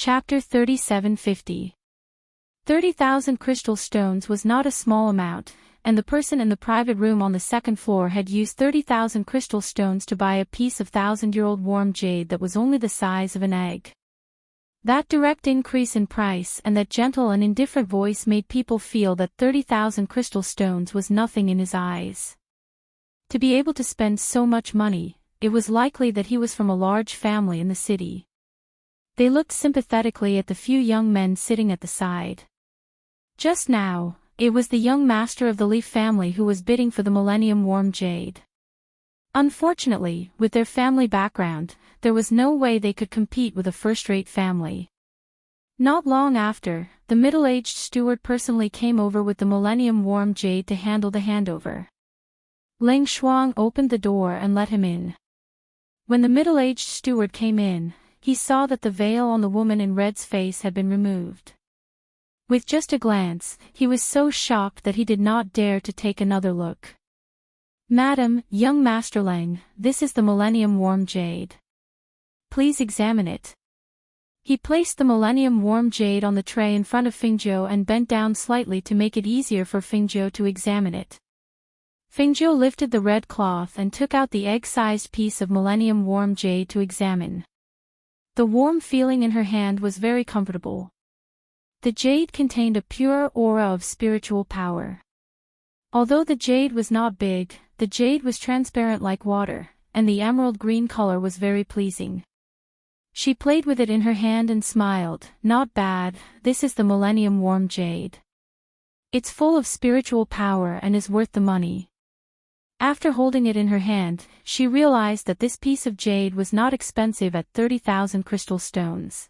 Chapter 3750. 30,000 crystal stones was not a small amount, and the person in the private room on the second floor had used 30,000 crystal stones to buy a piece of thousand-year-old warm jade that was only the size of an egg. That direct increase in price and that gentle and indifferent voice made people feel that 30,000 crystal stones was nothing in his eyes. To be able to spend so much money, it was likely that he was from a large family in the city. They looked sympathetically at the few young men sitting at the side. Just now, it was the young master of the Leaf family who was bidding for the Millennium Warm Jade. Unfortunately, with their family background, there was no way they could compete with a first-rate family. Not long after, the middle-aged steward personally came over with the Millennium Warm Jade to handle the handover. Ling Shuang opened the door and let him in. When the middle-aged steward came in, he saw that the veil on the woman in red's face had been removed. With just a glance, he was so shocked that he did not dare to take another look. "Madam, young Master Lang, this is the Millennium Warm Jade. Please examine it." He placed the Millennium Warm Jade on the tray in front of Fingzhou and bent down slightly to make it easier for Fingzhou to examine it. Fingzhou lifted the red cloth and took out the egg-sized piece of Millennium Warm Jade to examine. The warm feeling in her hand was very comfortable. The jade contained a pure aura of spiritual power. Although the jade was not big, the jade was transparent like water, and the emerald green color was very pleasing. She played with it in her hand and smiled. "Not bad, this is the Millennium Warm Jade. It's full of spiritual power and is worth the money." After holding it in her hand, she realized that this piece of jade was not expensive at 30,000 crystal stones.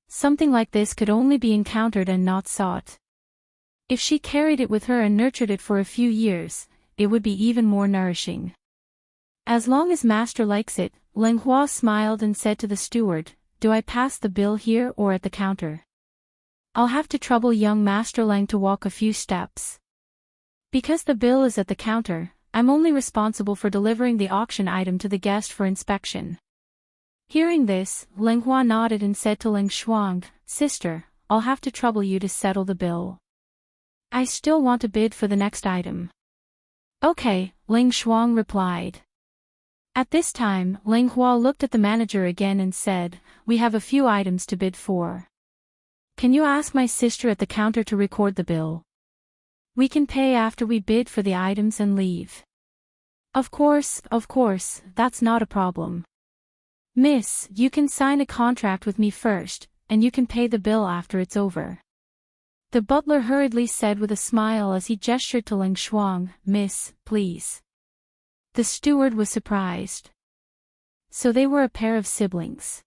Something like this could only be encountered and not sought. If she carried it with her and nurtured it for a few years, it would be even more nourishing. "As long as Master likes it," Ling Hua smiled and said to the steward, "Do I pass the bill here or at the counter? I'll have to trouble young Master Lang to walk a few steps. Because the bill is at the counter, I'm only responsible for delivering the auction item to the guest for inspection." Hearing this, Ling Hua nodded and said to Ling Shuang, "Sister, I'll have to trouble you to settle the bill. I still want to bid for the next item." "Okay," Ling Shuang replied. At this time, Ling Hua looked at the manager again and said, "We have a few items to bid for. Can you ask my sister at the counter to record the bill? We can pay after we bid for the items and leave." Of course, that's not a problem. "Miss, you can sign a contract with me first, and you can pay the bill after it's over," the butler hurriedly said with a smile as he gestured to Ling Shuang. "Miss, please." The steward was surprised. So they were a pair of siblings.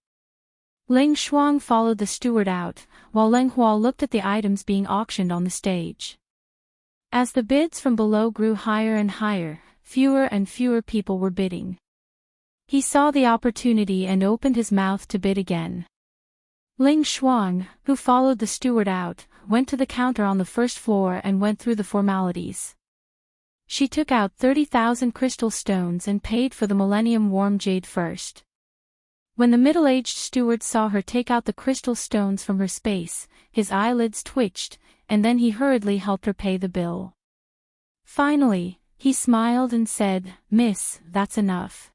Ling Shuang followed the steward out, while Ling Hua looked at the items being auctioned on the stage. As the bids from below grew higher and higher, fewer and fewer people were bidding. He saw the opportunity and opened his mouth to bid again. Ling Shuang, who followed the steward out, went to the counter on the first floor and went through the formalities. She took out 30,000 crystal stones and paid for the Millennium Warm Jade first. When the middle-aged steward saw her take out the crystal stones from her space, his eyelids twitched, and then he hurriedly helped her pay the bill. Finally, he smiled and said, "Miss, that's enough.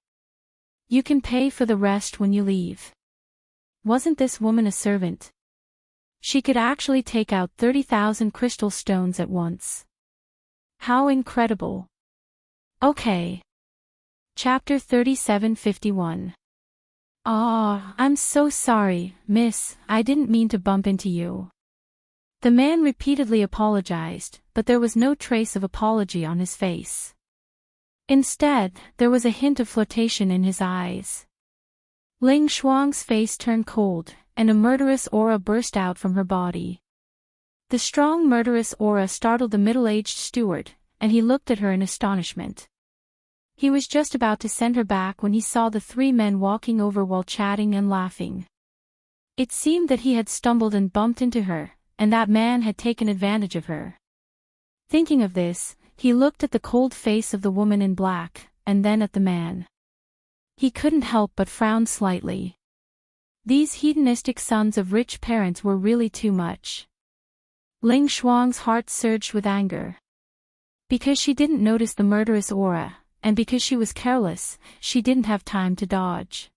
You can pay for the rest when you leave." Wasn't this woman a servant? She could actually take out 30,000 crystal stones at once. How incredible. Okay. Chapter 3751. I'm so sorry, miss, I didn't mean to bump into you." The man repeatedly apologized, but there was no trace of apology on his face. Instead, there was a hint of flirtation in his eyes. Ling Shuang's face turned cold, and a murderous aura burst out from her body. The strong murderous aura startled the middle-aged steward, and he looked at her in astonishment. He was just about to send her back when he saw the three men walking over while chatting and laughing. It seemed that he had stumbled and bumped into her, and that man had taken advantage of her. Thinking of this, he looked at the cold face of the woman in black, and then at the man. He couldn't help but frown slightly. These hedonistic sons of rich parents were really too much. Ling Shuang's heart surged with anger. Because she didn't notice the murderous aura, and because she was careless, she didn't have time to dodge.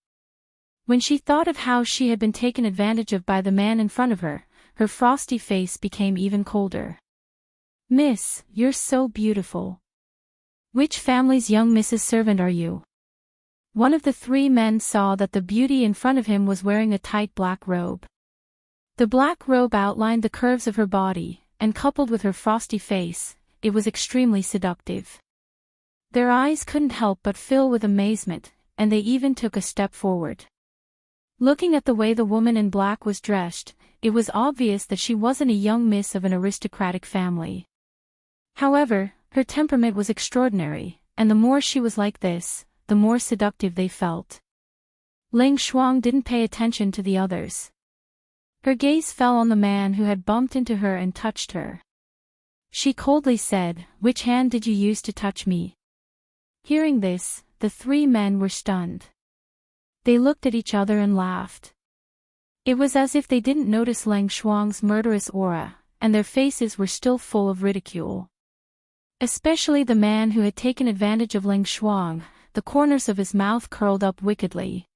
When she thought of how she had been taken advantage of by the man in front of her, her frosty face became even colder. "Miss, you're so beautiful. Which family's young Mrs. Servant are you?" One of the three men saw that the beauty in front of him was wearing a tight black robe. The black robe outlined the curves of her body, and coupled with her frosty face, it was extremely seductive. Their eyes couldn't help but fill with amazement, and they even took a step forward. Looking at the way the woman in black was dressed, it was obvious that she wasn't a young miss of an aristocratic family. However, her temperament was extraordinary, and the more she was like this, the more seductive they felt. Ling Shuang didn't pay attention to the others. Her gaze fell on the man who had bumped into her and touched her. She coldly said, "Which hand did you use to touch me?" Hearing this, the three men were stunned. They looked at each other and laughed. It was as if they didn't notice Ling Shuang's murderous aura, and their faces were still full of ridicule. Especially the man who had taken advantage of Ling Shuang, the corners of his mouth curled up wickedly.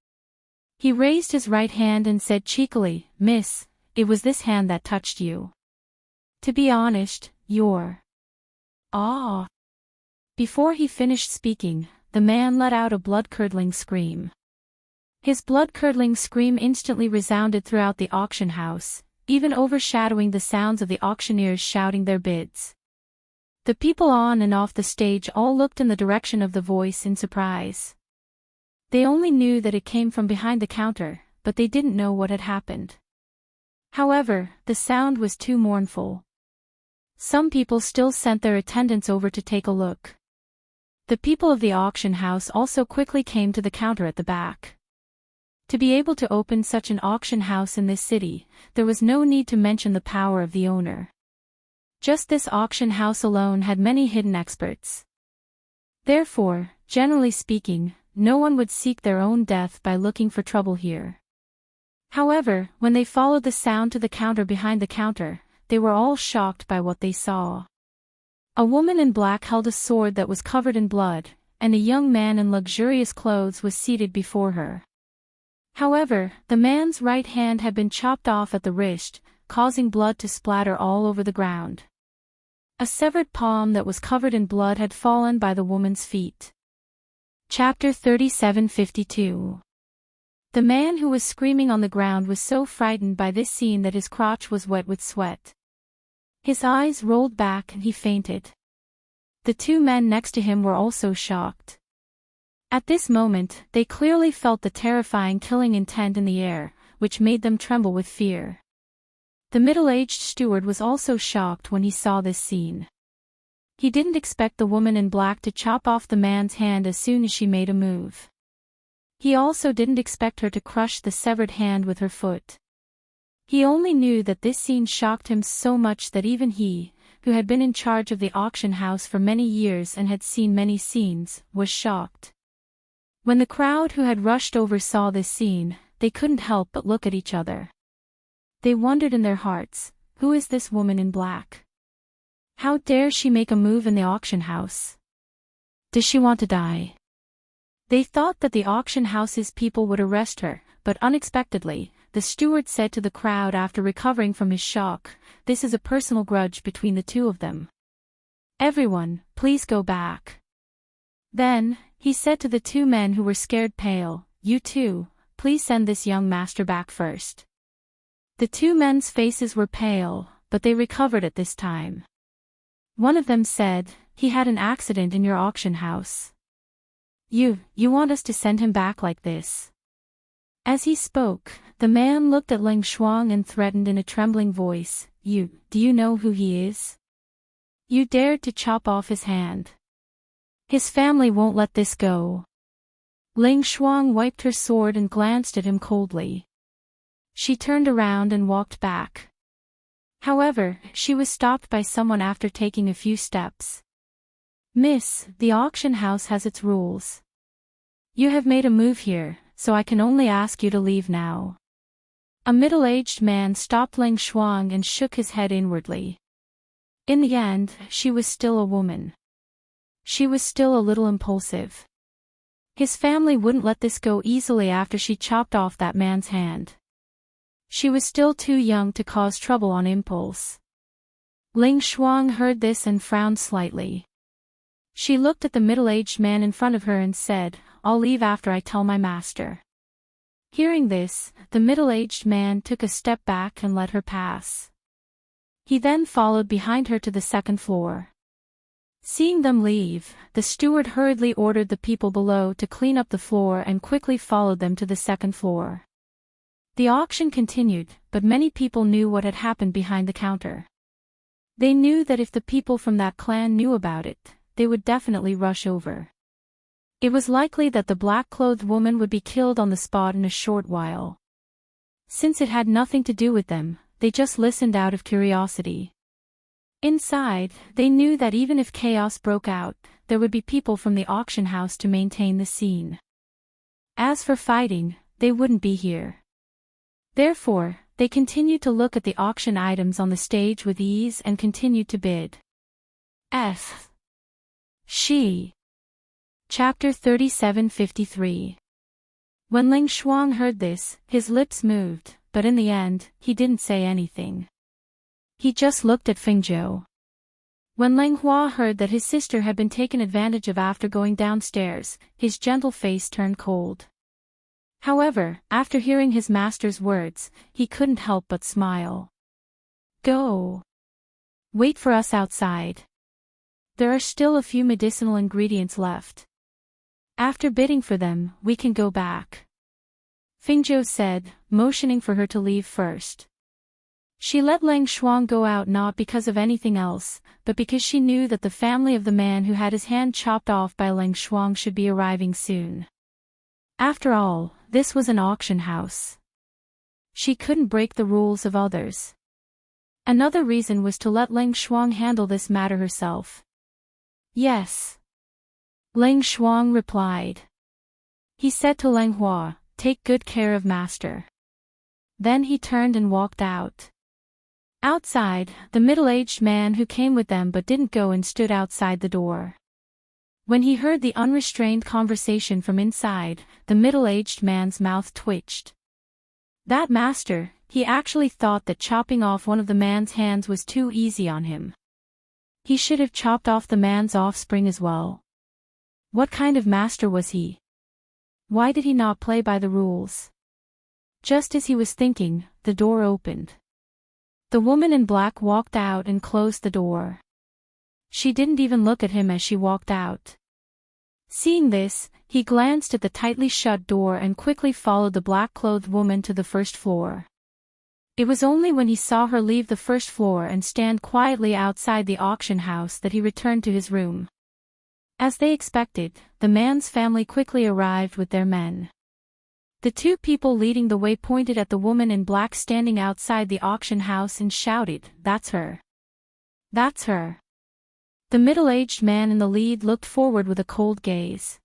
He raised his right hand and said cheekily, "Miss, it was this hand that touched you. To be honest, you're... ah." Before he finished speaking, the man let out a blood-curdling scream. His blood-curdling scream instantly resounded throughout the auction house, even overshadowing the sounds of the auctioneers shouting their bids. The people on and off the stage all looked in the direction of the voice in surprise. They only knew that it came from behind the counter, but they didn't know what had happened. However, the sound was too mournful. Some people still sent their attendants over to take a look. The people of the auction house also quickly came to the counter at the back. To be able to open such an auction house in this city, there was no need to mention the power of the owner. Just this auction house alone had many hidden experts. Therefore, generally speaking, no one would seek their own death by looking for trouble here. However, when they followed the sound to the counter behind the counter, they were all shocked by what they saw. A woman in black held a sword that was covered in blood, and a young man in luxurious clothes was seated before her. However, the man's right hand had been chopped off at the wrist, causing blood to splatter all over the ground. A severed palm that was covered in blood had fallen by the woman's feet. Chapter 3752. The man who was screaming on the ground was so frightened by this scene that his crotch was wet with sweat. His eyes rolled back and he fainted. The two men next to him were also shocked. At this moment, they clearly felt the terrifying killing intent in the air, which made them tremble with fear. The middle-aged steward was also shocked when he saw this scene. He didn't expect the woman in black to chop off the man's hand as soon as she made a move. He also didn't expect her to crush the severed hand with her foot. He only knew that this scene shocked him so much that even he, who had been in charge of the auction house for many years and had seen many scenes, was shocked. When the crowd who had rushed over saw this scene, they couldn't help but look at each other. They wondered in their hearts, who is this woman in black? How dare she make a move in the auction house? Does she want to die? They thought that the auction house's people would arrest her, but unexpectedly, the steward said to the crowd after recovering from his shock, "This is a personal grudge between the two of them. Everyone, please go back." Then, he said to the two men who were scared pale, "You two, please send this young master back first." The two men's faces were pale, but they recovered at this time. One of them said, "He had an accident in your auction house. You want us to send him back like this?" As he spoke, the man looked at Ling Shuang and threatened in a trembling voice, do you know who he is? You dared to chop off his hand. His family won't let this go." Ling Shuang wiped her sword and glanced at him coldly. She turned around and walked back. However, she was stopped by someone after taking a few steps. "Miss, the auction house has its rules. You have made a move here, so I can only ask you to leave now." A middle-aged man stopped Ling Shuang and shook his head inwardly. In the end, she was still a woman. She was still a little impulsive. His family wouldn't let this go easily after she chopped off that man's hand. She was still too young to cause trouble on impulse. Ling Shuang heard this and frowned slightly. She looked at the middle-aged man in front of her and said, "I'll leave after I tell my master." Hearing this, the middle-aged man took a step back and let her pass. He then followed behind her to the second floor. Seeing them leave, the steward hurriedly ordered the people below to clean up the floor and quickly followed them to the second floor. The auction continued, but many people knew what had happened behind the counter. They knew that if the people from that clan knew about it, they would definitely rush over. It was likely that the black-clothed woman would be killed on the spot in a short while. Since it had nothing to do with them, they just listened out of curiosity. Inside, they knew that even if chaos broke out, there would be people from the auction house to maintain the scene. As for fighting, they wouldn't be here. Therefore, they continued to look at the auction items on the stage with ease and continued to bid. She. Chapter 3753. When Ling Shuang heard this, his lips moved, but in the end, he didn't say anything. He just looked at Fengzhou. When Ling Hua heard that his sister had been taken advantage of after going downstairs, his gentle face turned cold. However, after hearing his master's words, he couldn't help but smile. "Go. Wait for us outside. There are still a few medicinal ingredients left. After bidding for them, we can go back," Fengzhou said, motioning for her to leave first. She let Ling Shuang go out not because of anything else, but because she knew that the family of the man who had his hand chopped off by Ling Shuang should be arriving soon. After all, this was an auction house. She couldn't break the rules of others. Another reason was to let Ling Shuang handle this matter herself. "Yes," Ling Shuang replied. He said to Ling Hua, "Take good care of master." Then he turned and walked out. Outside, the middle-aged man who came with them but didn't go and stood outside the door. When he heard the unrestrained conversation from inside, the middle-aged man's mouth twitched. That master, he actually thought that chopping off one of the man's hands was too easy on him. He should have chopped off the man's offspring as well. What kind of master was he? Why did he not play by the rules? Just as he was thinking, the door opened. The woman in black walked out and closed the door. She didn't even look at him as she walked out. Seeing this, he glanced at the tightly shut door and quickly followed the black-clothed woman to the first floor. It was only when he saw her leave the first floor and stand quietly outside the auction house that he returned to his room. As they expected, the man's family quickly arrived with their men. The two people leading the way pointed at the woman in black standing outside the auction house and shouted, "That's her! That's her!" The middle-aged man in the lead looked forward with a cold gaze.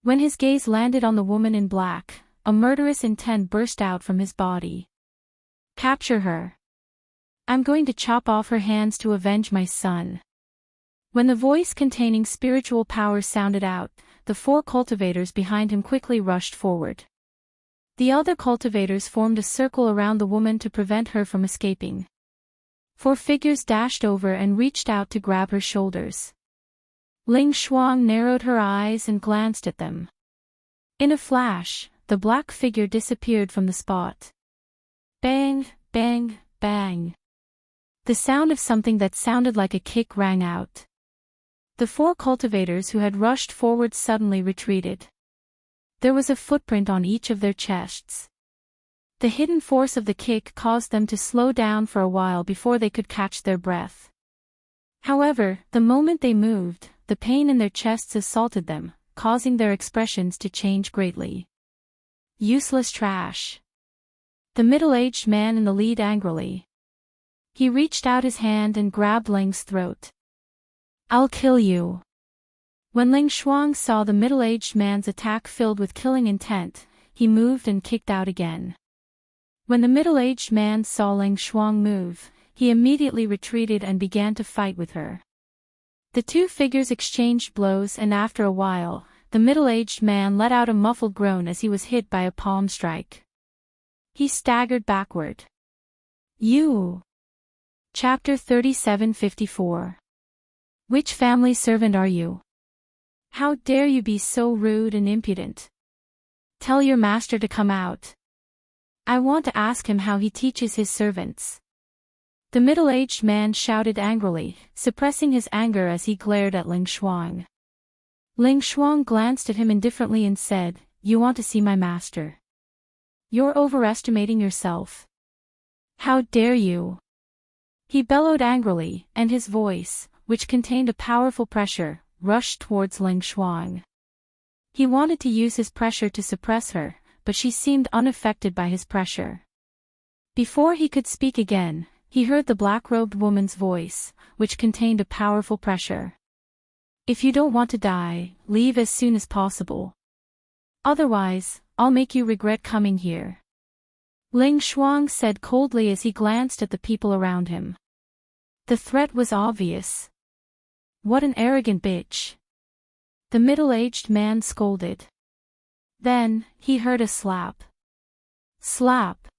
When his gaze landed on the woman in black, a murderous intent burst out from his body. "Capture her! I'm going to chop off her hands to avenge my son." When the voice containing spiritual power sounded out, the 4 cultivators behind him quickly rushed forward. The other cultivators formed a circle around the woman to prevent her from escaping. 4 figures dashed over and reached out to grab her shoulders. Ling Shuang narrowed her eyes and glanced at them. In a flash, the black figure disappeared from the spot. Bang, bang, bang. The sound of something that sounded like a kick rang out. The 4 cultivators who had rushed forward suddenly retreated. There was a footprint on each of their chests. The hidden force of the kick caused them to slow down for a while before they could catch their breath. However, the moment they moved, the pain in their chests assaulted them, causing their expressions to change greatly. "Useless trash!" The middle-aged man in the lead angrily. He reached out his hand and grabbed Ling's throat. "I'll kill you." When Ling Shuang saw the middle-aged man's attack filled with killing intent, he moved and kicked out again. When the middle-aged man saw Ling Shuang move, he immediately retreated and began to fight with her. The two figures exchanged blows, and after a while, the middle-aged man let out a muffled groan as he was hit by a palm strike. He staggered backward. You! Chapter 3754. Which family servant are you? How dare you be so rude and impudent? Tell your master to come out. I want to ask him how he teaches his servants. The middle-aged man shouted angrily, suppressing his anger as he glared at Ling Shuang. Ling Shuang glanced at him indifferently and said, "You want to see my master? You're overestimating yourself. How dare you?" He bellowed angrily, and his voice, which contained a powerful pressure, rushed towards Ling Shuang. He wanted to use his pressure to suppress her, but she seemed unaffected by his pressure. Before he could speak again, he heard the black-robed woman's voice, which contained a powerful pressure. "If you don't want to die, leave as soon as possible. Otherwise, I'll make you regret coming here." Ling Shuang said coldly as he glanced at the people around him. The threat was obvious. "What an arrogant bitch!" the middle-aged man scolded. Then, he heard a slap. Slap.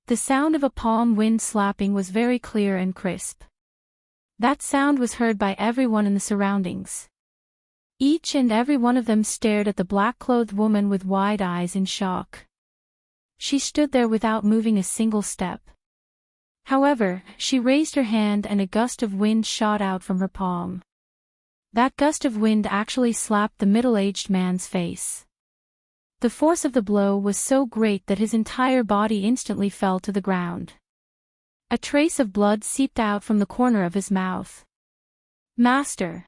The sound of a palm wind slapping was very clear and crisp. That sound was heard by everyone in the surroundings. Each and every one of them stared at the black-clothed woman with wide eyes in shock. She stood there without moving a single step. However, she raised her hand and a gust of wind shot out from her palm. That gust of wind actually slapped the middle-aged man's face. The force of the blow was so great that his entire body instantly fell to the ground. A trace of blood seeped out from the corner of his mouth. "Master!"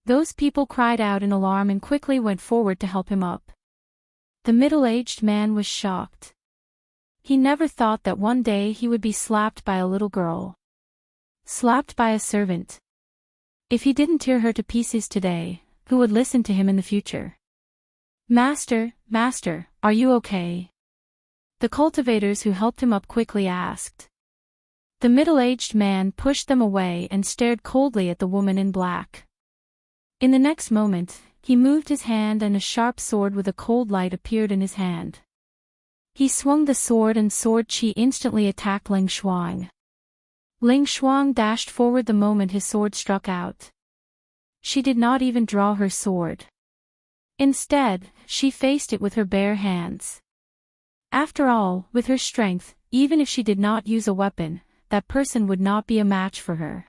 Those people cried out in alarm and quickly went forward to help him up. The middle-aged man was shocked. He never thought that one day he would be slapped by a little girl. Slapped by a servant. If he didn't tear her to pieces today, who would listen to him in the future? "Master, master, are you okay?" The cultivators who helped him up quickly asked. The middle-aged man pushed them away and stared coldly at the woman in black. In the next moment, he moved his hand and a sharp sword with a cold light appeared in his hand. He swung the sword and sword chi instantly attacked Ling Shuang. Ling Shuang dashed forward the moment his sword struck out. She did not even draw her sword. Instead, she faced it with her bare hands. After all, with her strength, even if she did not use a weapon, that person would not be a match for her.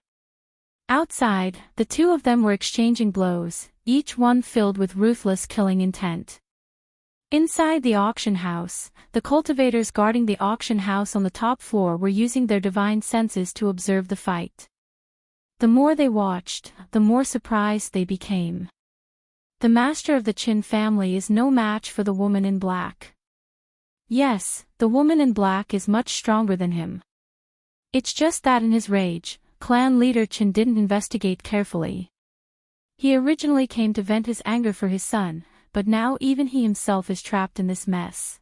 Outside, the two of them were exchanging blows, each one filled with ruthless killing intent. Inside the auction house, the cultivators guarding the auction house on the top floor were using their divine senses to observe the fight. The more they watched, the more surprised they became. The master of the Qin family is no match for the woman in black. Yes, the woman in black is much stronger than him. It's just that in his rage, clan leader Qin didn't investigate carefully. He originally came to vent his anger for his son, but now even he himself is trapped in this mess.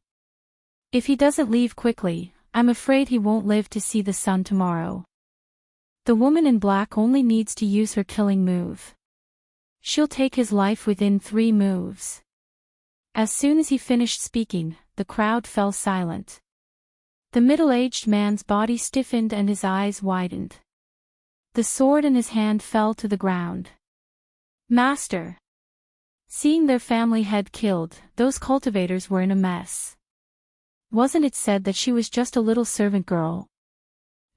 If he doesn't leave quickly, I'm afraid he won't live to see the sun tomorrow. The woman in black only needs to use her killing move. She'll take his life within 3 moves. As soon as he finished speaking, the crowd fell silent. The middle-aged man's body stiffened and his eyes widened. The sword in his hand fell to the ground. "Master!" Seeing their family head killed, those cultivators were in a mess. Wasn't it said that she was just a little servant girl?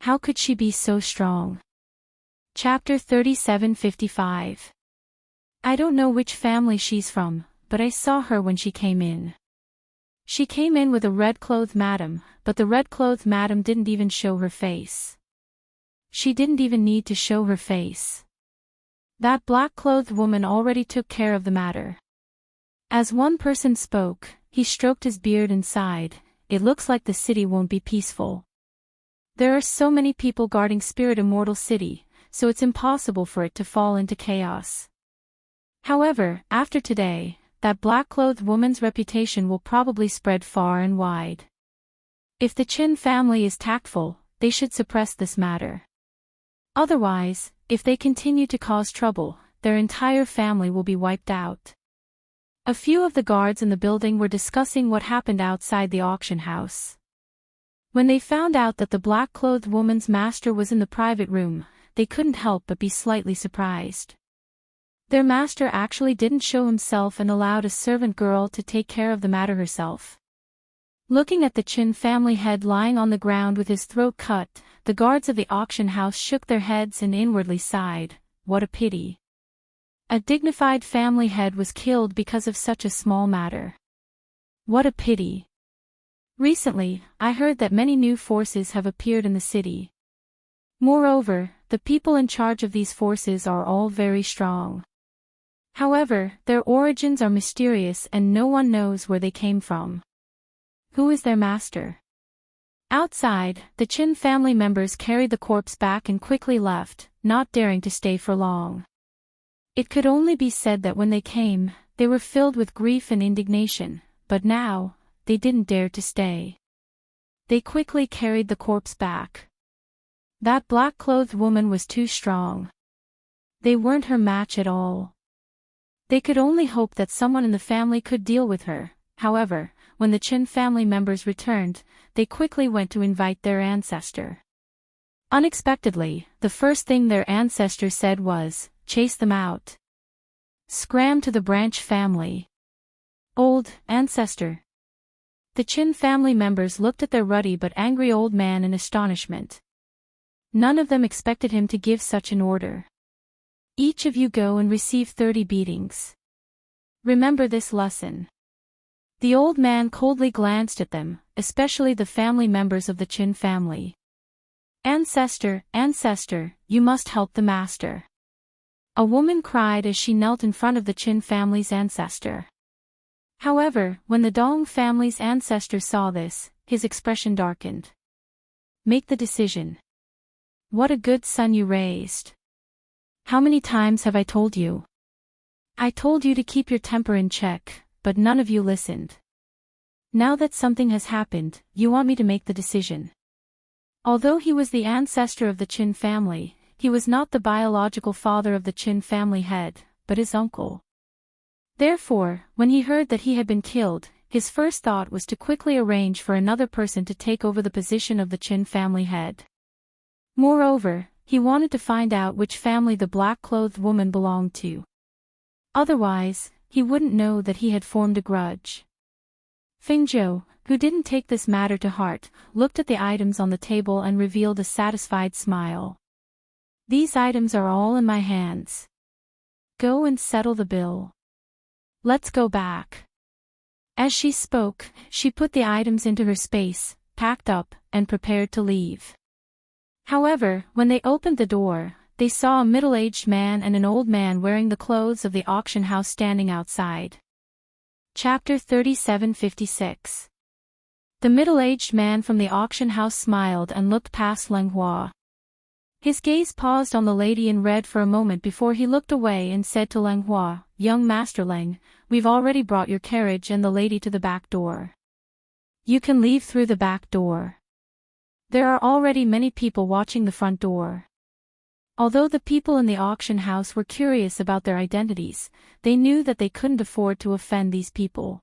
How could she be so strong? Chapter 3755. I don't know which family she's from, but I saw her when she came in. She came in with a red-clothed madam, but the red-clothed madam didn't even show her face. She didn't even need to show her face. That black-clothed woman already took care of the matter. As one person spoke, he stroked his beard and sighed, "It looks like the city won't be peaceful. There are so many people guarding Spirit Immortal City, so it's impossible for it to fall into chaos. However, after today, that black-clothed woman's reputation will probably spread far and wide. If the Chin family is tactful, they should suppress this matter. Otherwise, if they continue to cause trouble, their entire family will be wiped out. A few of the guards in the building were discussing what happened outside the auction house. When they found out that the black-clothed woman's master was in the private room, they couldn't help but be slightly surprised. Their master actually didn't show himself and allowed a servant girl to take care of the matter herself. Looking at the Chin family head lying on the ground with his throat cut, the guards of the auction house shook their heads and inwardly sighed, "What a pity. A dignified family head was killed because of such a small matter. What a pity." Recently, I heard that many new forces have appeared in the city. Moreover, the people in charge of these forces are all very strong. However, their origins are mysterious and no one knows where they came from. Who is their master? Outside, the Chin family members carried the corpse back and quickly left, not daring to stay for long. It could only be said that when they came, they were filled with grief and indignation, but now, they didn't dare to stay. They quickly carried the corpse back. That black-clothed woman was too strong. They weren't her match at all. They could only hope that someone in the family could deal with her. However, when the Chin family members returned, they quickly went to invite their ancestor. Unexpectedly, the first thing their ancestor said was, "Chase them out. Scram to the branch family." Old ancestor. The Chin family members looked at their ruddy but angry old man in astonishment. None of them expected him to give such an order. "Each of you go and receive 30 beatings. Remember this lesson." The old man coldly glanced at them, especially the family members of the Chin family. "Ancestor, ancestor, you must help the master." A woman cried as she knelt in front of the Chin family's ancestor. However, when the Dong family's ancestor saw this, his expression darkened. "Make the decision. What a good son you raised. How many times have I told you? I told you to keep your temper in check, but none of you listened. Now that something has happened, you want me to make the decision." Although he was the ancestor of the Chin family, he was not the biological father of the Chin family head, but his uncle. Therefore, when he heard that he had been killed, his first thought was to quickly arrange for another person to take over the position of the Chin family head. Moreover, he wanted to find out which family the black-clothed woman belonged to. Otherwise, he wouldn't know that he had formed a grudge. Fingzhou, who didn't take this matter to heart, looked at the items on the table and revealed a satisfied smile. "These items are all in my hands. Go and settle the bill. Let's go back." As she spoke, she put the items into her space, packed up, and prepared to leave. However, when they opened the door, they saw a middle-aged man and an old man wearing the clothes of the auction house standing outside. Chapter 3756. The middle-aged man from the auction house smiled and looked past Leng Hua. His gaze paused on the lady in red for a moment before he looked away and said to Leng Hua, "Young Master Leng, we've already brought your carriage and the lady to the back door. You can leave through the back door. There are already many people watching the front door." Although the people in the auction house were curious about their identities, they knew that they couldn't afford to offend these people.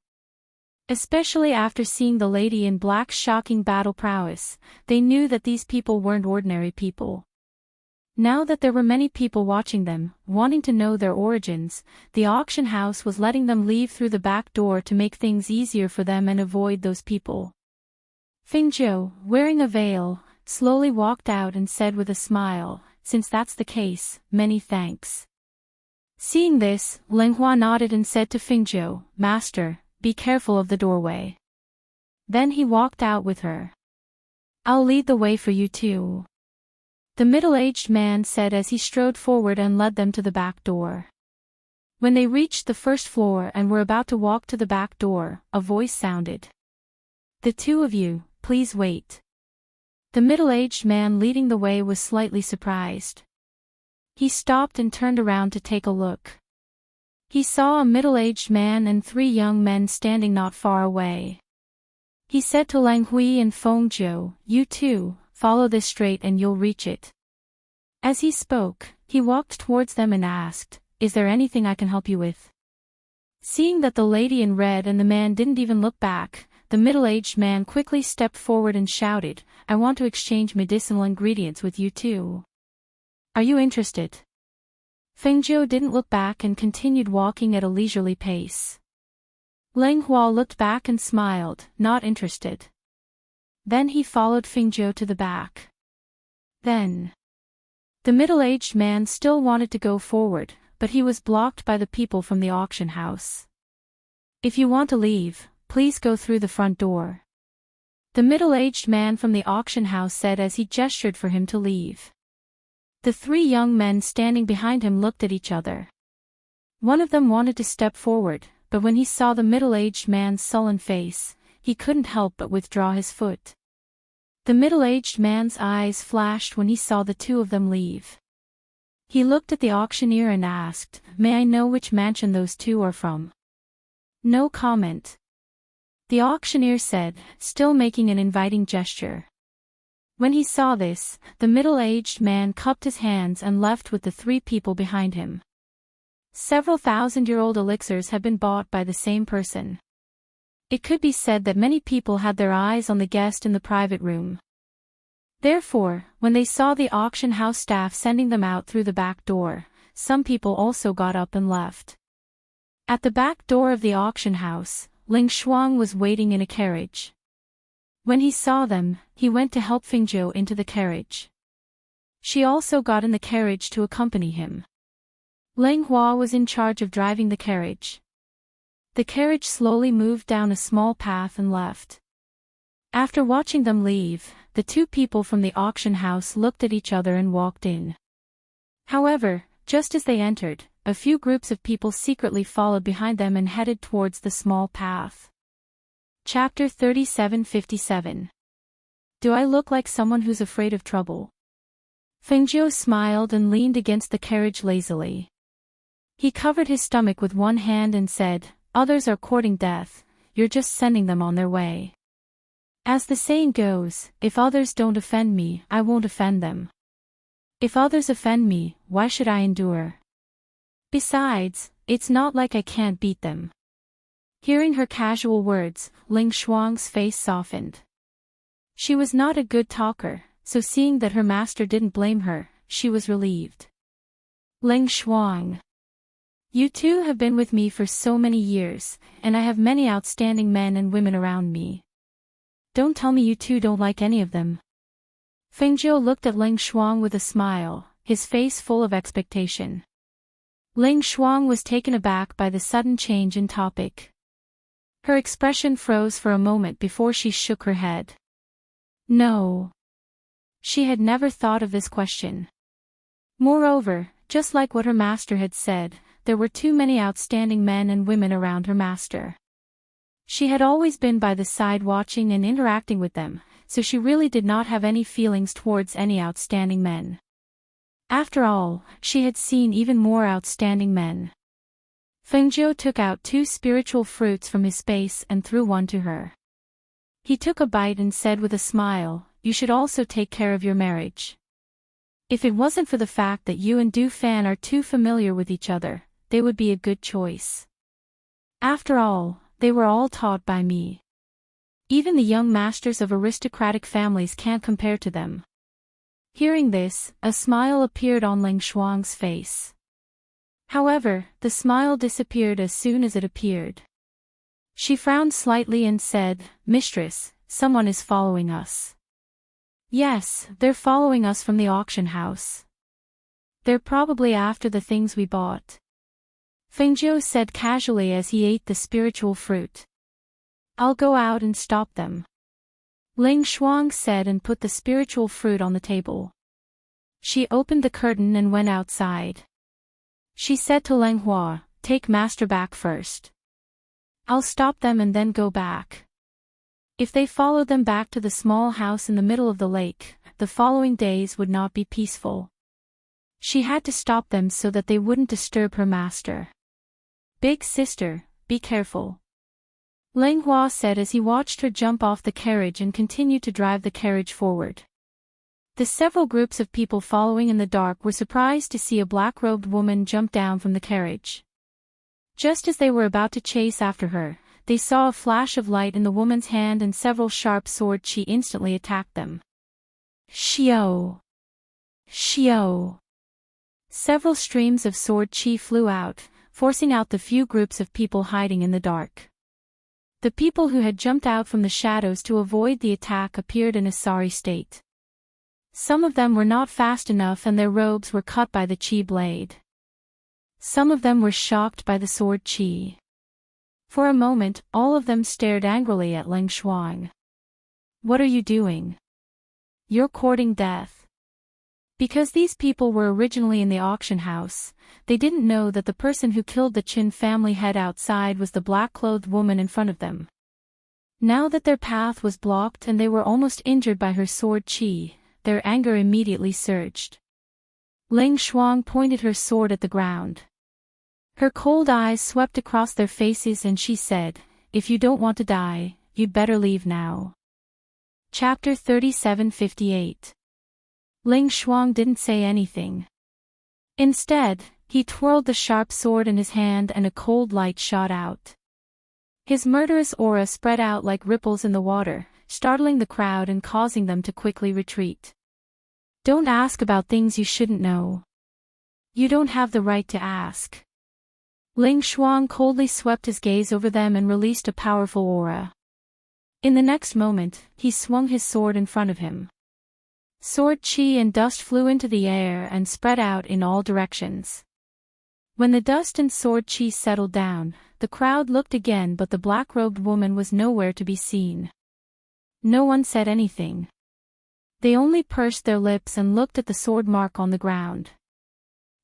Especially after seeing the lady in black's shocking battle prowess, they knew that these people weren't ordinary people. Now that there were many people watching them, wanting to know their origins, the auction house was letting them leave through the back door to make things easier for them and avoid those people. Fingzhou, wearing a veil, slowly walked out and said with a smile, "Since that's the case, many thanks." Seeing this, Leng Hua nodded and said to Fingzhou, "Master, be careful of the doorway." Then he walked out with her. "I'll lead the way for you too," the middle-aged man said as he strode forward and led them to the back door. When they reached the first floor and were about to walk to the back door, a voice sounded. "The two of you, please wait." The middle-aged man leading the way was slightly surprised. He stopped and turned around to take a look. He saw a middle-aged man and 3 young men standing not far away. He said to Lang Hui and Feng Zhou, "You two, follow this straight and you'll reach it." As he spoke, he walked towards them and asked, "Is there anything I can help you with?" Seeing that the lady in red and the man didn't even look back, the middle-aged man quickly stepped forward and shouted, "I want to exchange medicinal ingredients with you too. Are you interested?" Feng Zhou didn't look back and continued walking at a leisurely pace. Lang Hua looked back and smiled, not interested. Then he followed Feng Zhou to the back. Then the middle-aged man still wanted to go forward, but he was blocked by the people from the auction house. "If you want to leave, please go through the front door," the middle-aged man from the auction house said as he gestured for him to leave. The three young men standing behind him looked at each other. One of them wanted to step forward, but when he saw the middle-aged man's sullen face, he couldn't help but withdraw his foot. The middle-aged man's eyes flashed when he saw the two of them leave. He looked at the auctioneer and asked, "May I know which mansion those two are from?" "No comment," the auctioneer said, still making an inviting gesture. When he saw this, the middle-aged man cupped his hands and left with the three people behind him. Several thousand-year-old elixirs had been bought by the same person. It could be said that many people had their eyes on the guest in the private room. Therefore, when they saw the auction house staff sending them out through the back door, some people also got up and left. At the back door of the auction house, Ling Shuang was waiting in a carriage. When he saw them, he went to help Feng Zhou into the carriage. She also got in the carriage to accompany him. Lang Hua was in charge of driving the carriage. The carriage slowly moved down a small path and left. After watching them leave, the two people from the auction house looked at each other and walked in. However, just as they entered, a few groups of people secretly followed behind them and headed towards the small path. Chapter 3757. Do I look like someone who's afraid of trouble? Feng Zhou smiled and leaned against the carriage lazily. He covered his stomach with one hand and said, "Others are courting death, you're just sending them on their way. As the saying goes, if others don't offend me, I won't offend them. If others offend me, why should I endure? Besides, it's not like I can't beat them." Hearing her casual words, Ling Shuang's face softened. She was not a good talker, so seeing that her master didn't blame her, she was relieved. "Ling Shuang, you two have been with me for so many years, and I have many outstanding men and women around me. Don't tell me you two don't like any of them." Feng Zhou looked at Ling Shuang with a smile, his face full of expectation. Ling Shuang was taken aback by the sudden change in topic. Her expression froze for a moment before she shook her head. No. She had never thought of this question. Moreover, just like what her master had said, there were too many outstanding men and women around her master. She had always been by the side watching and interacting with them, so she really did not have any feelings towards any outstanding men. After all, she had seen even more outstanding men. Feng Zhou took out 2 spiritual fruits from his space and threw one to her. He took a bite and said with a smile, "You should also take care of your marriage. If it wasn't for the fact that you and Du Fan are too familiar with each other, they would be a good choice. After all, they were all taught by me. Even the young masters of aristocratic families can't compare to them." Hearing this, a smile appeared on Ling Shuang's face. However, the smile disappeared as soon as it appeared. She frowned slightly and said, "Mistress, someone is following us." "Yes, they're following us from the auction house. They're probably after the things we bought," Feng Zhou said casually as he ate the spiritual fruit. "I'll go out and stop them," Ling Shuang said and put the spiritual fruit on the table. She opened the curtain and went outside. She said to Lang Hua, "Take master back first. I'll stop them and then go back." If they followed them back to the small house in the middle of the lake, the following days would not be peaceful. She had to stop them so that they wouldn't disturb her master. "Big sister, be careful." Ling Hua said as he watched her jump off the carriage and continue to drive the carriage forward. The several groups of people following in the dark were surprised to see a black-robed woman jump down from the carriage. Just as they were about to chase after her, they saw a flash of light in the woman's hand and several sharp swords. She instantly attacked them. Xiao! Xiao! Several streams of sword chi flew out, forcing out the few groups of people hiding in the dark. The people who had jumped out from the shadows to avoid the attack appeared in a sorry state. Some of them were not fast enough and their robes were cut by the chi blade. Some of them were shocked by the sword chi. For a moment, all of them stared angrily at Ling Shuang. What are you doing? You're courting death. Because these people were originally in the auction house, they didn't know that the person who killed the Qin family head outside was the black-clothed woman in front of them. Now that their path was blocked and they were almost injured by her sword chi, their anger immediately surged. Ling Shuang pointed her sword at the ground. Her cold eyes swept across their faces and she said, "If you don't want to die, you'd better leave now." Chapter 3758. Ling Shuang didn't say anything. Instead, he twirled the sharp sword in his hand and a cold light shot out. His murderous aura spread out like ripples in the water, startling the crowd and causing them to quickly retreat. Don't ask about things you shouldn't know. You don't have the right to ask. Ling Shuang coldly swept his gaze over them and released a powerful aura. In the next moment, he swung his sword in front of him. Sword chi and dust flew into the air and spread out in all directions. When the dust and sword chi settled down, the crowd looked again but the black-robed woman was nowhere to be seen. No one said anything. They only pursed their lips and looked at the sword mark on the ground.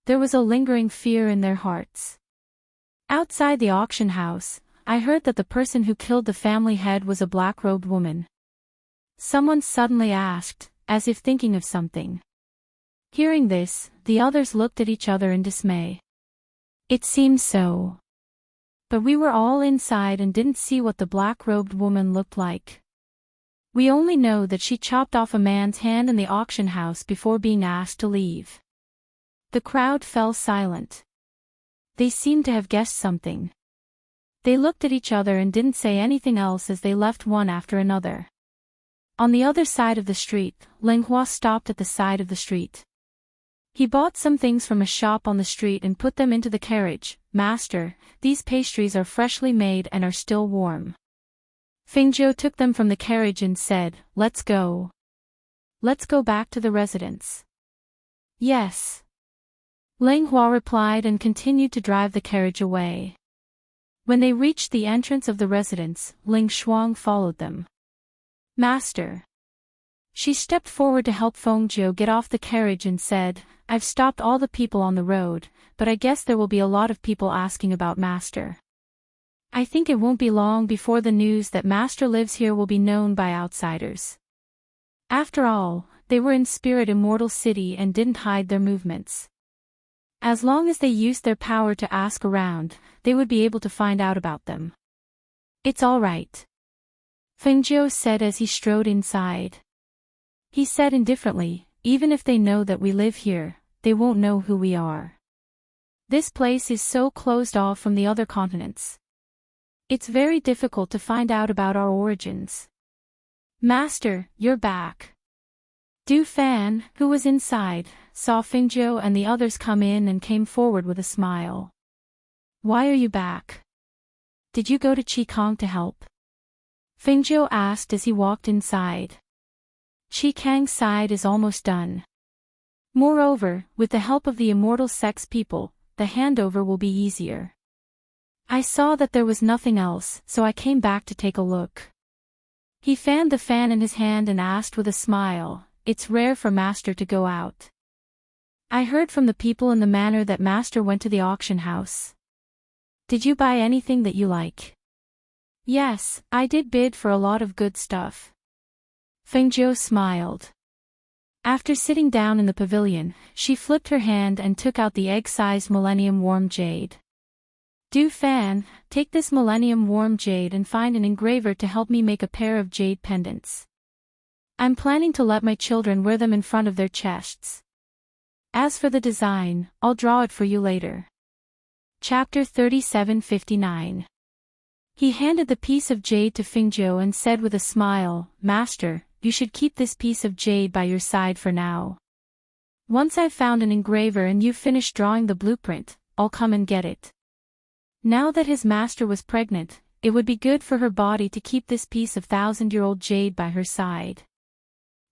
There was a lingering fear in their hearts. Outside the auction house, I heard that the person who killed the family head was a black-robed woman. Someone suddenly asked, as if thinking of something. Hearing this, the others looked at each other in dismay. It seems so. But we were all inside and didn't see what the black-robed woman looked like. We only know that she chopped off a man's hand in the auction house before being asked to leave. The crowd fell silent. They seemed to have guessed something. They looked at each other and didn't say anything else as they left one after another. On the other side of the street, Ling Hua stopped at the side of the street. He bought some things from a shop on the street and put them into the carriage. "Master, these pastries are freshly made and are still warm." Fengjiu took them from the carriage and said, "Let's go. Let's go back to the residence." "Yes." Ling Hua replied and continued to drive the carriage away. When they reached the entrance of the residence, Ling Shuang followed them. "Master." She stepped forward to help Fengjiu get off the carriage and said, "I've stopped all the people on the road, but I guess there will be a lot of people asking about Master. I think it won't be long before the news that Master lives here will be known by outsiders." After all, they were in Spirit Immortal City and didn't hide their movements. As long as they used their power to ask around, they would be able to find out about them. "It's all right," Fengjiu said as he strode inside. He said indifferently, "Even if they know that we live here, they won't know who we are. This place is so closed off from the other continents. It's very difficult to find out about our origins." "Master, you're back." Du Fan, who was inside, saw Fengjiu and the others come in and came forward with a smile. "Why are you back? Did you go to Qikang to help?" Fengjiu asked as he walked inside. "Qikang's side is almost done. Moreover, with the help of the immortal sex people, the handover will be easier. I saw that there was nothing else, so I came back to take a look." He fanned the fan in his hand and asked with a smile, "It's rare for Master to go out. I heard from the people in the manor that Master went to the auction house. Did you buy anything that you like?" "Yes, I did bid for a lot of good stuff." Fengjiu smiled. After sitting down in the pavilion, she flipped her hand and took out the egg-sized Millennium Warm Jade. Du Fan, take this Millennium Warm Jade and find an engraver to help me make a pair of jade pendants. I'm planning to let my children wear them in front of their chests. As for the design, I'll draw it for you later. Chapter 3759. He handed the piece of jade to Fingzhou and said with a smile, Master, you should keep this piece of jade by your side for now. Once I've found an engraver and you've finished drawing the blueprint, I'll come and get it. Now that his master was pregnant, it would be good for her body to keep this piece of 1,000-year-old jade by her side.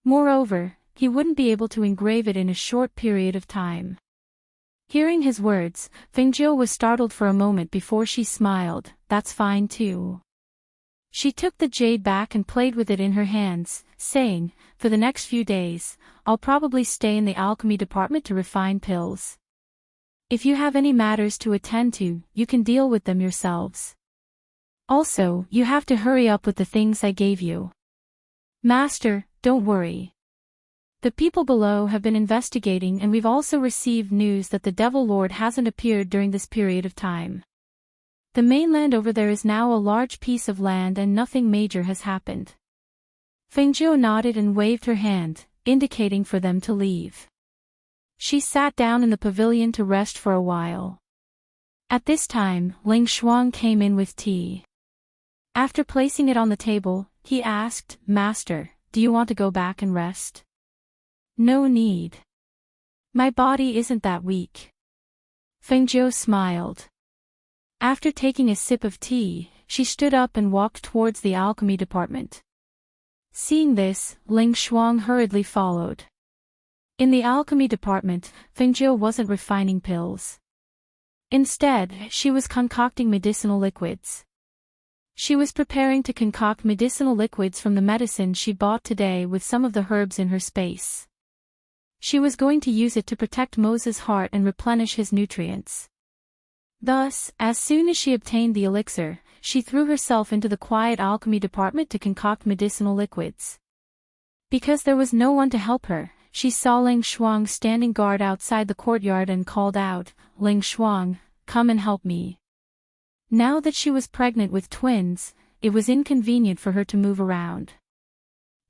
Moreover, he wouldn't be able to engrave it in a short period of time. Hearing his words, Fingzhou was startled for a moment before she smiled. That's fine too. She took the jade back and played with it in her hands, saying, for the next few days, I'll probably stay in the alchemy department to refine pills. If you have any matters to attend to, you can deal with them yourselves. Also, you have to hurry up with the things I gave you. Master, don't worry. The people below have been investigating and we've also received news that the Devil Lord hasn't appeared during this period of time. The mainland over there is now a large piece of land and nothing major has happened. Fingzhou nodded and waved her hand, indicating for them to leave. She sat down in the pavilion to rest for a while. At this time, Ling Shuang came in with tea. After placing it on the table, he asked, Master, do you want to go back and rest? No need. My body isn't that weak. Fingzhou smiled. After taking a sip of tea, she stood up and walked towards the alchemy department. Seeing this, Ling Shuang hurriedly followed. In the alchemy department, Fingzhou wasn't refining pills. Instead, she was concocting medicinal liquids. She was preparing to concoct medicinal liquids from the medicine she bought today with some of the herbs in her space. She was going to use it to protect Moses' heart and replenish his nutrients. Thus, as soon as she obtained the elixir, she threw herself into the quiet alchemy department to concoct medicinal liquids. Because there was no one to help her, she saw Ling Shuang standing guard outside the courtyard and called out, Ling Shuang, come and help me. Now that she was pregnant with twins, it was inconvenient for her to move around.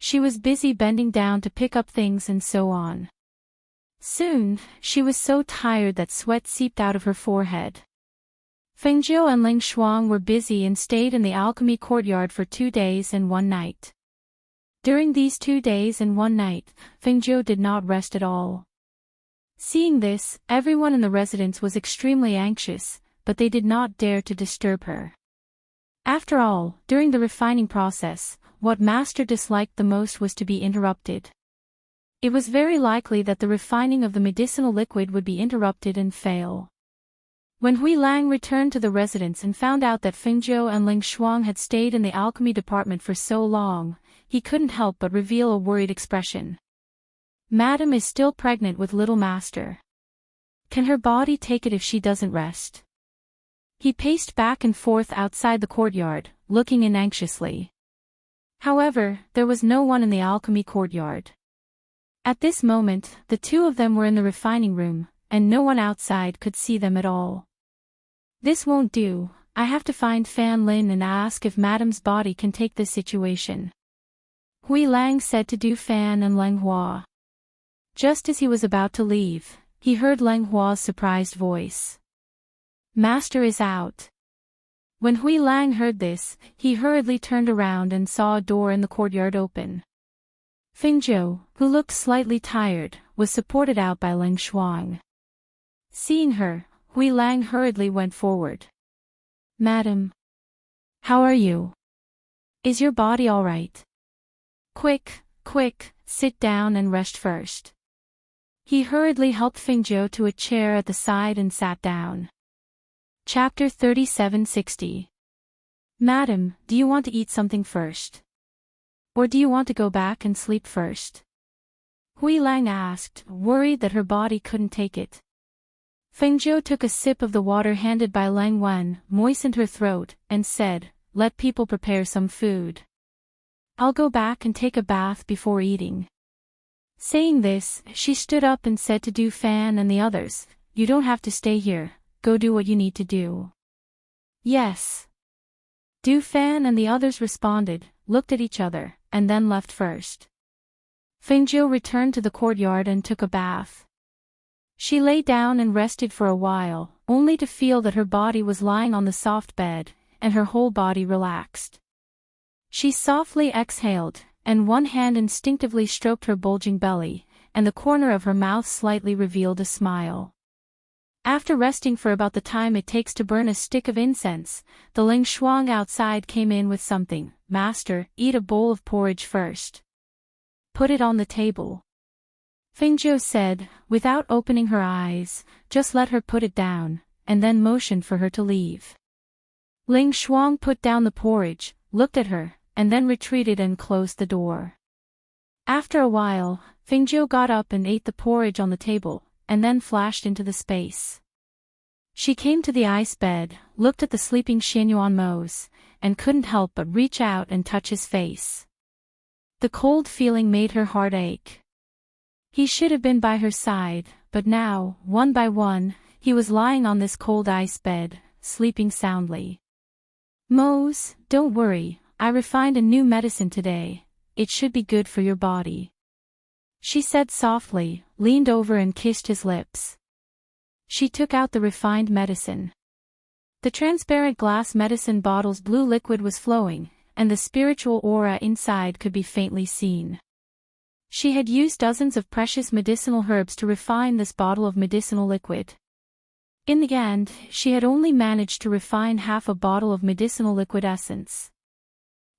She was busy bending down to pick up things and so on. Soon, she was so tired that sweat seeped out of her forehead. Fingzhou and Ling Shuang were busy and stayed in the alchemy courtyard for 2 days and 1 night. During these 2 days and 1 night, Fingzhou did not rest at all. Seeing this, everyone in the residence was extremely anxious, but they did not dare to disturb her. After all, during the refining process, what Master disliked the most was to be interrupted. It was very likely that the refining of the medicinal liquid would be interrupted and fail. When Hui Lang returned to the residence and found out that Fingzhou and Ling Shuang had stayed in the alchemy department for so long, he couldn't help but reveal a worried expression. Madam is still pregnant with little Master. Can her body take it if she doesn't rest? He paced back and forth outside the courtyard, looking in anxiously. However, there was no one in the alchemy courtyard. At this moment, the two of them were in the refining room, and no one outside could see them at all. This won't do, I have to find Fan Lin and ask if Madam's body can take this situation. Hui Lang said to Du Fan and Leng Hua. Just as he was about to leave, he heard Leng Hua's surprised voice. Master is out. When Hui Lang heard this, he hurriedly turned around and saw a door in the courtyard open. Fingzhou, who looked slightly tired, was supported out by Ling Shuang. Seeing her, Hui Lang hurriedly went forward. Madam. How are you? Is your body all right? Quick, sit down and rest first. He hurriedly helped Fingzhou to a chair at the side and sat down. Chapter 3760. Madam, do you want to eat something first? Or do you want to go back and sleep first? Hui Lang asked, worried that her body couldn't take it. Fingzhou took a sip of the water handed by Lang Wen, moistened her throat, and said, let people prepare some food. I'll go back and take a bath before eating. Saying this, she stood up and said to Du Fan and the others, you don't have to stay here, go do what you need to do. Yes. Du Fan and the others responded, looked at each other, and then left first. Fengjiu returned to the courtyard and took a bath. She lay down and rested for a while, only to feel that her body was lying on the soft bed, and her whole body relaxed. She softly exhaled, and one hand instinctively stroked her bulging belly, and the corner of her mouth slightly revealed a smile. After resting for about the time it takes to burn a stick of incense, the Ling Shuang outside came in with something. Master, eat a bowl of porridge first. Put it on the table. Fengjiu said, without opening her eyes, just let her put it down, and then motioned for her to leave. Ling Shuang put down the porridge, looked at her, and then retreated and closed the door. After a while, Fengjiu got up and ate the porridge on the table, and then flashed into the space. She came to the ice bed, looked at the sleeping Xianyuan Mose, and couldn't help but reach out and touch his face. The cold feeling made her heart ache. He should have been by her side, but now, one by one, he was lying on this cold ice bed, sleeping soundly. Mose, don't worry, I refined a new medicine today. It should be good for your body. She said softly, leaned over and kissed his lips. She took out the refined medicine. The transparent glass medicine bottle's blue liquid was flowing, and the spiritual aura inside could be faintly seen. She had used dozens of precious medicinal herbs to refine this bottle of medicinal liquid. In the end, she had only managed to refine half a bottle of medicinal liquid essence.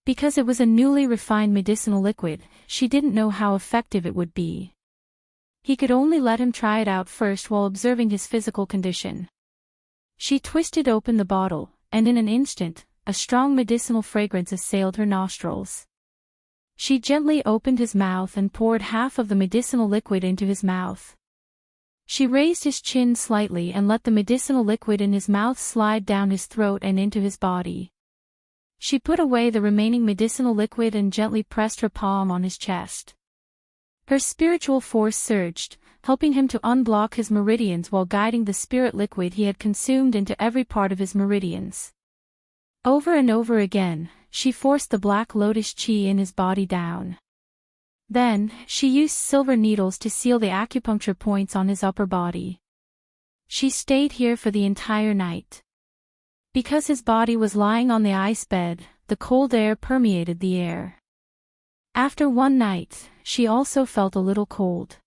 Because it was a newly refined medicinal liquid, she didn't know how effective it would be. He could only let him try it out first while observing his physical condition. She twisted open the bottle, and in an instant, a strong medicinal fragrance assailed her nostrils. She gently opened his mouth and poured half of the medicinal liquid into his mouth. She raised his chin slightly and let the medicinal liquid in his mouth slide down his throat and into his body. She put away the remaining medicinal liquid and gently pressed her palm on his chest. Her spiritual force surged, helping him to unblock his meridians while guiding the spirit liquid he had consumed into every part of his meridians. Over and over again, she forced the black lotus chi in his body down. Then, she used silver needles to seal the acupuncture points on his upper body. She stayed here for the entire night. Because his body was lying on the ice bed, the cold air permeated the air. After one night, she also felt a little cold.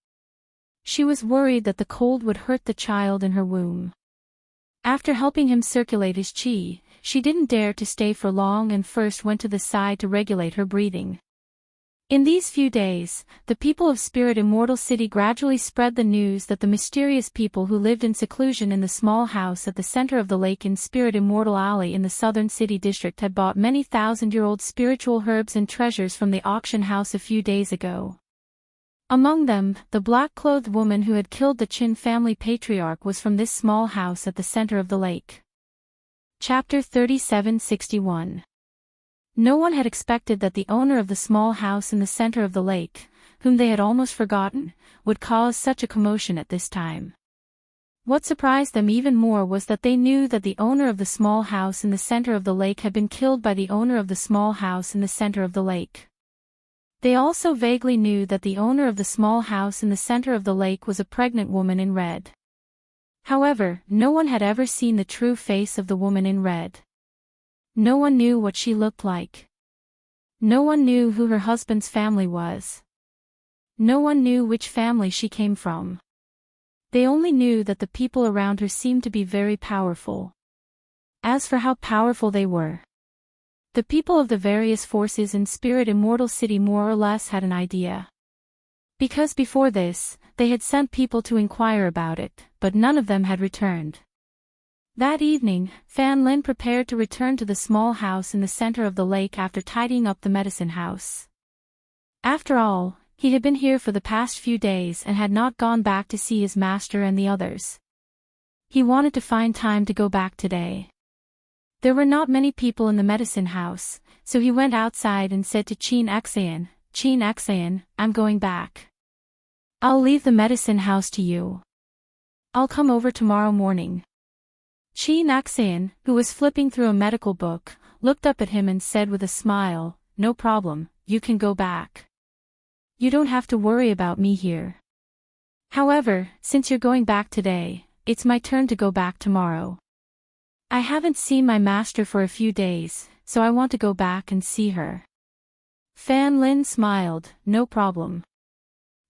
She was worried that the cold would hurt the child in her womb. After helping him circulate his chi, she didn't dare to stay for long and first went to the side to regulate her breathing. In these few days, the people of Spirit Immortal City gradually spread the news that the mysterious people who lived in seclusion in the small house at the center of the lake in Spirit Immortal Alley in the southern city district had bought many thousand-year-old spiritual herbs and treasures from the auction house a few days ago. Among them, the black-clothed woman who had killed the Qin family patriarch was from this small house at the center of the lake. Chapter 3761. No one had expected that the owner of the small house in the center of the lake, whom they had almost forgotten, would cause such a commotion at this time. What surprised them even more was that they knew that the owner of the small house in the center of the lake had been killed by the owner of the small house in the center of the lake. They also vaguely knew that the owner of the small house in the center of the lake was a pregnant woman in red. However, no one had ever seen the true face of the woman in red. No one knew what she looked like. No one knew who her husband's family was. No one knew which family she came from. They only knew that the people around her seemed to be very powerful. As for how powerful they were, the people of the various forces in Spirit Immortal City more or less had an idea. Because before this, they had sent people to inquire about it, but none of them had returned. That evening, Fan Lin prepared to return to the small house in the center of the lake after tidying up the medicine house. After all, he had been here for the past few days and had not gone back to see his master and the others. He wanted to find time to go back today. There were not many people in the medicine house, so he went outside and said to Qin Exayan, I'm going back. I'll leave the medicine house to you. I'll come over tomorrow morning. Naxian, who was flipping through a medical book, looked up at him and said with a smile, "No problem, you can go back. You don't have to worry about me here. However, since you're going back today, it's my turn to go back tomorrow. I haven't seen my master for a few days, so I want to go back and see her." Fan Lin smiled, "No problem."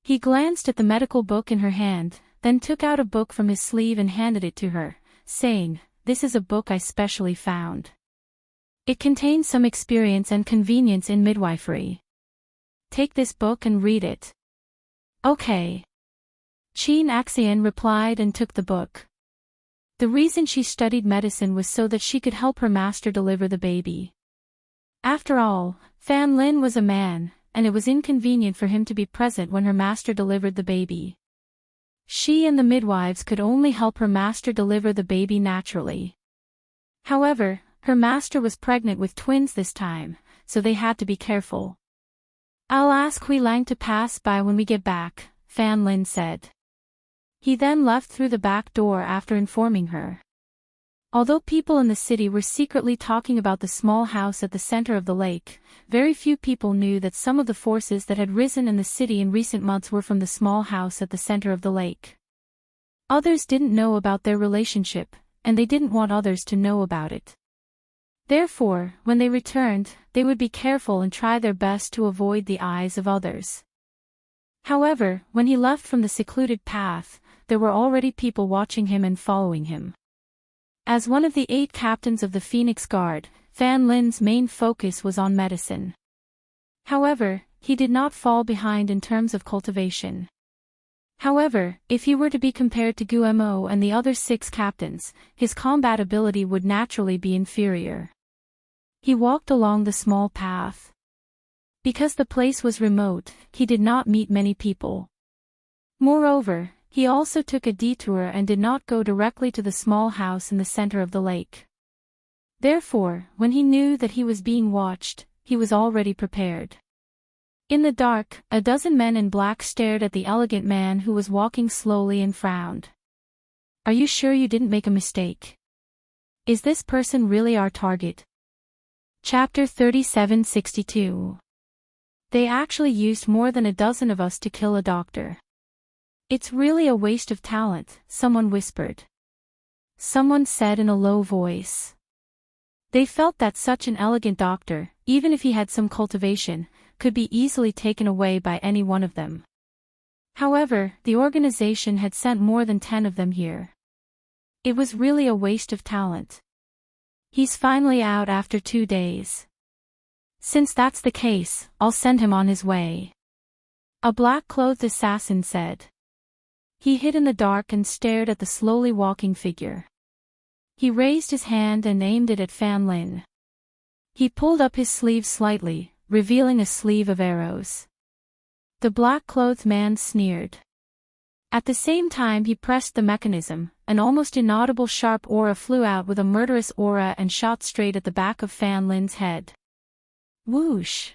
He glanced at the medical book in her hand, then took out a book from his sleeve and handed it to her, saying, "This is a book I specially found. It contains some experience and convenience in midwifery. Take this book and read it." "Okay." Naxian replied and took the book. The reason she studied medicine was so that she could help her master deliver the baby. After all, Fan Lin was a man, and it was inconvenient for him to be present when her master delivered the baby. She and the midwives could only help her master deliver the baby naturally. However, her master was pregnant with twins this time, so they had to be careful. "I'll ask Hui Lang to pass by when we get back," Fan Lin said. He then left through the back door after informing her. Although people in the city were secretly talking about the small house at the center of the lake, very few people knew that some of the forces that had risen in the city in recent months were from the small house at the center of the lake. Others didn't know about their relationship, and they didn't want others to know about it. Therefore, when they returned, they would be careful and try their best to avoid the eyes of others. However, when he left from the secluded path, there were already people watching him and following him. As one of the 8 captains of the Phoenix Guard, Fan Lin's main focus was on medicine. However, he did not fall behind in terms of cultivation. However, if he were to be compared to Gumo and the other 6 captains, his combat ability would naturally be inferior. He walked along the small path. Because the place was remote, he did not meet many people. Moreover, he also took a detour and did not go directly to the small house in the center of the lake. Therefore, when he knew that he was being watched, he was already prepared. In the dark, a dozen men in black stared at the elegant man who was walking slowly and frowned. "Are you sure you didn't make a mistake? Is this person really our target?" Chapter 3762. They actually used more than a dozen of us to kill a doctor. "It's really a waste of talent," someone whispered. Someone said in a low voice. They felt that such an elegant doctor, even if he had some cultivation, could be easily taken away by any one of them. However, the organization had sent more than 10 of them here. It was really a waste of talent. "He's finally out after 2 days. Since that's the case, I'll send him on his way," a black-clothed assassin said. He hid in the dark and stared at the slowly walking figure. He raised his hand and aimed it at Fan Lin. He pulled up his sleeve slightly, revealing a sleeve of arrows. The black-clothed man sneered. At the same time he pressed the mechanism, an almost inaudible sharp aura flew out with a murderous aura and shot straight at the back of Fan Lin's head. Whoosh!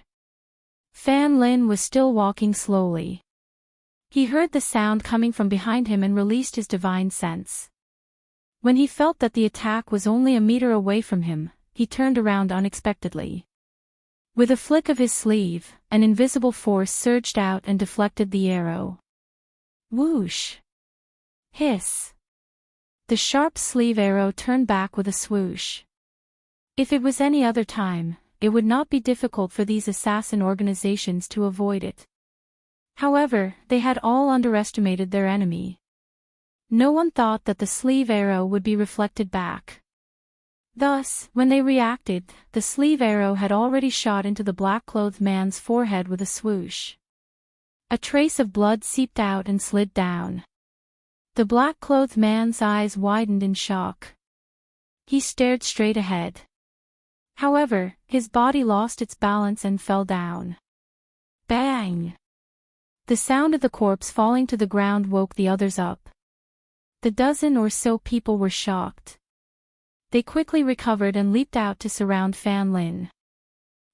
Fan Lin was still walking slowly. He heard the sound coming from behind him and released his divine sense. When he felt that the attack was only a meter away from him, he turned around unexpectedly. With a flick of his sleeve, an invisible force surged out and deflected the arrow. Whoosh! Hiss! The sharp sleeve arrow turned back with a swoosh. If it was any other time, it would not be difficult for these assassin organizations to avoid it. However, they had all underestimated their enemy. No one thought that the sleeve arrow would be reflected back. Thus, when they reacted, the sleeve arrow had already shot into the black-clothed man's forehead with a swoosh. A trace of blood seeped out and slid down. The black-clothed man's eyes widened in shock. He stared straight ahead. However, his body lost its balance and fell down. Bang! The sound of the corpse falling to the ground woke the others up. The dozen or so people were shocked. They quickly recovered and leaped out to surround Fan Lin.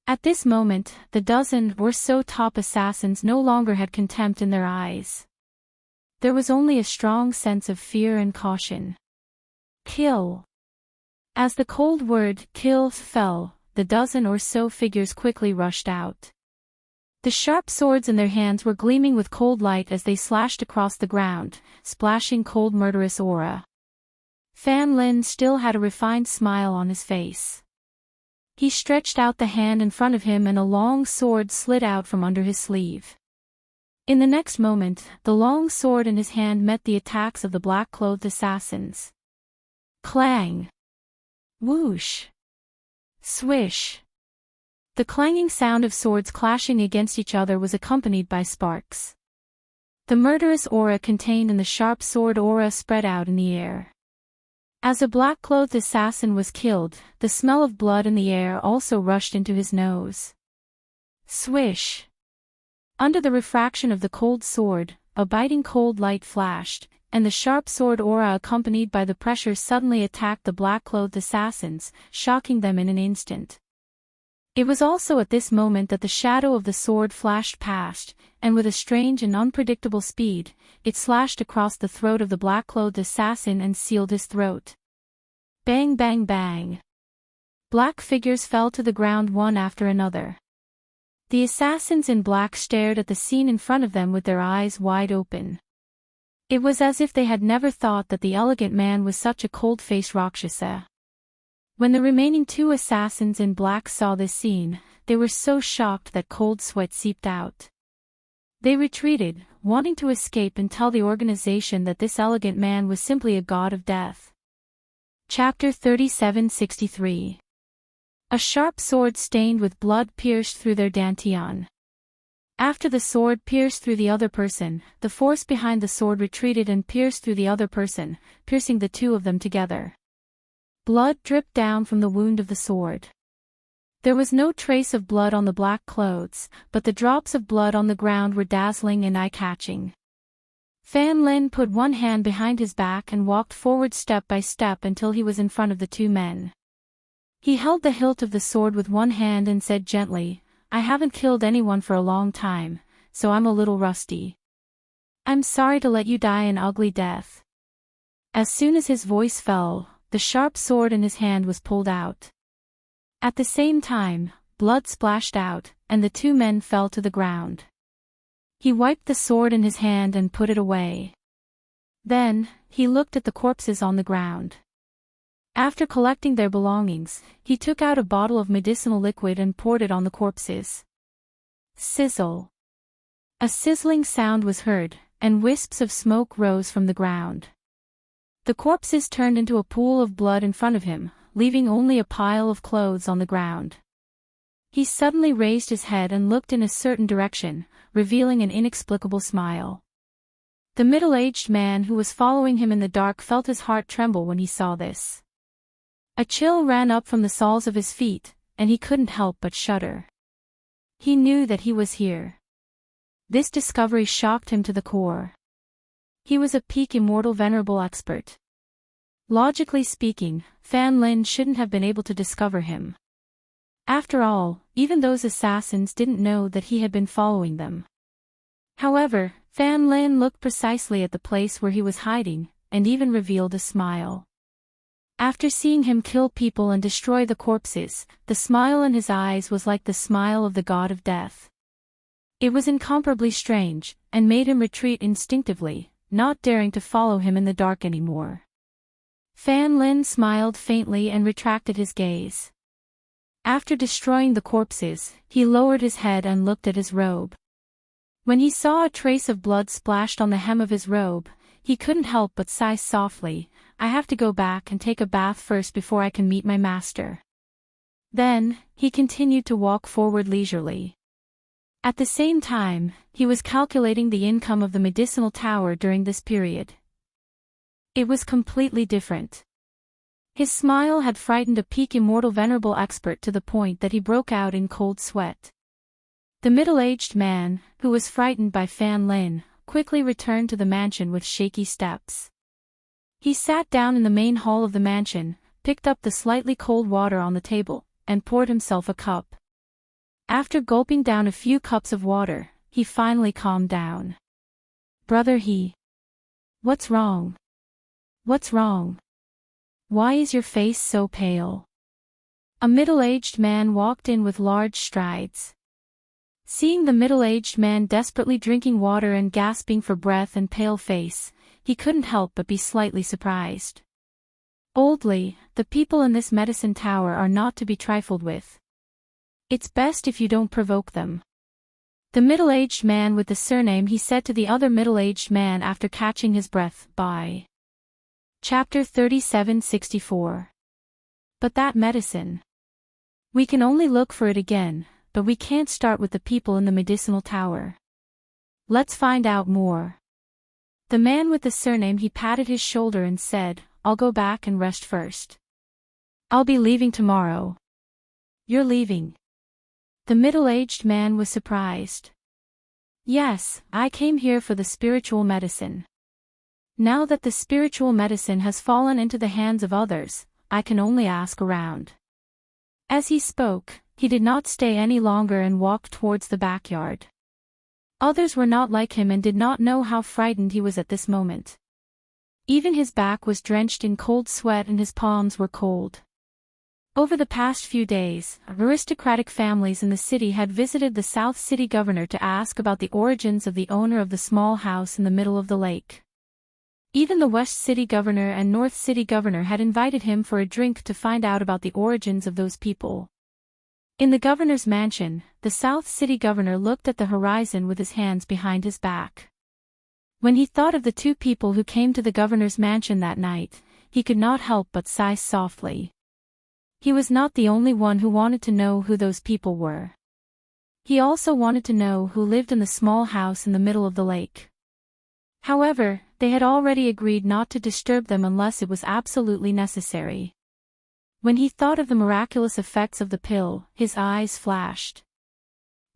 At this moment, the dozen or so top assassins no longer had contempt in their eyes. There was only a strong sense of fear and caution. Kill! As the cold word, kill, fell, the dozen or so figures quickly rushed out. The sharp swords in their hands were gleaming with cold light as they slashed across the ground, splashing cold murderous aura. Fan Lin still had a refined smile on his face. He stretched out the hand in front of him and a long sword slid out from under his sleeve. In the next moment, the long sword in his hand met the attacks of the black-clothed assassins. Clang! Whoosh! Swish! The clanging sound of swords clashing against each other was accompanied by sparks. The murderous aura contained in the sharp sword aura spread out in the air. As a black-clothed assassin was killed, the smell of blood in the air also rushed into his nose. Swish! Under the refraction of the cold sword, a biting cold light flashed, and the sharp sword aura accompanied by the pressure suddenly attacked the black-clothed assassins, shocking them in an instant. It was also at this moment that the shadow of the sword flashed past, and with a strange and unpredictable speed, it slashed across the throat of the black-clothed assassin and sealed his throat. Bang bang bang. Black figures fell to the ground one after another. The assassins in black stared at the scene in front of them with their eyes wide open. It was as if they had never thought that the elegant man was such a cold-faced Rakshasa. When the remaining two assassins in black saw this scene, they were so shocked that cold sweat seeped out. They retreated, wanting to escape and tell the organization that this elegant man was simply a god of death. Chapter 3763. A sharp sword stained with blood pierced through their dantian. After the sword pierced through the other person, the force behind the sword retreated and pierced through the other person, piercing the two of them together. Blood dripped down from the wound of the sword. There was no trace of blood on the black clothes, but the drops of blood on the ground were dazzling and eye-catching. Fan Lin put one hand behind his back and walked forward step by step until he was in front of the two men. He held the hilt of the sword with one hand and said gently, "I haven't killed anyone for a long time, so I'm a little rusty. I'm sorry to let you die an ugly death." As soon as his voice fell, the sharp sword in his hand was pulled out. At the same time, blood splashed out, and the two men fell to the ground. He wiped the sword in his hand and put it away. Then, he looked at the corpses on the ground. After collecting their belongings, he took out a bottle of medicinal liquid and poured it on the corpses. Sizzle! A sizzling sound was heard, and wisps of smoke rose from the ground. The corpses turned into a pool of blood in front of him, leaving only a pile of clothes on the ground. He suddenly raised his head and looked in a certain direction, revealing an inexplicable smile. The middle-aged man who was following him in the dark felt his heart tremble when he saw this. A chill ran up from the soles of his feet, and he couldn't help but shudder. He knew that he was here. This discovery shocked him to the core. He was a peak immortal venerable expert. Logically speaking, Fan Lin shouldn't have been able to discover him. After all, even those assassins didn't know that he had been following them. However, Fan Lin looked precisely at the place where he was hiding, and even revealed a smile. After seeing him kill people and destroy the corpses, the smile in his eyes was like the smile of the god of death. It was incomparably strange, and made him retreat instinctively, not daring to follow him in the dark anymore. Fan Lin smiled faintly and retracted his gaze. After destroying the corpses, he lowered his head and looked at his robe. When he saw a trace of blood splashed on the hem of his robe, he couldn't help but sigh softly, "I have to go back and take a bath first before I can meet my master." Then, he continued to walk forward leisurely. At the same time, he was calculating the income of the medicinal tower during this period. It was completely different. His smile had frightened a peak immortal venerable expert to the point that he broke out in cold sweat. The middle-aged man, who was frightened by Fan Lin, quickly returned to the mansion with shaky steps. He sat down in the main hall of the mansion, picked up the slightly cold water on the table, and poured himself a cup. After gulping down a few cups of water, he finally calmed down. "Brother He. What's wrong? What's wrong?" Why is your face so pale? A middle-aged man walked in with large strides. Seeing the middle-aged man desperately drinking water and gasping for breath and pale face, he couldn't help but be slightly surprised. Oldly, the people in this medicine tower are not to be trifled with. It's best if you don't provoke them. The middle-aged man with the surname, he said to the other middle-aged man after catching his breath. By Chapter 3764. But that medicine. We can only look for it again, but we can't start with the people in the medicinal tower. Let's find out more. The man with the surname, he patted his shoulder and said, I'll go back and rest first. I'll be leaving tomorrow. You're leaving? The middle-aged man was surprised. Yes, I came here for the spiritual medicine. Now that the spiritual medicine has fallen into the hands of others, I can only ask around. As he spoke, he did not stay any longer and walked towards the backyard. Others were not like him and did not know how frightened he was at this moment. Even his back was drenched in cold sweat and his palms were cold. Over the past few days, aristocratic families in the city had visited the South City governor to ask about the origins of the owner of the small house in the middle of the lake. Even the West City governor and North City governor had invited him for a drink to find out about the origins of those people. In the governor's mansion, the South City governor looked at the horizon with his hands behind his back. When he thought of the two people who came to the governor's mansion that night, he could not help but sigh softly. He was not the only one who wanted to know who those people were. He also wanted to know who lived in the small house in the middle of the lake. However, they had already agreed not to disturb them unless it was absolutely necessary. When he thought of the miraculous effects of the pill, his eyes flashed.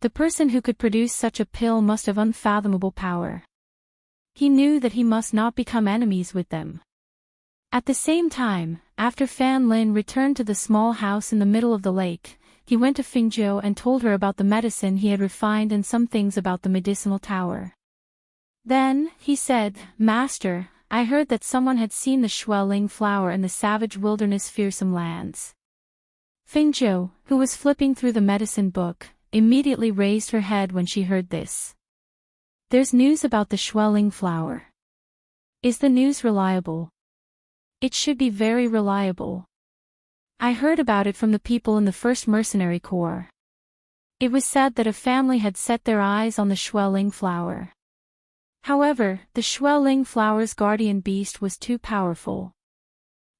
The person who could produce such a pill must have unfathomable power. He knew that he must not become enemies with them. At the same time, after Fan Lin returned to the small house in the middle of the lake, he went to Fingzhou and told her about the medicine he had refined and some things about the medicinal tower. Then, he said, Master, I heard that someone had seen the Xueling flower in the savage wilderness fearsome lands. Fingzhou, who was flipping through the medicine book, immediately raised her head when she heard this. There's news about the Xueling flower. Is the news reliable? It should be very reliable. I heard about it from the people in the 1st Mercenary Corps. It was said that a family had set their eyes on the Xueling flower. However, the Xueling flower's guardian beast was too powerful.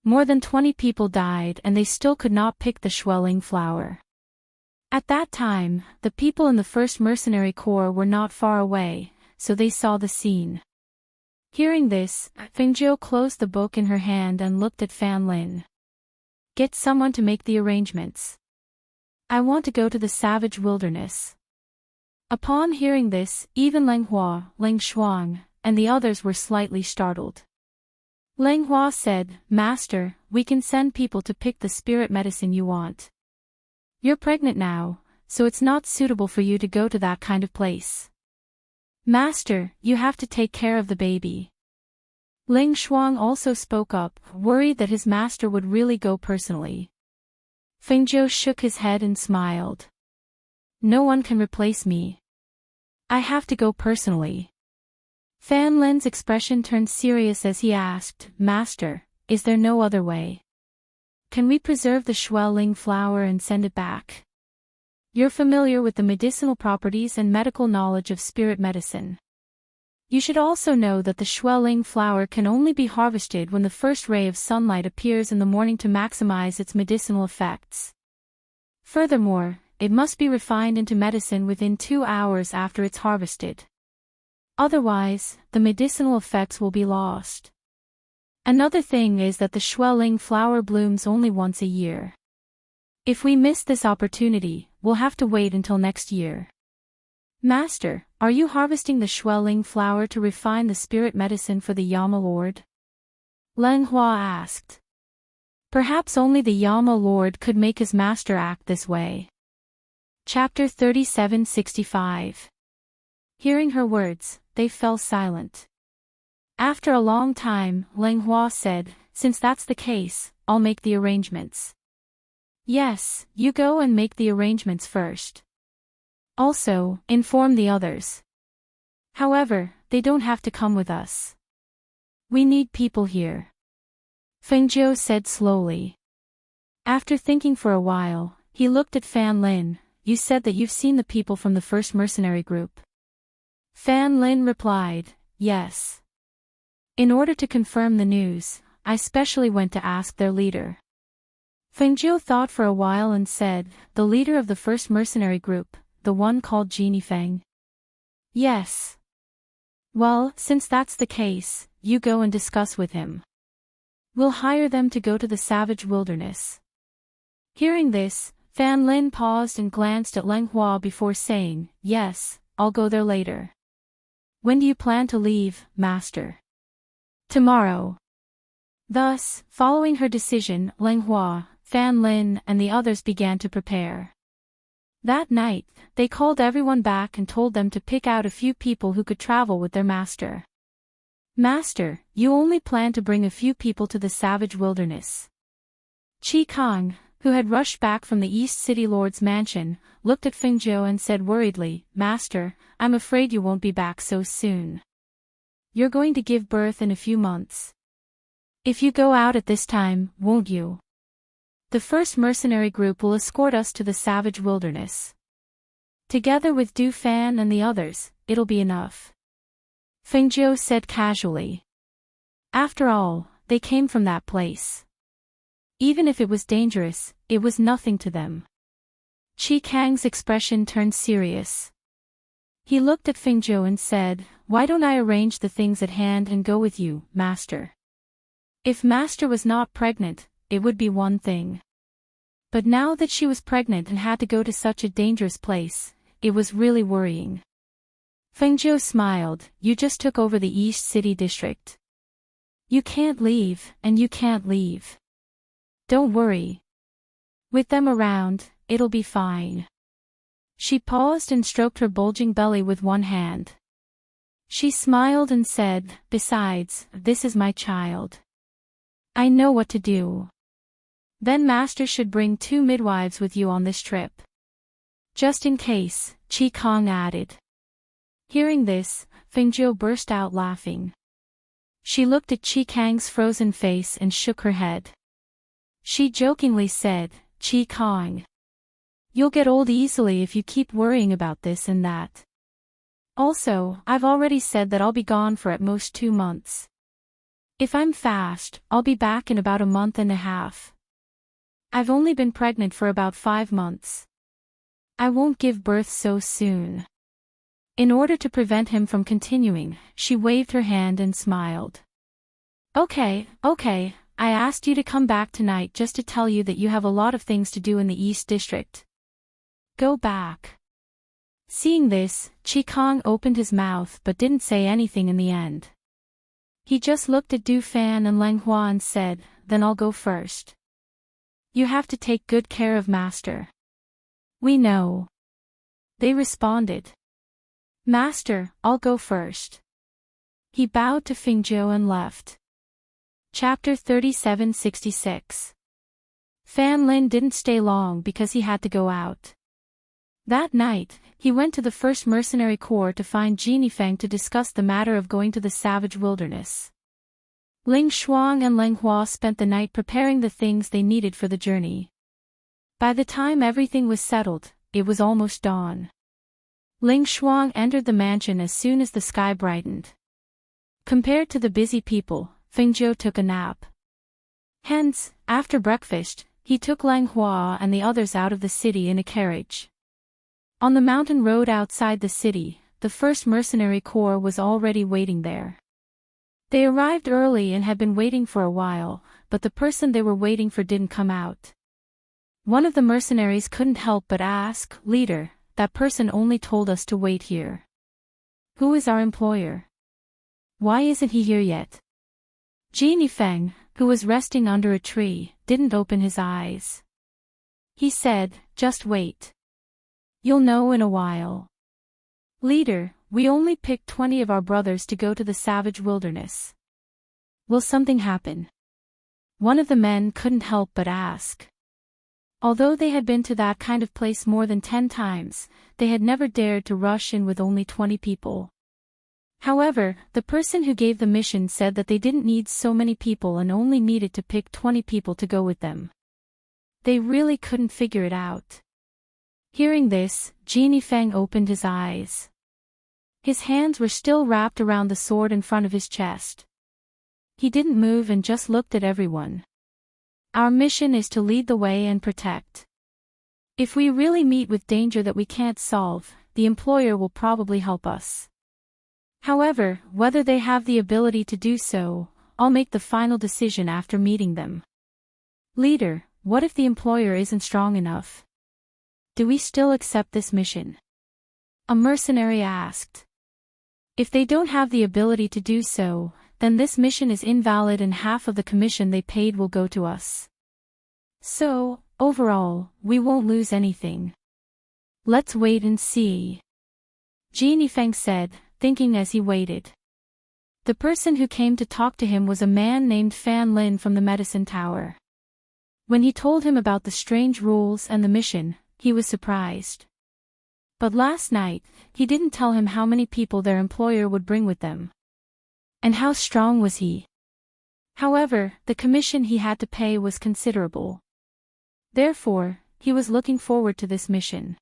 More than 20 people died and they still could not pick the Xueling flower. At that time, the people in the 1st Mercenary Corps were not far away, so they saw the scene. Hearing this, Fingzhou closed the book in her hand and looked at Fan Lin. Get someone to make the arrangements. I want to go to the savage wilderness. Upon hearing this, even Leng Hua, Leng Shuang, and the others were slightly startled. Leng Hua said, Master, we can send people to pick the spirit medicine you want. You're pregnant now, so it's not suitable for you to go to that kind of place. Master, you have to take care of the baby. Leng Shuang also spoke up, worried that his master would really go personally. Fingzhou shook his head and smiled. No one can replace me. I have to go personally. Fan Lin's expression turned serious as he asked, Master, is there no other way? Can we preserve the Xueling flower and send it back? You're familiar with the medicinal properties and medical knowledge of spirit medicine. You should also know that the Xueling flower can only be harvested when the first ray of sunlight appears in the morning to maximize its medicinal effects. Furthermore, it must be refined into medicine within 2 hours after it's harvested. Otherwise, the medicinal effects will be lost. Another thing is that the Xueling flower blooms only once a year. If we miss this opportunity, we'll have to wait until next year. Master, are you harvesting the Xueling flower to refine the spirit medicine for the Yama Lord? Leng Hua asked. Perhaps only the Yama Lord could make his master act this way. Chapter 3765. Hearing her words, they fell silent. After a long time, Leng Hua said, since that's the case, I'll make the arrangements. Yes, you go and make the arrangements first. Also, inform the others. However, they don't have to come with us. We need people here. Fengjiu said slowly. After thinking for a while, he looked at Fan Lin. You said that you've seen the people from the first mercenary group. Fan Lin replied, yes. In order to confirm the news, I specially went to ask their leader. Fengjiu thought for a while and said, the leader of the first mercenary group, the one called Genie Feng. Yes. Well, since that's the case, you go and discuss with him. We'll hire them to go to the savage wilderness. Hearing this, Fan Lin paused and glanced at Leng Hua before saying, yes, I'll go there later. When do you plan to leave, master? Tomorrow. Thus, following her decision, Leng Hua, Fan Lin and the others began to prepare. That night, they called everyone back and told them to pick out a few people who could travel with their master. Master, you only plan to bring a few people to the savage wilderness. Qi Kong, who had rushed back from the East City Lord's mansion, looked at Fengjiu and said worriedly, Master, I'm afraid you won't be back so soon. You're going to give birth in a few months. If you go out at this time, won't you? The first mercenary group will escort us to the savage wilderness. Together with Du Fan and the others, it'll be enough. Fengjiu said casually. After all, they came from that place. Even if it was dangerous, it was nothing to them. Qi Kang's expression turned serious. He looked at Fengjiu and said, why don't I arrange the things at hand and go with you, master? If master was not pregnant, it would be one thing. But now that she was pregnant and had to go to such a dangerous place, it was really worrying. Fengjiu smiled, you just took over the East City district. You can't leave, and you can't leave. Don't worry. With them around, it'll be fine. She paused and stroked her bulging belly with one hand. She smiled and said, besides, this is my child. I know what to do. Then master should bring 2 midwives with you on this trip. Just in case, Qi Kong added. Hearing this, Fengjiu burst out laughing. She looked at Qi Kang's frozen face and shook her head. She jokingly said, Qi Kong. You'll get old easily if you keep worrying about this and that. Also, I've already said that I'll be gone for at most 2 months. If I'm fast, I'll be back in about a month and a half. I've only been pregnant for about 5 months. I won't give birth so soon. In order to prevent him from continuing, she waved her hand and smiled. Okay, I asked you to come back tonight just to tell you that you have a lot of things to do in the East District. Go back. Seeing this, Qi Kong opened his mouth but didn't say anything in the end. He just looked at Du Fan and Leng Hua and said, then I'll go first. You have to take good care of master. We know. They responded. Master, I'll go first. He bowed to Fengjiu and left. Chapter 3766. Fan Lin didn't stay long because he had to go out. That night, he went to the first mercenary corps to find Genie Feng to discuss the matter of going to the savage wilderness. Ling Shuang and Leng Hua spent the night preparing the things they needed for the journey. By the time everything was settled, it was almost dawn. Ling Shuang entered the mansion as soon as the sky brightened. Compared to the busy people, Fengjiu took a nap. Hence, after breakfast, he took Leng Hua and the others out of the city in a carriage. On the mountain road outside the city, the first mercenary corps was already waiting there. They arrived early and had been waiting for a while, but the person they were waiting for didn't come out. One of the mercenaries couldn't help but ask, Leader, that person only told us to wait here. Who is our employer? Why isn't he here yet? Genie Feng, who was resting under a tree, didn't open his eyes. He said, just wait. You'll know in a while. Leader, we only picked 20 of our brothers to go to the savage wilderness. Will something happen? One of the men couldn't help but ask. Although they had been to that kind of place more than 10 times, they had never dared to rush in with only 20 people. However, the person who gave the mission said that they didn't need so many people and only needed to pick 20 people to go with them. They really couldn't figure it out. Hearing this, Genie Feng opened his eyes. His hands were still wrapped around the sword in front of his chest. He didn't move and just looked at everyone. Our mission is to lead the way and protect. If we really meet with danger that we can't solve, the employer will probably help us. However, whether they have the ability to do so, I'll make the final decision after meeting them. Leader, what if the employer isn't strong enough? Do we still accept this mission? A mercenary asked. If they don't have the ability to do so, then this mission is invalid and half of the commission they paid will go to us. So, overall, we won't lose anything. Let's wait and see. Genie Feng said, thinking as he waited. The person who came to talk to him was a man named Fan Lin from the medicine tower. When he told him about the strange rules and the mission, he was surprised. But last night, he didn't tell him how many people their employer would bring with them. And how strong was he? However, the commission he had to pay was considerable. Therefore, he was looking forward to this mission.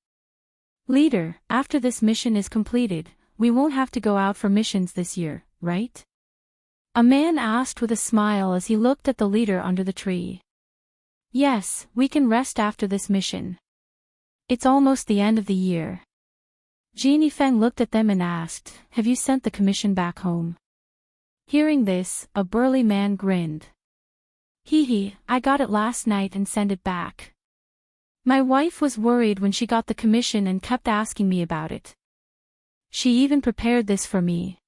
Leader, after this mission is completed, we won't have to go out for missions this year, right? A man asked with a smile as he looked at the leader under the tree. Yes, we can rest after this mission. It's almost the end of the year. Genie Feng looked at them and asked, have you sent the commission back home? Hearing this, a burly man grinned. Hee, I got it last night and sent it back. My wife was worried when she got the commission and kept asking me about it. She even prepared this for me.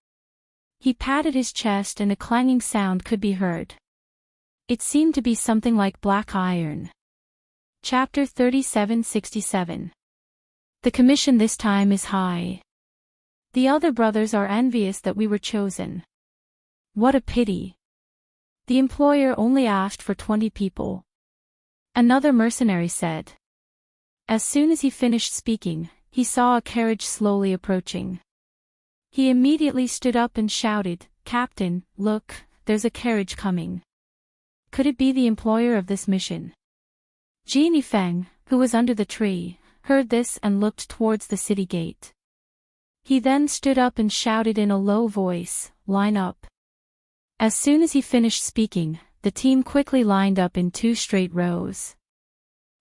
He patted his chest and a clanging sound could be heard. It seemed to be something like black iron. Chapter 3767. The commission this time is high. The other brothers are envious that we were chosen. What a pity. The employer only asked for 20 people. Another mercenary said. As soon as he finished speaking, he saw a carriage slowly approaching. He immediately stood up and shouted, Captain, look, there's a carriage coming. Could it be the employer of this mission? Genie Feng, who was under the tree, heard this and looked towards the city gate. He then stood up and shouted in a low voice, line up. As soon as he finished speaking, the team quickly lined up in 2 straight rows.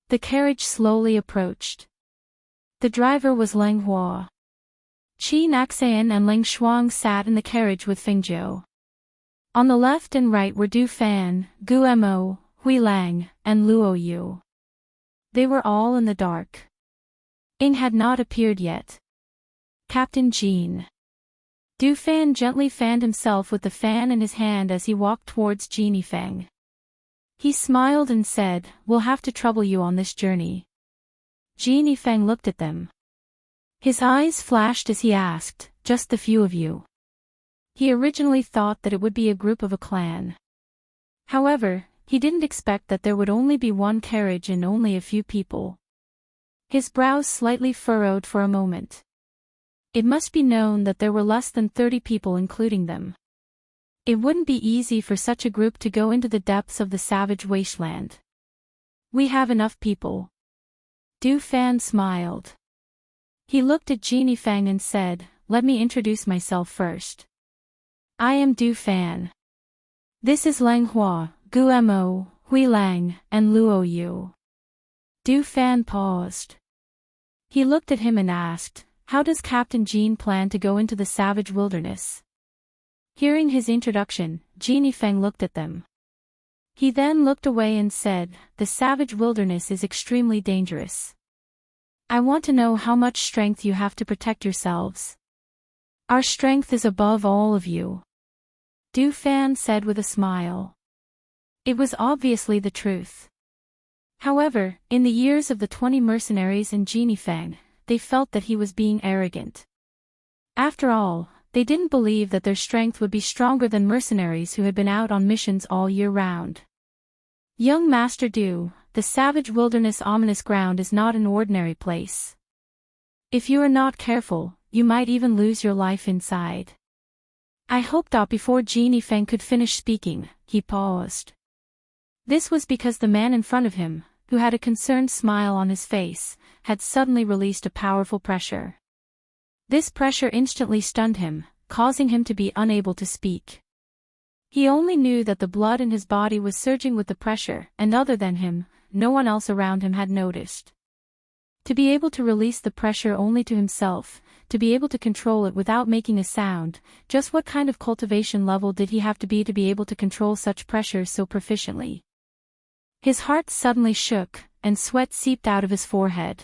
The carriage slowly approached. The driver was Lang Hua. Qi Naxian and Lang Shuang sat in the carriage with Feng Zhou. On the left and right were Du Fan, Gu Mo, Hui Lang, and Luo Yu. They were all in the dark. Ing had not appeared yet. Captain Jean. Du Fan gently fanned himself with the fan in his hand as he walked towards Genie Feng. He smiled and said, we'll have to trouble you on this journey. Genie Feng looked at them. His eyes flashed as he asked, just the few of you. He originally thought that it would be a group of a clan. However, he didn't expect that there would only be one carriage and only a few people. His brows slightly furrowed for a moment. It must be known that there were less than 30 people including them. It wouldn't be easy for such a group to go into the depths of the savage wasteland. We have enough people. Du Fan smiled. He looked at Genie Feng and said, let me introduce myself first. I am Du Fan. This is Lang Hua, Gu Mo, Hui Lang, and Luo Yu. Du Fan paused. He looked at him and asked, how does Captain Jean plan to go into the savage wilderness? Hearing his introduction, Genie Feng looked at them. He then looked away and said, the savage wilderness is extremely dangerous. I want to know how much strength you have to protect yourselves. Our strength is above all of you. Du Fan said with a smile. It was obviously the truth. However, in the ears of the 20 mercenaries and Genie Feng, they felt that he was being arrogant. After all, they didn't believe that their strength would be stronger than mercenaries who had been out on missions all year round. Young Master Du, the savage wilderness ominous ground is not an ordinary place. If you are not careful, you might even lose your life inside. I hoped that before Genie Feng could finish speaking, he paused. This was because the man in front of him, who had a concerned smile on his face, had suddenly released a powerful pressure. This pressure instantly stunned him, causing him to be unable to speak. He only knew that the blood in his body was surging with the pressure, and other than him, no one else around him had noticed. To be able to release the pressure only to himself, to be able to control it without making a sound, just what kind of cultivation level did he have to be able to control such pressure so proficiently? His heart suddenly shook, and sweat seeped out of his forehead.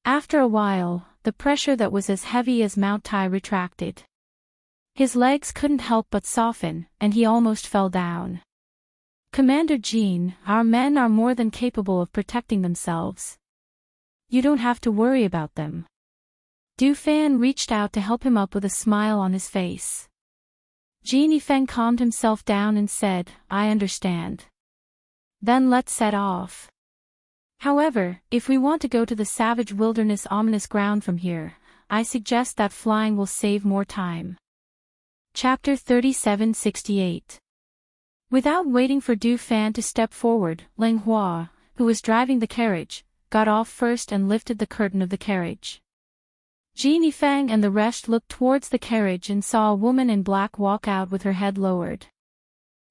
After a while, the pressure that was as heavy as Mount Tai retracted. His legs couldn't help but soften, and he almost fell down. Commander Jean, our men are more than capable of protecting themselves. You don't have to worry about them. Du Fan reached out to help him up with a smile on his face. Genie Feng calmed himself down and said, I understand. Then let's set off. However, if we want to go to the savage wilderness ominous ground from here, I suggest that flying will save more time. Chapter 3768. Without waiting for Du Fan to step forward, Ling Hua, who was driving the carriage, got off first and lifted the curtain of the carriage. Genie Feng and the rest looked towards the carriage and saw a woman in black walk out with her head lowered.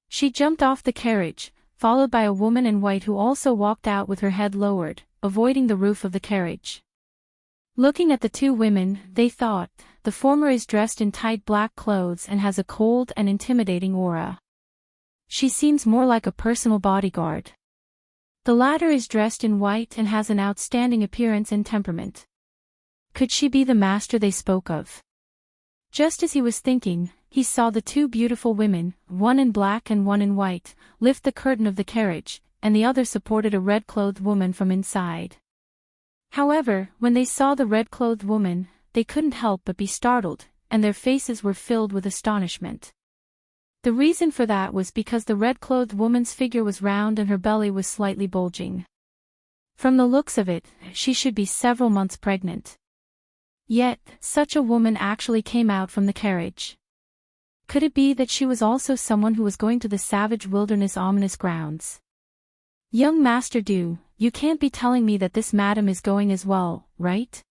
She jumped off the carriage, followed by a woman in white who also walked out with her head lowered, avoiding the roof of the carriage. Looking at the two women, they thought, the former is dressed in tight black clothes and has a cold and intimidating aura. She seems more like a personal bodyguard. The latter is dressed in white and has an outstanding appearance and temperament. Could she be the master they spoke of? Just as he was thinking, he saw the two beautiful women, one in black and one in white, lift the curtain of the carriage, and the other supported a red-clothed woman from inside. However, when they saw the red-clothed woman, they couldn't help but be startled, and their faces were filled with astonishment. The reason for that was because the red-clothed woman's figure was round and her belly was slightly bulging. From the looks of it, she should be several months pregnant. Yet, such a woman actually came out from the carriage. Could it be that she was also someone who was going to the savage wilderness ominous grounds? Young Master Du, you can't be telling me that this madam is going as well, right?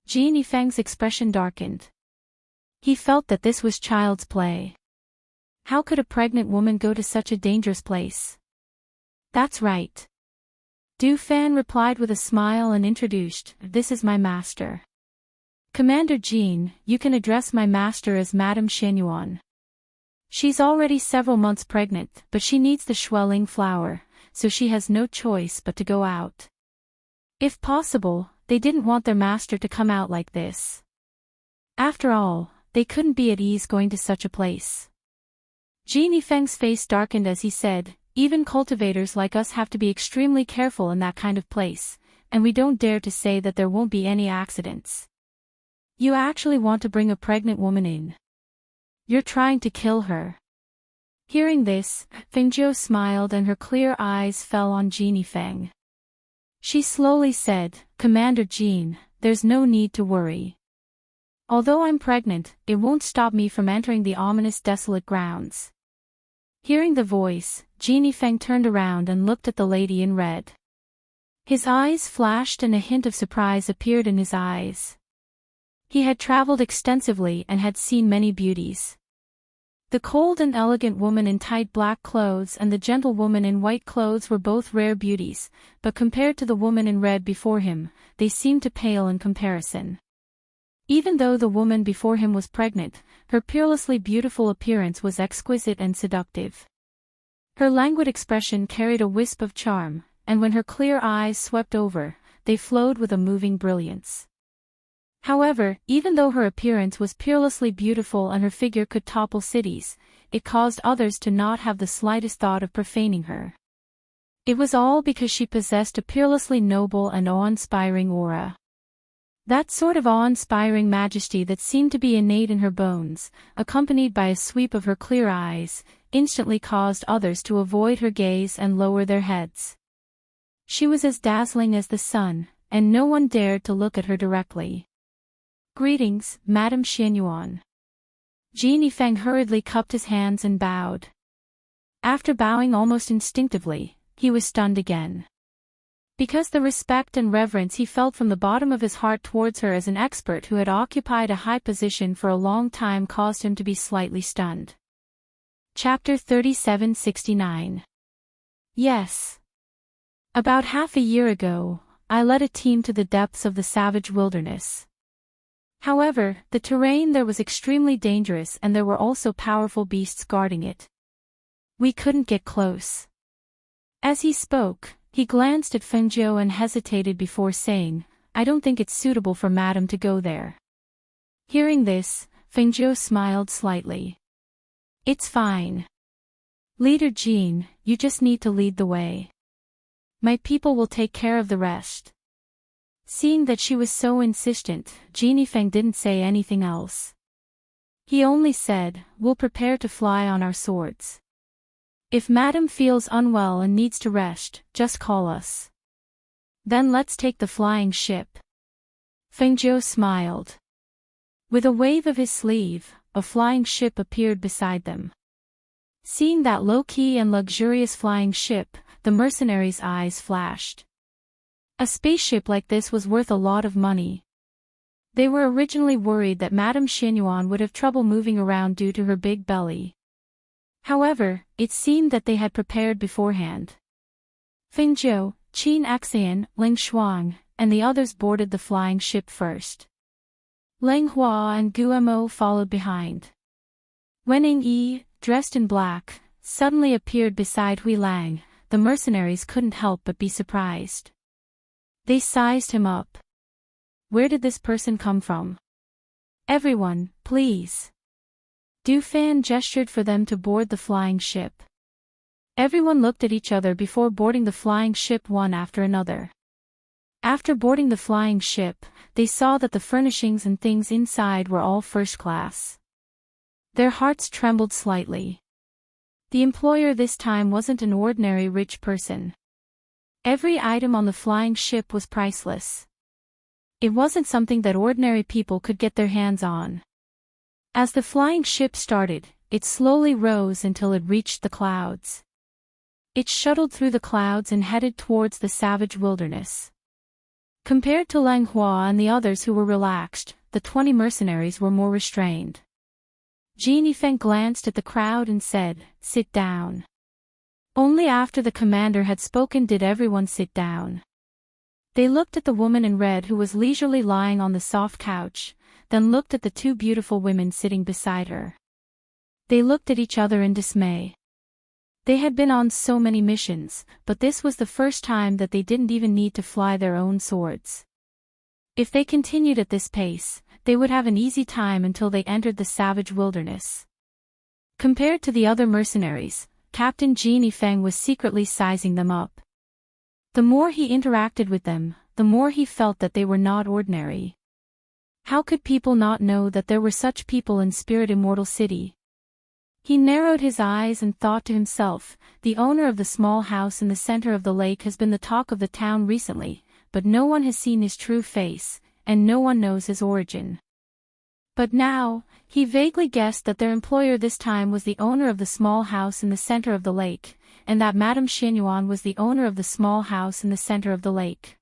Genie Feng's expression darkened. He felt that this was child's play. How could a pregnant woman go to such a dangerous place? That's right. Du Fan replied with a smile and introduced, this is my master. Commander Jean, you can address my master as Madame Shenyuan. She's already several months pregnant, but she needs the Xueling flower, so she has no choice but to go out. If possible, they didn't want their master to come out like this. After all, they couldn't be at ease going to such a place. Genie Feng's face darkened as he said, even cultivators like us have to be extremely careful in that kind of place, and we don't dare to say that there won't be any accidents. You actually want to bring a pregnant woman in. You're trying to kill her. Hearing this, Fengjiu smiled and her clear eyes fell on Genie Feng. She slowly said, Commander Jean, there's no need to worry. Although I'm pregnant, it won't stop me from entering the ominous desolate grounds. Hearing the voice, Genie Feng turned around and looked at the lady in red. His eyes flashed and a hint of surprise appeared in his eyes. He had traveled extensively and had seen many beauties. The cold and elegant woman in tight black clothes and the gentle woman in white clothes were both rare beauties, but compared to the woman in red before him, they seemed to pale in comparison. Even though the woman before him was pregnant, her peerlessly beautiful appearance was exquisite and seductive. Her languid expression carried a wisp of charm, and when her clear eyes swept over, they flowed with a moving brilliance. However, even though her appearance was peerlessly beautiful and her figure could topple cities, it caused others to not have the slightest thought of profaning her. It was all because she possessed a peerlessly noble and awe-inspiring aura. That sort of awe-inspiring majesty that seemed to be innate in her bones, accompanied by a sweep of her clear eyes, instantly caused others to avoid her gaze and lower their heads. She was as dazzling as the sun, and no one dared to look at her directly. "Greetings, Madame Xianyuan." Genie Feng hurriedly cupped his hands and bowed. After bowing almost instinctively, he was stunned again. Because the respect and reverence he felt from the bottom of his heart towards her as an expert who had occupied a high position for a long time caused him to be slightly stunned. Chapter 3769. Yes. About half a year ago, I led a team to the depths of the savage wilderness. However, the terrain there was extremely dangerous and there were also powerful beasts guarding it. We couldn't get close. As he spoke, he glanced at Fengjiu and hesitated before saying, "I don't think it's suitable for Madame to go there." Hearing this, Fengjiu smiled slightly. "It's fine. Leader Jean, you just need to lead the way. My people will take care of the rest." Seeing that she was so insistent, Genie Feng didn't say anything else. He only said, "We'll prepare to fly on our swords. If Madame feels unwell and needs to rest, just call us. Then let's take the flying ship." Fengjiu smiled. With a wave of his sleeve, a flying ship appeared beside them. Seeing that low-key and luxurious flying ship, the mercenaries' eyes flashed. A spaceship like this was worth a lot of money. They were originally worried that Madame Xianyuan would have trouble moving around due to her big belly. However, it seemed that they had prepared beforehand. Fengjiu, Qin Axian, Ling Shuang, and the others boarded the flying ship first. Leng Hua and Guemo followed behind. When Ning Yi, dressed in black, suddenly appeared beside Hui Lang, the mercenaries couldn't help but be surprised. They sized him up. Where did this person come from? "Everyone, please." Du Fan gestured for them to board the flying ship. Everyone looked at each other before boarding the flying ship one after another. After boarding the flying ship, they saw that the furnishings and things inside were all first class. Their hearts trembled slightly. The employer this time wasn't an ordinary rich person. Every item on the flying ship was priceless. It wasn't something that ordinary people could get their hands on. As the flying ship started, it slowly rose until it reached the clouds. It shuttled through the clouds and headed towards the savage wilderness. Compared to Lang Hua and the others who were relaxed, the 20 mercenaries were more restrained. Genie Feng glanced at the crowd and said, "Sit down." Only after the commander had spoken did everyone sit down. They looked at the woman in red who was leisurely lying on the soft couch, then looked at the two beautiful women sitting beside her. They looked at each other in dismay. They had been on so many missions, but this was the first time that they didn't even need to fly their own swords. If they continued at this pace, they would have an easy time until they entered the savage wilderness. Compared to the other mercenaries, Captain Genie Feng was secretly sizing them up. The more he interacted with them, the more he felt that they were not ordinary. How could people not know that there were such people in Spirit Immortal City? He narrowed his eyes and thought to himself, the owner of the small house in the center of the lake has been the talk of the town recently, but no one has seen his true face, and no one knows his origin. But now, he vaguely guessed that their employer this time was the owner of the small house in the center of the lake, and that Madame Xianyuan was the owner of the small house in the center of the lake.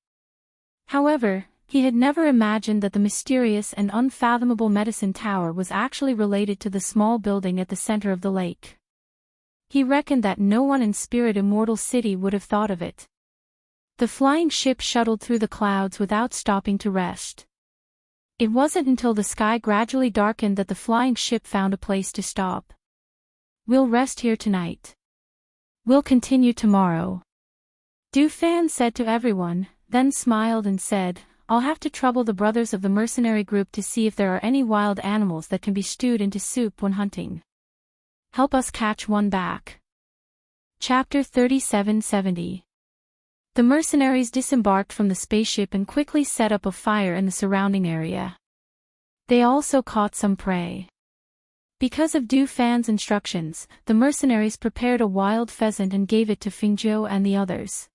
However, he had never imagined that the mysterious and unfathomable medicine tower was actually related to the small building at the center of the lake. He reckoned that no one in Spirit Immortal City would have thought of it. The flying ship shuttled through the clouds without stopping to rest. It wasn't until the sky gradually darkened that the flying ship found a place to stop. "We'll rest here tonight. We'll continue tomorrow," Du Fan said to everyone, then smiled and said, "I'll have to trouble the brothers of the mercenary group to see if there are any wild animals that can be stewed into soup when hunting. Help us catch one back." Chapter 3770. The mercenaries disembarked from the spaceship and quickly set up a fire in the surrounding area. They also caught some prey. Because of Du Fan's instructions, the mercenaries prepared a wild pheasant and gave it to Fengzhou and the others.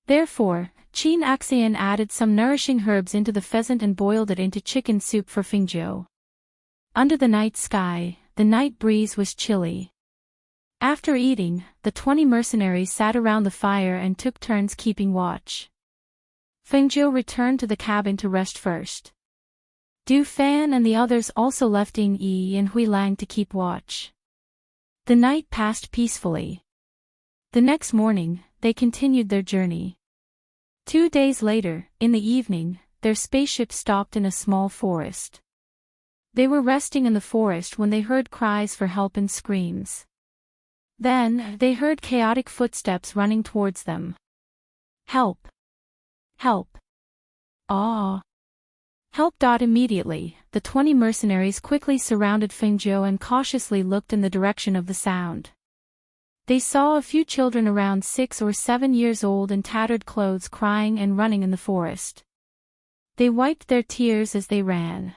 Therefore, Qin Axian added some nourishing herbs into the pheasant and boiled it into chicken soup for Fengzhou. Under the night sky, the night breeze was chilly. After eating, the 20 mercenaries sat around the fire and took turns keeping watch. Fengzhou returned to the cabin to rest first. Du Fan and the others also left Ying Yi and Hui Lang to keep watch. The night passed peacefully. The next morning, they continued their journey. 2 days later, in the evening, their spaceship stopped in a small forest. They were resting in the forest when they heard cries for help and screams. Then, they heard chaotic footsteps running towards them. Help! Help! Ah! Help! Immediately, the 20 mercenaries quickly surrounded Fengzhou and cautiously looked in the direction of the sound. They saw a few children around 6 or 7 years old in tattered clothes crying and running in the forest. They wiped their tears as they ran.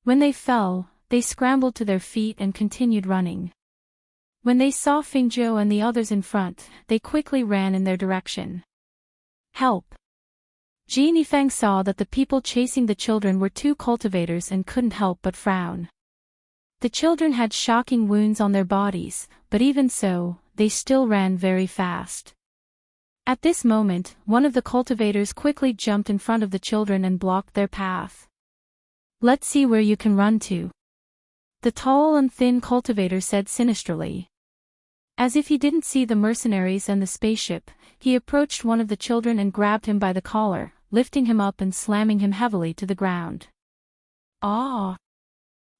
When they fell, they scrambled to their feet and continued running. When they saw Fengzhou and the others in front, they quickly ran in their direction. Help! Jin Yifeng saw that the people chasing the children were 2 cultivators and couldn't help but frown. The children had shocking wounds on their bodies, but even so, they still ran very fast. At this moment, one of the cultivators quickly jumped in front of the children and blocked their path. Let's see where you can run to, the tall and thin cultivator said sinisterly. As if he didn't see the mercenaries and the spaceship, he approached one of the children and grabbed him by the collar, lifting him up and slamming him heavily to the ground. Ah!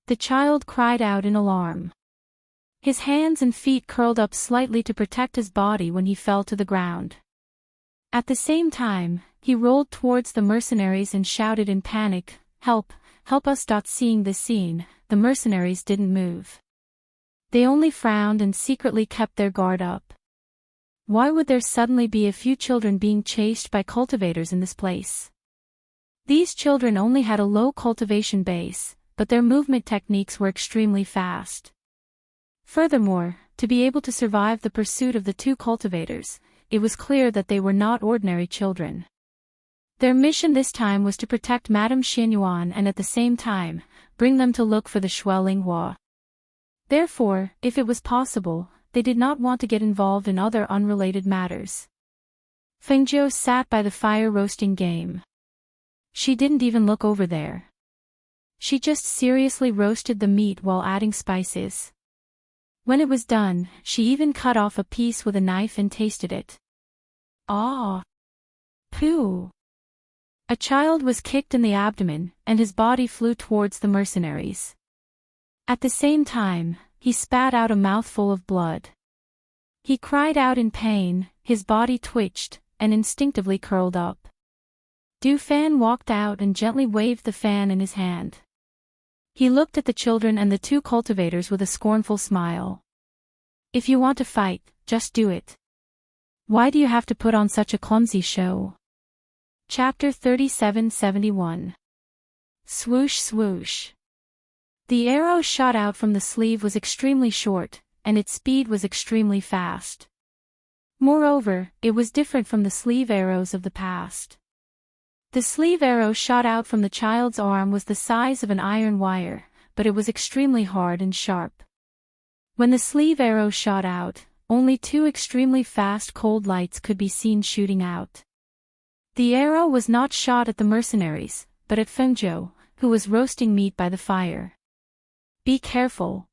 The child cried out in alarm. His hands and feet curled up slightly to protect his body when he fell to the ground. At the same time, he rolled towards the mercenaries and shouted in panic, "Help! Help us!" Seeing this scene, the mercenaries didn't move. They only frowned and secretly kept their guard up. Why would there suddenly be a few children being chased by cultivators in this place? These children only had a low cultivation base, but their movement techniques were extremely fast. Furthermore, to be able to survive the pursuit of the 2 cultivators, it was clear that they were not ordinary children. Their mission this time was to protect Madame Xianyuan and at the same time, bring them to look for the Shui Linghua. Therefore, if it was possible, they did not want to get involved in other unrelated matters. Fengzhou sat by the fire roasting game. She didn't even look over there. She just seriously roasted the meat while adding spices. When it was done, she even cut off a piece with a knife and tasted it. Ah! Pooh! A child was kicked in the abdomen, and his body flew towards the mercenaries. At the same time, he spat out a mouthful of blood. He cried out in pain, his body twitched, and instinctively curled up. Du Fan walked out and gently waved the fan in his hand. He looked at the children and the 2 cultivators with a scornful smile. If you want to fight, just do it. Why do you have to put on such a clumsy show? Chapter 3771. Swoosh swoosh. The arrow shot out from the sleeve was extremely short, and its speed was extremely fast. Moreover, it was different from the sleeve arrows of the past. The sleeve arrow shot out from the child's arm was the size of an iron wire, but it was extremely hard and sharp. When the sleeve arrow shot out, only 2 extremely fast cold lights could be seen shooting out. The arrow was not shot at the mercenaries, but at Fengzhou, who was roasting meat by the fire. Be careful.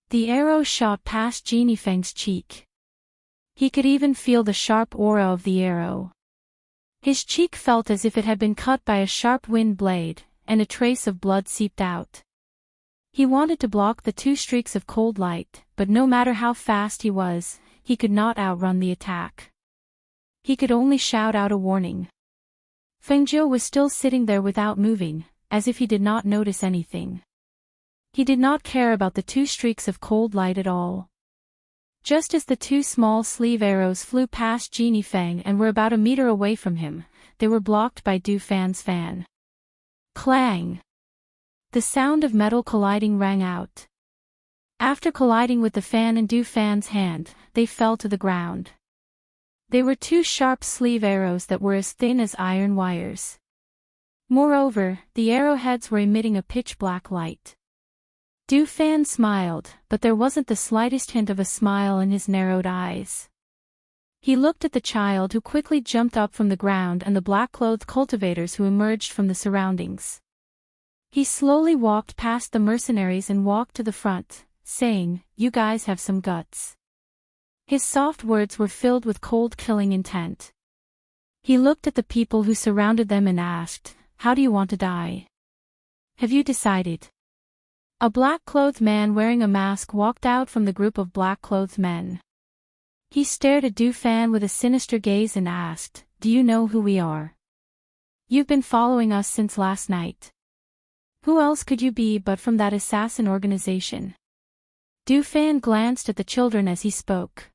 The arrow shot past Jin Yifeng's cheek. He could even feel the sharp aura of the arrow. His cheek felt as if it had been cut by a sharp wind blade, and a trace of blood seeped out. He wanted to block the 2 streaks of cold light, but no matter how fast he was, he could not outrun the attack. He could only shout out a warning. Fengzhou was still sitting there without moving, as if he did not notice anything. He did not care about the 2 streaks of cold light at all. Just as the two small sleeve arrows flew past Genie Feng and were about a meter away from him, they were blocked by Du Fan's fan. Clang! The sound of metal colliding rang out. After colliding with the fan in Du Fan's hand, they fell to the ground. They were two sharp sleeve arrows that were as thin as iron wires. Moreover, the arrowheads were emitting a pitch-black light. Du Fan smiled, but there wasn't the slightest hint of a smile in his narrowed eyes. He looked at the child who quickly jumped up from the ground and the black-clothed cultivators who emerged from the surroundings. He slowly walked past the mercenaries and walked to the front, saying, "You guys have some guts." His soft words were filled with cold killing intent. He looked at the people who surrounded them and asked, "How do you want to die? Have you decided?" A black-clothed man wearing a mask walked out from the group of black-clothed men. He stared at Du Fan with a sinister gaze and asked, "Do you know who we are? You've been following us since last night. Who else could you be but from that assassin organization?" Du Fan glanced at the children as he spoke.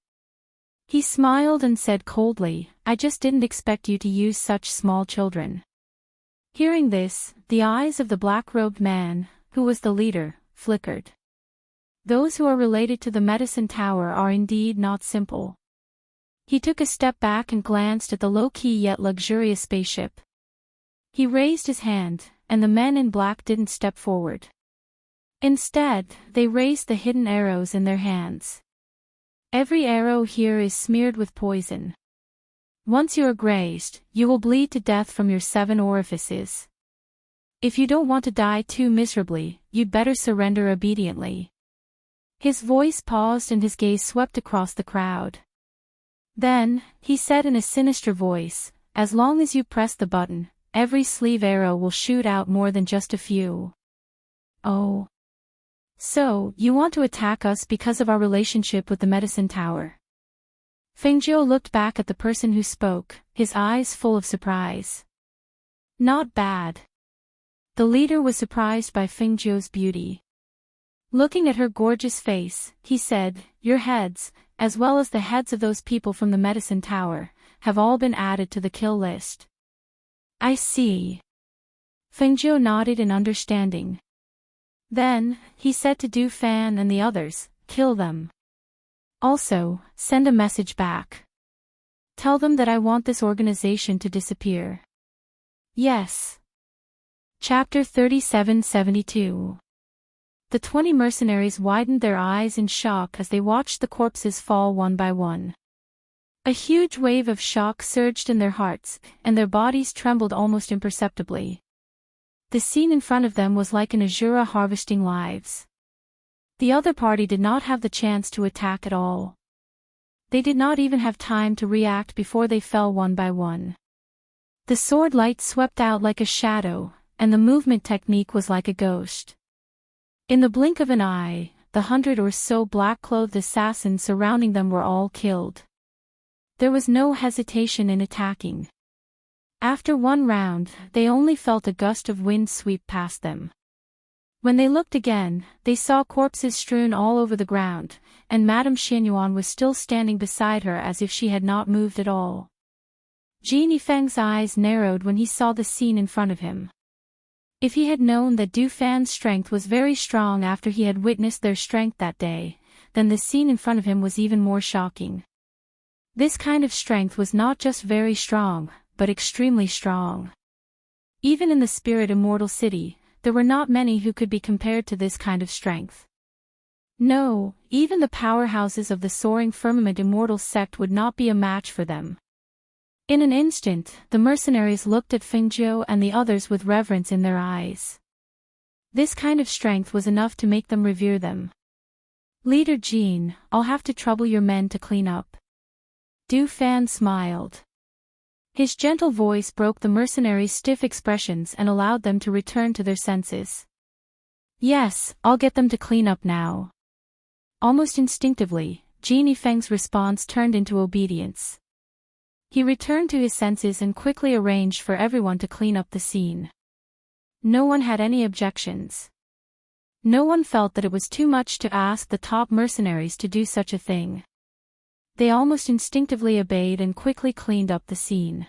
He smiled and said coldly, "I just didn't expect you to use such small children." Hearing this, the eyes of the black-robed man, who was the leader, flickered. Those who are related to the medicine tower are indeed not simple. He took a step back and glanced at the low-key yet luxurious spaceship. He raised his hand, and the men in black didn't step forward. Instead, they raised the hidden arrows in their hands. Every arrow here is smeared with poison. Once you are grazed, you will bleed to death from your 7 orifices. If you don't want to die too miserably, you'd better surrender obediently. His voice paused and his gaze swept across the crowd. Then, he said in a sinister voice, "As long as you press the button, every sleeve arrow will shoot out more than just a few." "Oh. So, you want to attack us because of our relationship with the medicine tower?" Fengjiu looked back at the person who spoke, his eyes full of surprise. Not bad. The leader was surprised by Fengjiu's beauty. Looking at her gorgeous face, he said, "Your heads, as well as the heads of those people from the medicine tower, have all been added to the kill list." "I see." Fengjiu nodded in understanding. Then, he said to Du Fan and the others, "Kill them. Also, send a message back. Tell them that I want this organization to disappear." "Yes." Chapter 3772. The 20 mercenaries widened their eyes in shock as they watched the corpses fall one by one. A huge wave of shock surged in their hearts, and their bodies trembled almost imperceptibly. The scene in front of them was like an Azura harvesting lives. The other party did not have the chance to attack at all. They did not even have time to react before they fell one by one. The sword light swept out like a shadow, and the movement technique was like a ghost. In the blink of an eye, the 100 or so black-clothed assassins surrounding them were all killed. There was no hesitation in attacking. After one round, they only felt a gust of wind sweep past them. When they looked again, they saw corpses strewn all over the ground, and Madame Xianyuan was still standing beside her as if she had not moved at all. Genie Feng's eyes narrowed when he saw the scene in front of him. If he had known that Du Fan's strength was very strong after he had witnessed their strength that day, then the scene in front of him was even more shocking. This kind of strength was not just very strong, but extremely strong. Even in the Spirit Immortal City, there were not many who could be compared to this kind of strength. No, even the powerhouses of the Soaring Firmament Immortal sect would not be a match for them. In an instant, the mercenaries looked at Fengjiu and the others with reverence in their eyes. This kind of strength was enough to make them revere them. "Leader Jean, I'll have to trouble your men to clean up." Du Fan smiled. His gentle voice broke the mercenaries' stiff expressions and allowed them to return to their senses. "Yes, I'll get them to clean up now." Almost instinctively, Genie Feng's response turned into obedience. He returned to his senses and quickly arranged for everyone to clean up the scene. No one had any objections. No one felt that it was too much to ask the top mercenaries to do such a thing. They almost instinctively obeyed and quickly cleaned up the scene.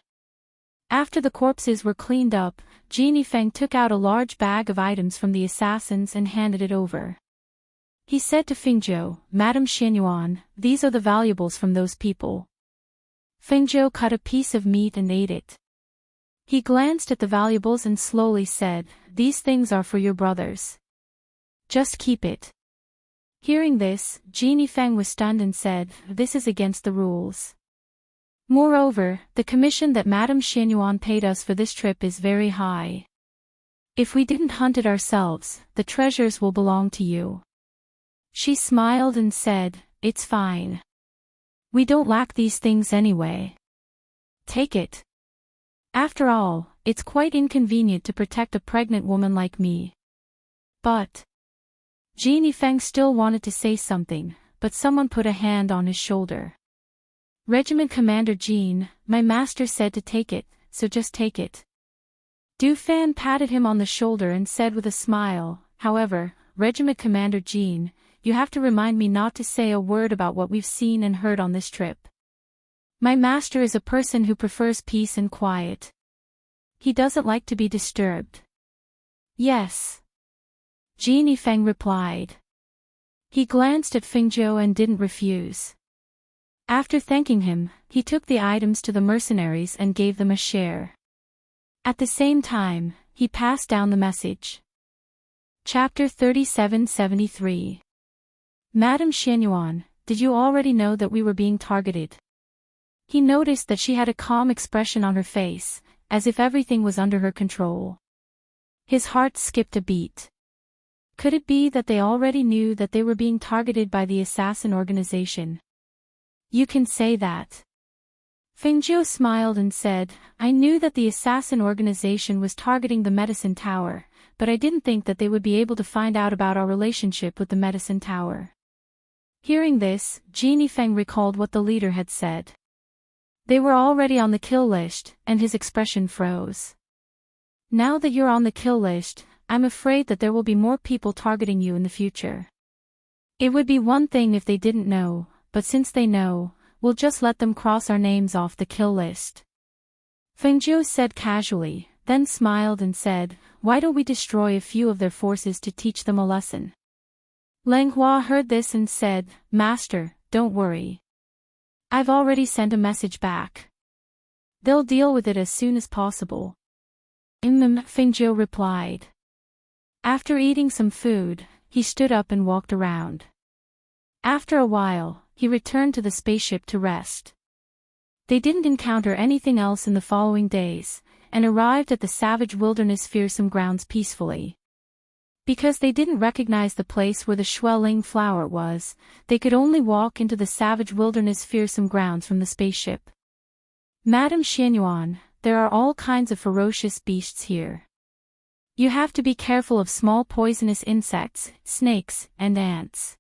After the corpses were cleaned up, Genie Feng took out a large bag of items from the assassins and handed it over. He said to Fengzhou, "Madame Xianyuan, these are the valuables from those people." Fengzhou cut a piece of meat and ate it. He glanced at the valuables and slowly said, "These things are for your brothers. Just keep it." Hearing this, Genie Feng was stunned and said, "This is against the rules. Moreover, the commission that Madame Xianyuan paid us for this trip is very high. If we didn't hunt it ourselves, the treasures will belong to you." She smiled and said, "It's fine. We don't lack these things anyway. Take it. After all, it's quite inconvenient to protect a pregnant woman like me." But Genie Feng still wanted to say something, but someone put a hand on his shoulder. "Regiment Commander Jean, my master said to take it, so just take it." Du Fan patted him on the shoulder and said with a smile, "However, Regiment Commander Jean, you have to remind me not to say a word about what we've seen and heard on this trip. My master is a person who prefers peace and quiet. He doesn't like to be disturbed." "Yes," Genie Feng replied. He glanced at Fengzhou and didn't refuse. After thanking him, he took the items to the mercenaries and gave them a share. At the same time, he passed down the message. Chapter 3773. Madame Xianyuan, did you already know that we were being targeted? He noticed that she had a calm expression on her face, as if everything was under her control. His heart skipped a beat. Could it be that they already knew that they were being targeted by the assassin organization? "You can say that." Fengzhou smiled and said, "I knew that the assassin organization was targeting the medicine tower, but I didn't think that they would be able to find out about our relationship with the medicine tower." Hearing this, Genie Feng recalled what the leader had said. They were already on the kill list, and his expression froze. "Now that you're on the kill list, I'm afraid that there will be more people targeting you in the future. It would be one thing if they didn't know, but since they know, we'll just let them cross our names off the kill list." Fengzhou said casually, then smiled and said, "Why don't we destroy a few of their forces to teach them a lesson?" Lang Hua heard this and said, "Master, don't worry. I've already sent a message back. They'll deal with it as soon as possible." Fengzhou replied. After eating some food, he stood up and walked around. After a while, he returned to the spaceship to rest. They didn't encounter anything else in the following days, and arrived at the savage wilderness fearsome grounds peacefully. Because they didn't recognize the place where the Xueling flower was, they could only walk into the savage wilderness fearsome grounds from the spaceship. "Madame Xianyuan, there are all kinds of ferocious beasts here. You have to be careful of small poisonous insects, snakes, and ants.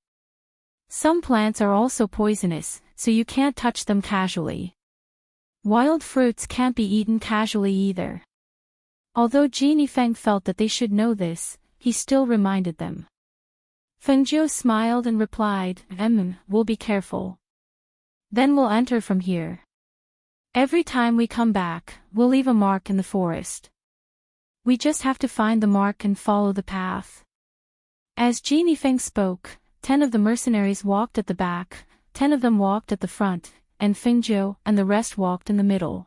Some plants are also poisonous, so you can't touch them casually. Wild fruits can't be eaten casually either." Although Genie Feng felt that they should know this, he still reminded them. Fengzhou smiled and replied, "We'll be careful. Then we'll enter from here. Every time we come back, we'll leave a mark in the forest. We just have to find the mark and follow the path." As Genie Feng spoke, 10 of the mercenaries walked at the back, 10 of them walked at the front, and Fengzhou and the rest walked in the middle.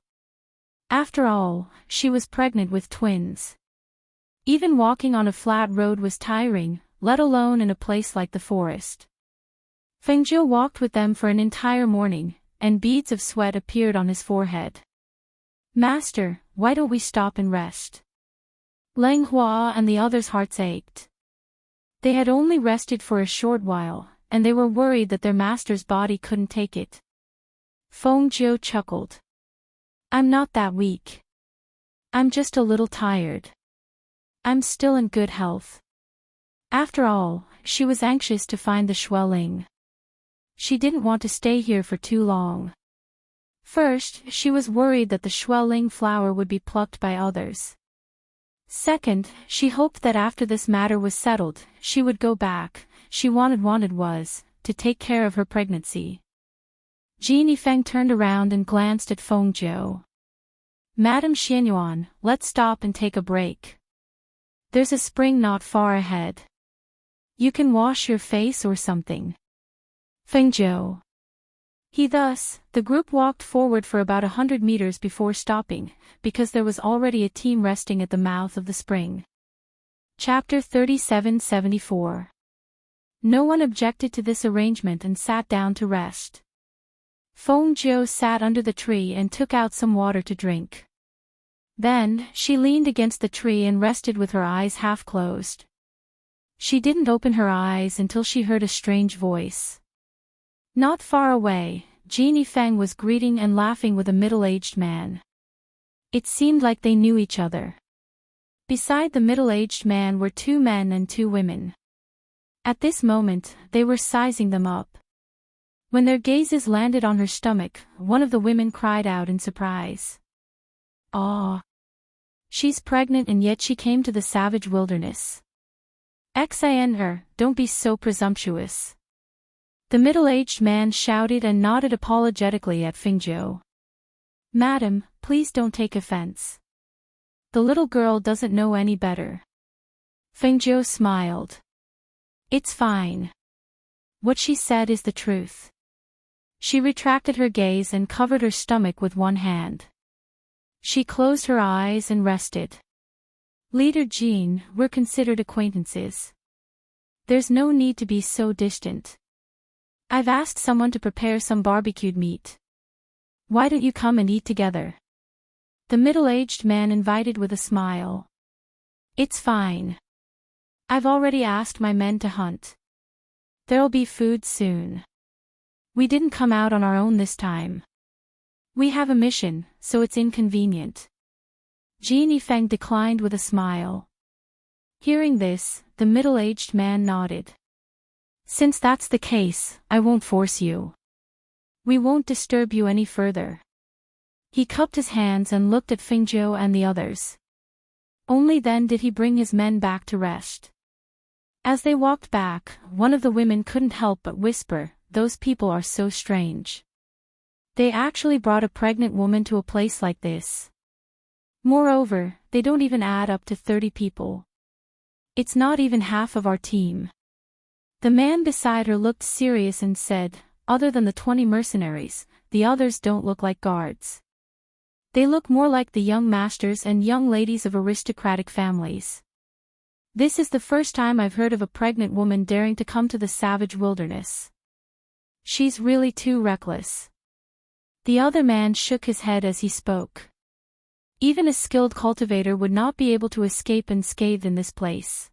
After all, she was pregnant with twins. Even walking on a flat road was tiring, let alone in a place like the forest. Fengzhou walked with them for an entire morning, and beads of sweat appeared on his forehead. "Master, why don't we stop and rest?" Lang Hua and the others' hearts ached. They had only rested for a short while, and they were worried that their master's body couldn't take it. Fengzhou chuckled. "I'm not that weak. I'm just a little tired. I'm still in good health." After all, she was anxious to find the Xueling. She didn't want to stay here for too long. First, she was worried that the Xueling flower would be plucked by others. Second, she hoped that after this matter was settled, she would go back. She wanted was to take care of her pregnancy. Jin Feng turned around and glanced at Feng Zhou. Madam Xianyuan, let's stop and take a break. There's a spring not far ahead. You can wash your face or something. Feng Zhou. The group walked forward for about 100 meters before stopping, because there was already a team resting at the mouth of the spring. Chapter 3774. No one objected to this arrangement and sat down to rest. Feng Zhou sat under the tree and took out some water to drink. Then, she leaned against the tree and rested with her eyes half closed. She didn't open her eyes until she heard a strange voice. Not far away, Jin Feng was greeting and laughing with a middle-aged man. It seemed like they knew each other. Beside the middle-aged man were 2 men and 2 women. At this moment, they were sizing them up. When their gazes landed on her stomach, one of the women cried out in surprise. "Ah! She's pregnant and yet she came to the savage wilderness. Xin, don't be so presumptuous." The middle-aged man shouted and nodded apologetically at Feng Zhou. "Madam, please don't take offense. The little girl doesn't know any better." Feng Zhou smiled. "It's fine. What she said is the truth." She retracted her gaze and covered her stomach with one hand. She closed her eyes and rested. "Leader Jin, we're considered acquaintances. There's no need to be so distant. I've asked someone to prepare some barbecued meat. Why don't you come and eat together?" The middle-aged man invited with a smile. "It's fine. I've already asked my men to hunt. There'll be food soon. We didn't come out on our own this time. We have a mission, so it's inconvenient." Jin Feng declined with a smile. Hearing this, the middle-aged man nodded. "Since that's the case, I won't force you. We won't disturb you any further." He cupped his hands and looked at Feng Zhou and the others. Only then did he bring his men back to rest. As they walked back, one of the women couldn't help but whisper, "Those people are so strange. They actually brought a pregnant woman to a place like this. Moreover, they don't even add up to 30 people. It's not even half of our team." The man beside her looked serious and said, "Other than the 20 mercenaries, the others don't look like guards. They look more like the young masters and young ladies of aristocratic families. This is the first time I've heard of a pregnant woman daring to come to the savage wilderness. She's really too reckless." The other man shook his head as he spoke. Even a skilled cultivator would not be able to escape unscathed in this place.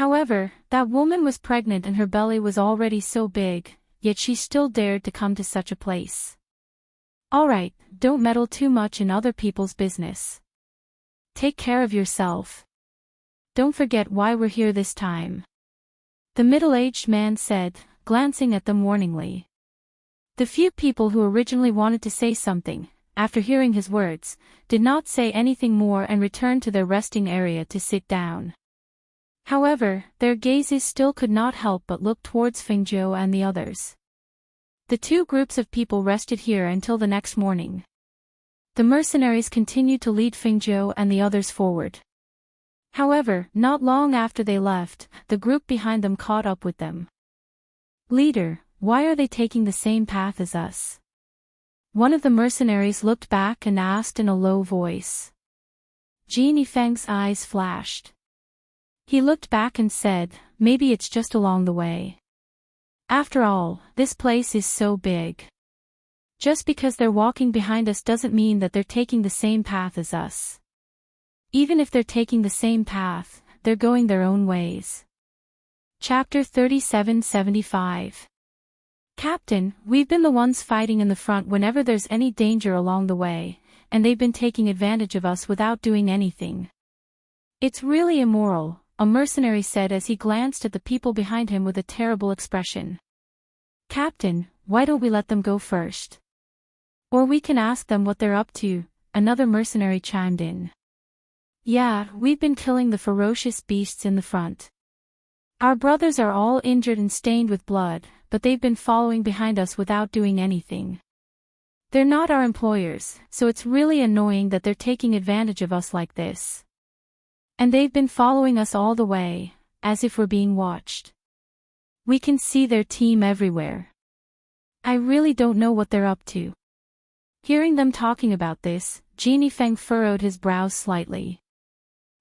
However, that woman was pregnant and her belly was already so big, yet she still dared to come to such a place. "All right, don't meddle too much in other people's business. Take care of yourself. Don't forget why we're here this time," the middle-aged man said, glancing at them warningly. The few people who originally wanted to say something, after hearing his words, did not say anything more and returned to their resting area to sit down. However, their gazes still could not help but look towards Feng Zhou and the others. The 2 groups of people rested here until the next morning. The mercenaries continued to lead Feng Zhou and the others forward. However, not long after they left, the group behind them caught up with them. "Leader, why are they taking the same path as us?" One of the mercenaries looked back and asked in a low voice. Jin Feng's eyes flashed. He looked back and said, "Maybe it's just along the way. After all, this place is so big. Just because they're walking behind us doesn't mean that they're taking the same path as us. Even if they're taking the same path, they're going their own ways." Chapter 3775. "Captain, we've been the ones fighting in the front whenever there's any danger along the way, and they've been taking advantage of us without doing anything. It's really immoral," a mercenary said as he glanced at the people behind him with a terrible expression. "Captain, why don't we let them go first? Or we can ask them what they're up to," another mercenary chimed in. "Yeah, we've been killing the ferocious beasts in the front. Our brothers are all injured and stained with blood, but they've been following behind us without doing anything. They're not our employers, so it's really annoying that they're taking advantage of us like this. And they've been following us all the way, as if we're being watched. We can see their team everywhere. I really don't know what they're up to." Hearing them talking about this, Genie Feng furrowed his brows slightly.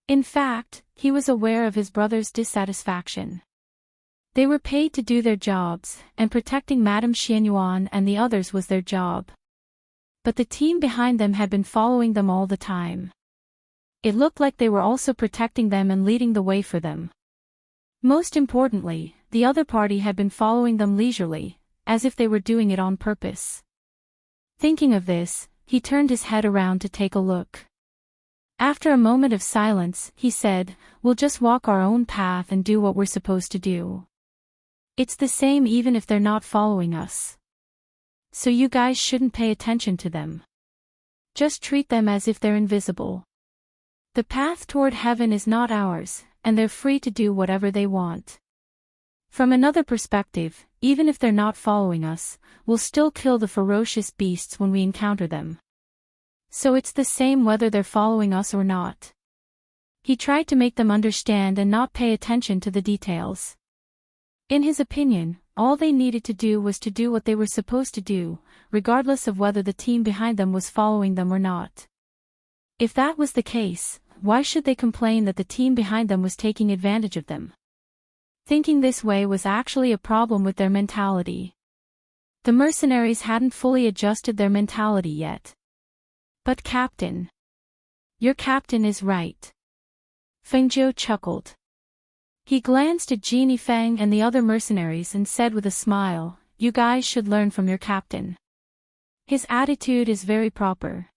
In fact, he was aware of his brother's dissatisfaction. They were paid to do their jobs, and protecting Madame Xianyuan and the others was their job. But the team behind them had been following them all the time. It looked like they were also protecting them and leading the way for them. Most importantly, the other party had been following them leisurely, as if they were doing it on purpose. Thinking of this, he turned his head around to take a look. After a moment of silence, he said, "We'll just walk our own path and do what we're supposed to do. It's the same even if they're not following us. So you guys shouldn't pay attention to them. Just treat them as if they're invisible. The path toward heaven is not ours, and they're free to do whatever they want. From another perspective, even if they're not following us, we'll still kill the ferocious beasts when we encounter them. So it's the same whether they're following us or not." He tried to make them understand and not pay attention to the details. In his opinion, all they needed to do was to do what they were supposed to do, regardless of whether the team behind them was following them or not. If that was the case, why should they complain that the team behind them was taking advantage of them? Thinking this way was actually a problem with their mentality. The mercenaries hadn't fully adjusted their mentality yet. "But Captain. Your captain is right." Feng Zhou chuckled. He glanced at Genie Feng and the other mercenaries and said with a smile, "You guys should learn from your captain. His attitude is very proper."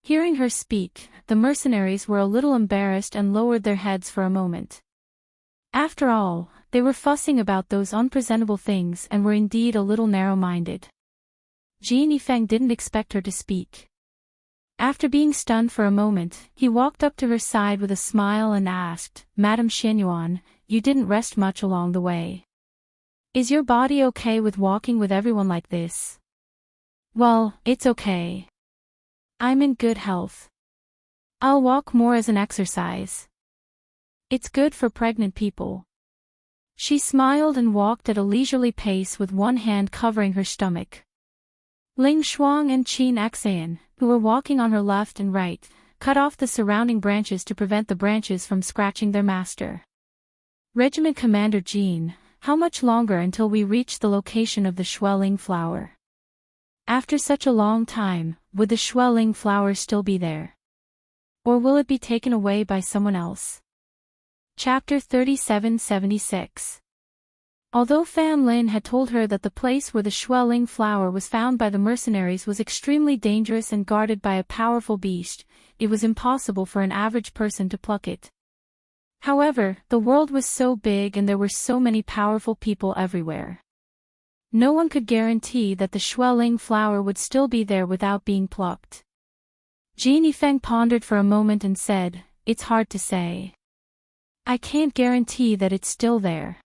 Hearing her speak, the mercenaries were a little embarrassed and lowered their heads for a moment. After all, they were fussing about those unpresentable things and were indeed a little narrow-minded. Genie Feng didn't expect her to speak. After being stunned for a moment, he walked up to her side with a smile and asked, "Madame Xianyuan, you didn't rest much along the way. Is your body okay with walking with everyone like this?" "Well, it's okay. I'm in good health. I'll walk more as an exercise. It's good for pregnant people." She smiled and walked at a leisurely pace with one hand covering her stomach. Ling Shuang and Qin Xan, who were walking on her left and right, cut off the surrounding branches to prevent the branches from scratching their master. "Regiment Commander Jean, how much longer until we reach the location of the Xueling flower? After such a long time, would the Xueling flower still be there? Or will it be taken away by someone else?" Chapter 3776. Although Fan Lin had told her that the place where the Xueling flower was found by the mercenaries was extremely dangerous and guarded by a powerful beast, it was impossible for an average person to pluck it. However, the world was so big and there were so many powerful people everywhere. No one could guarantee that the Xueling flower would still be there without being plucked. Genie Feng pondered for a moment and said, "It's hard to say. I can't guarantee that it's still there.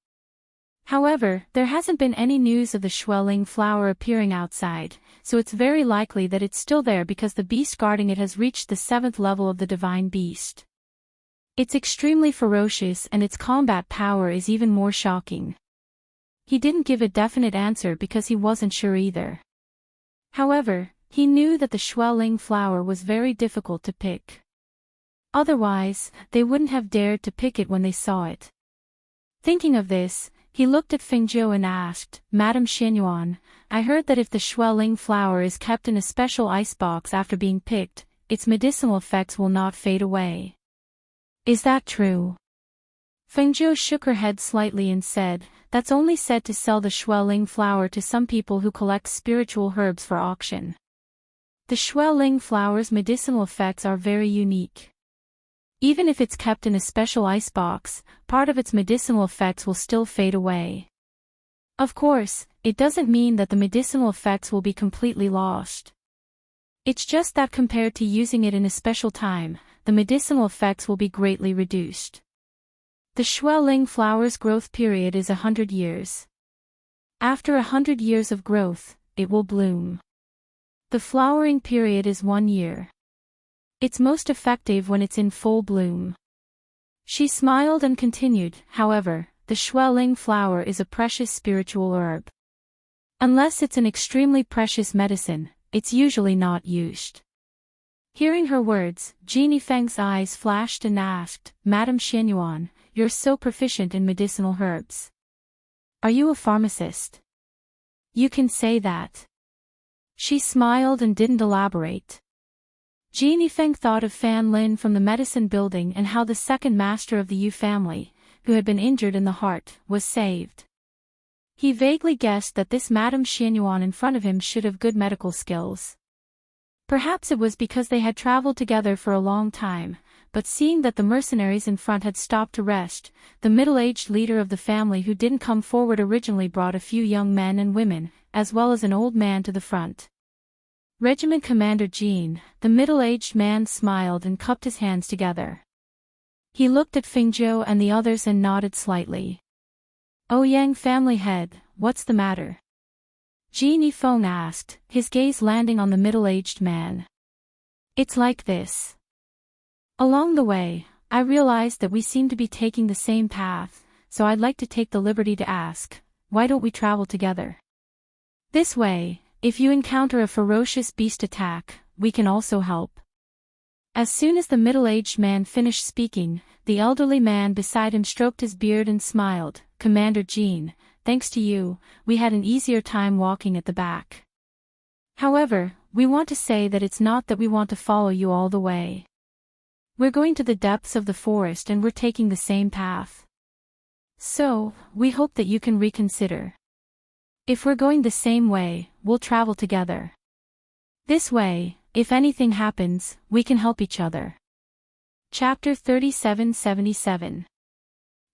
However, there hasn't been any news of the Xueling flower appearing outside, so it's very likely that it's still there because the beast guarding it has reached the 7th level of the divine beast. It's extremely ferocious and its combat power is even more shocking." He didn't give a definite answer because he wasn't sure either. However, he knew that the Xueling flower was very difficult to pick. Otherwise, they wouldn't have dared to pick it when they saw it. Thinking of this, he looked at Feng Zhou and asked, "Madame Xianyuan, I heard that if the Xueling flower is kept in a special icebox after being picked, its medicinal effects will not fade away. Is that true?" Feng Zhou shook her head slightly and said, "That's only said to sell the Xueling flower to some people who collect spiritual herbs for auction. The Xueling flower's medicinal effects are very unique. Even if it's kept in a special icebox, part of its medicinal effects will still fade away. Of course, it doesn't mean that the medicinal effects will be completely lost. It's just that compared to using it in a special time, the medicinal effects will be greatly reduced. The Xueling flower's growth period is 100 years. After 100 years of growth, it will bloom. The flowering period is 1 year. It's most effective when it's in full bloom. She smiled and continued, however, the Schwelling flower is a precious spiritual herb. Unless it's an extremely precious medicine, it's usually not used. Hearing her words, Genie Feng's eyes flashed and asked, Madame Xianyuan, you're so proficient in medicinal herbs. Are you a pharmacist? You can say that. She smiled and didn't elaborate. Genie Feng thought of Fan Lin from the medicine building and how the second master of the Yu family, who had been injured in the heart, was saved. He vaguely guessed that this Madame Xianyuan in front of him should have good medical skills. Perhaps it was because they had traveled together for a long time, but seeing that the mercenaries in front had stopped to rest, the middle-aged leader of the family who didn't come forward originally brought a few young men and women, as well as an old man to the front. Regiment Commander Jean, the middle-aged man smiled and cupped his hands together. He looked at Fengzhou and the others and nodded slightly. Ouyang family head, what's the matter? Genie Feng asked, his gaze landing on the middle-aged man. It's like this. Along the way, I realized that we seem to be taking the same path, so I'd like to take the liberty to ask, why don't we travel together? This way, if you encounter a ferocious beast attack, we can also help. As soon as the middle-aged man finished speaking, the elderly man beside him stroked his beard and smiled, Commander Jean, thanks to you, we had an easier time walking at the back. However, we want to say that it's not that we want to follow you all the way. We're going to the depths of the forest and we're taking the same path. So, we hope that you can reconsider. If we're going the same way, we'll travel together. This way, if anything happens, we can help each other. Chapter 3777.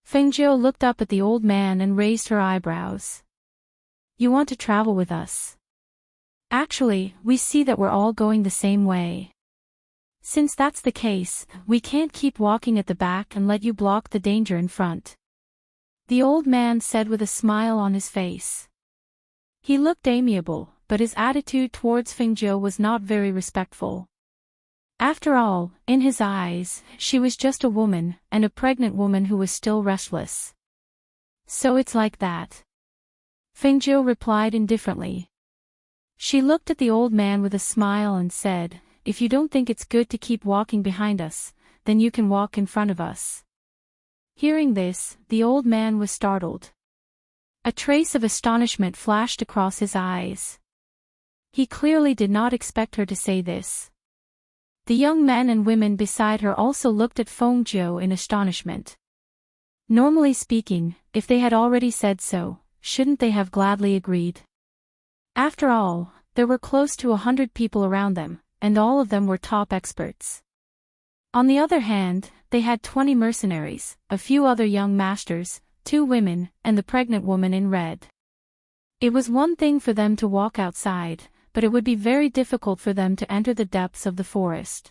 Fengzhou looked up at the old man and raised her eyebrows. You want to travel with us? Actually, we see that we're all going the same way. Since that's the case, we can't keep walking at the back and let you block the danger in front. The old man said with a smile on his face. He looked amiable, but his attitude towards Fengzhou was not very respectful. After all, in his eyes, she was just a woman, and a pregnant woman who was still restless. So it's like that. Fengzhou replied indifferently. She looked at the old man with a smile and said, if you don't think it's good to keep walking behind us, then you can walk in front of us. Hearing this, the old man was startled. A trace of astonishment flashed across his eyes. He clearly did not expect her to say this. The young men and women beside her also looked at Fengzhou in astonishment. Normally speaking, if they had already said so, shouldn't they have gladly agreed? After all, there were close to 100 people around them, and all of them were top experts. On the other hand, they had 20 mercenaries, a few other young masters, 2 women, and the pregnant woman in red. It was one thing for them to walk outside, but it would be very difficult for them to enter the depths of the forest.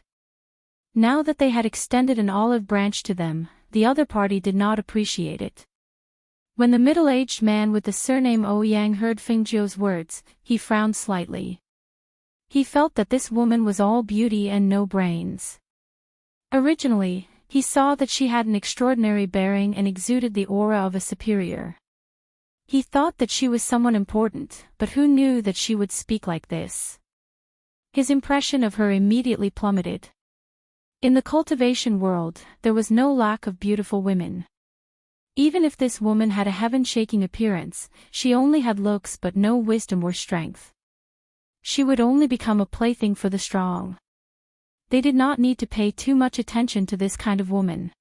Now that they had extended an olive branch to them, the other party did not appreciate it. When the middle-aged man with the surname Ouyang heard Fengzhou's words, he frowned slightly. He felt that this woman was all beauty and no brains. Originally, he saw that she had an extraordinary bearing and exuded the aura of a superior. He thought that she was someone important, but who knew that she would speak like this? His impression of her immediately plummeted. In the cultivation world, there was no lack of beautiful women. Even if this woman had a heaven-shaking appearance, she only had looks but no wisdom or strength. She would only become a plaything for the strong. They did not need to pay too much attention to this kind of woman.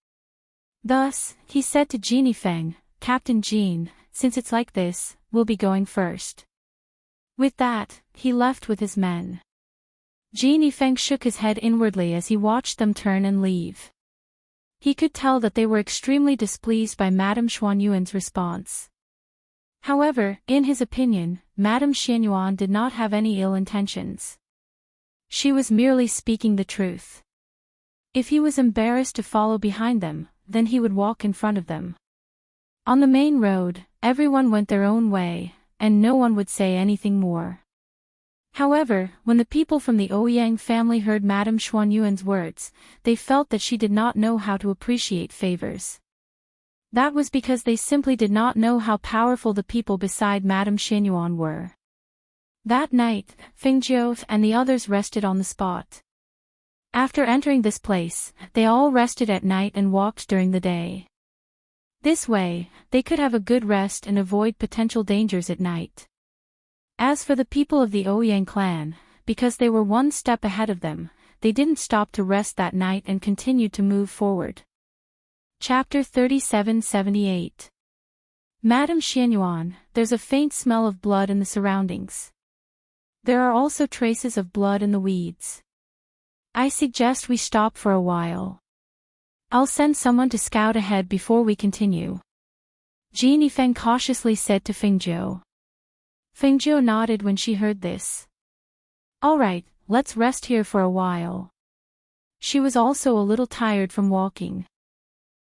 Thus, he said to Genie Feng, Captain Jean, since it's like this, we'll be going first. With that, he left with his men. Genie Feng shook his head inwardly as he watched them turn and leave. He could tell that they were extremely displeased by Madame Xuanyuan's response. However, in his opinion, Madame Xianyuan did not have any ill intentions. She was merely speaking the truth. If he was embarrassed to follow behind them, then he would walk in front of them. On the main road, everyone went their own way, and no one would say anything more. However, when the people from the Ouyang family heard Madame Xuanyuan's words, they felt that she did not know how to appreciate favors. That was because they simply did not know how powerful the people beside Madame Xuanyuan were. That night, Fengjiu and the others rested on the spot. After entering this place, they all rested at night and walked during the day. This way, they could have a good rest and avoid potential dangers at night. As for the people of the Ouyang clan, because they were one step ahead of them, they didn't stop to rest that night and continued to move forward. Chapter 3778. Madame Xuanyuan, there's a faint smell of blood in the surroundings. There are also traces of blood in the weeds. I suggest we stop for a while. I'll send someone to scout ahead before we continue. Jin Yifeng cautiously said to Fengjiu. Fengjiu nodded when she heard this. All right, let's rest here for a while. She was also a little tired from walking.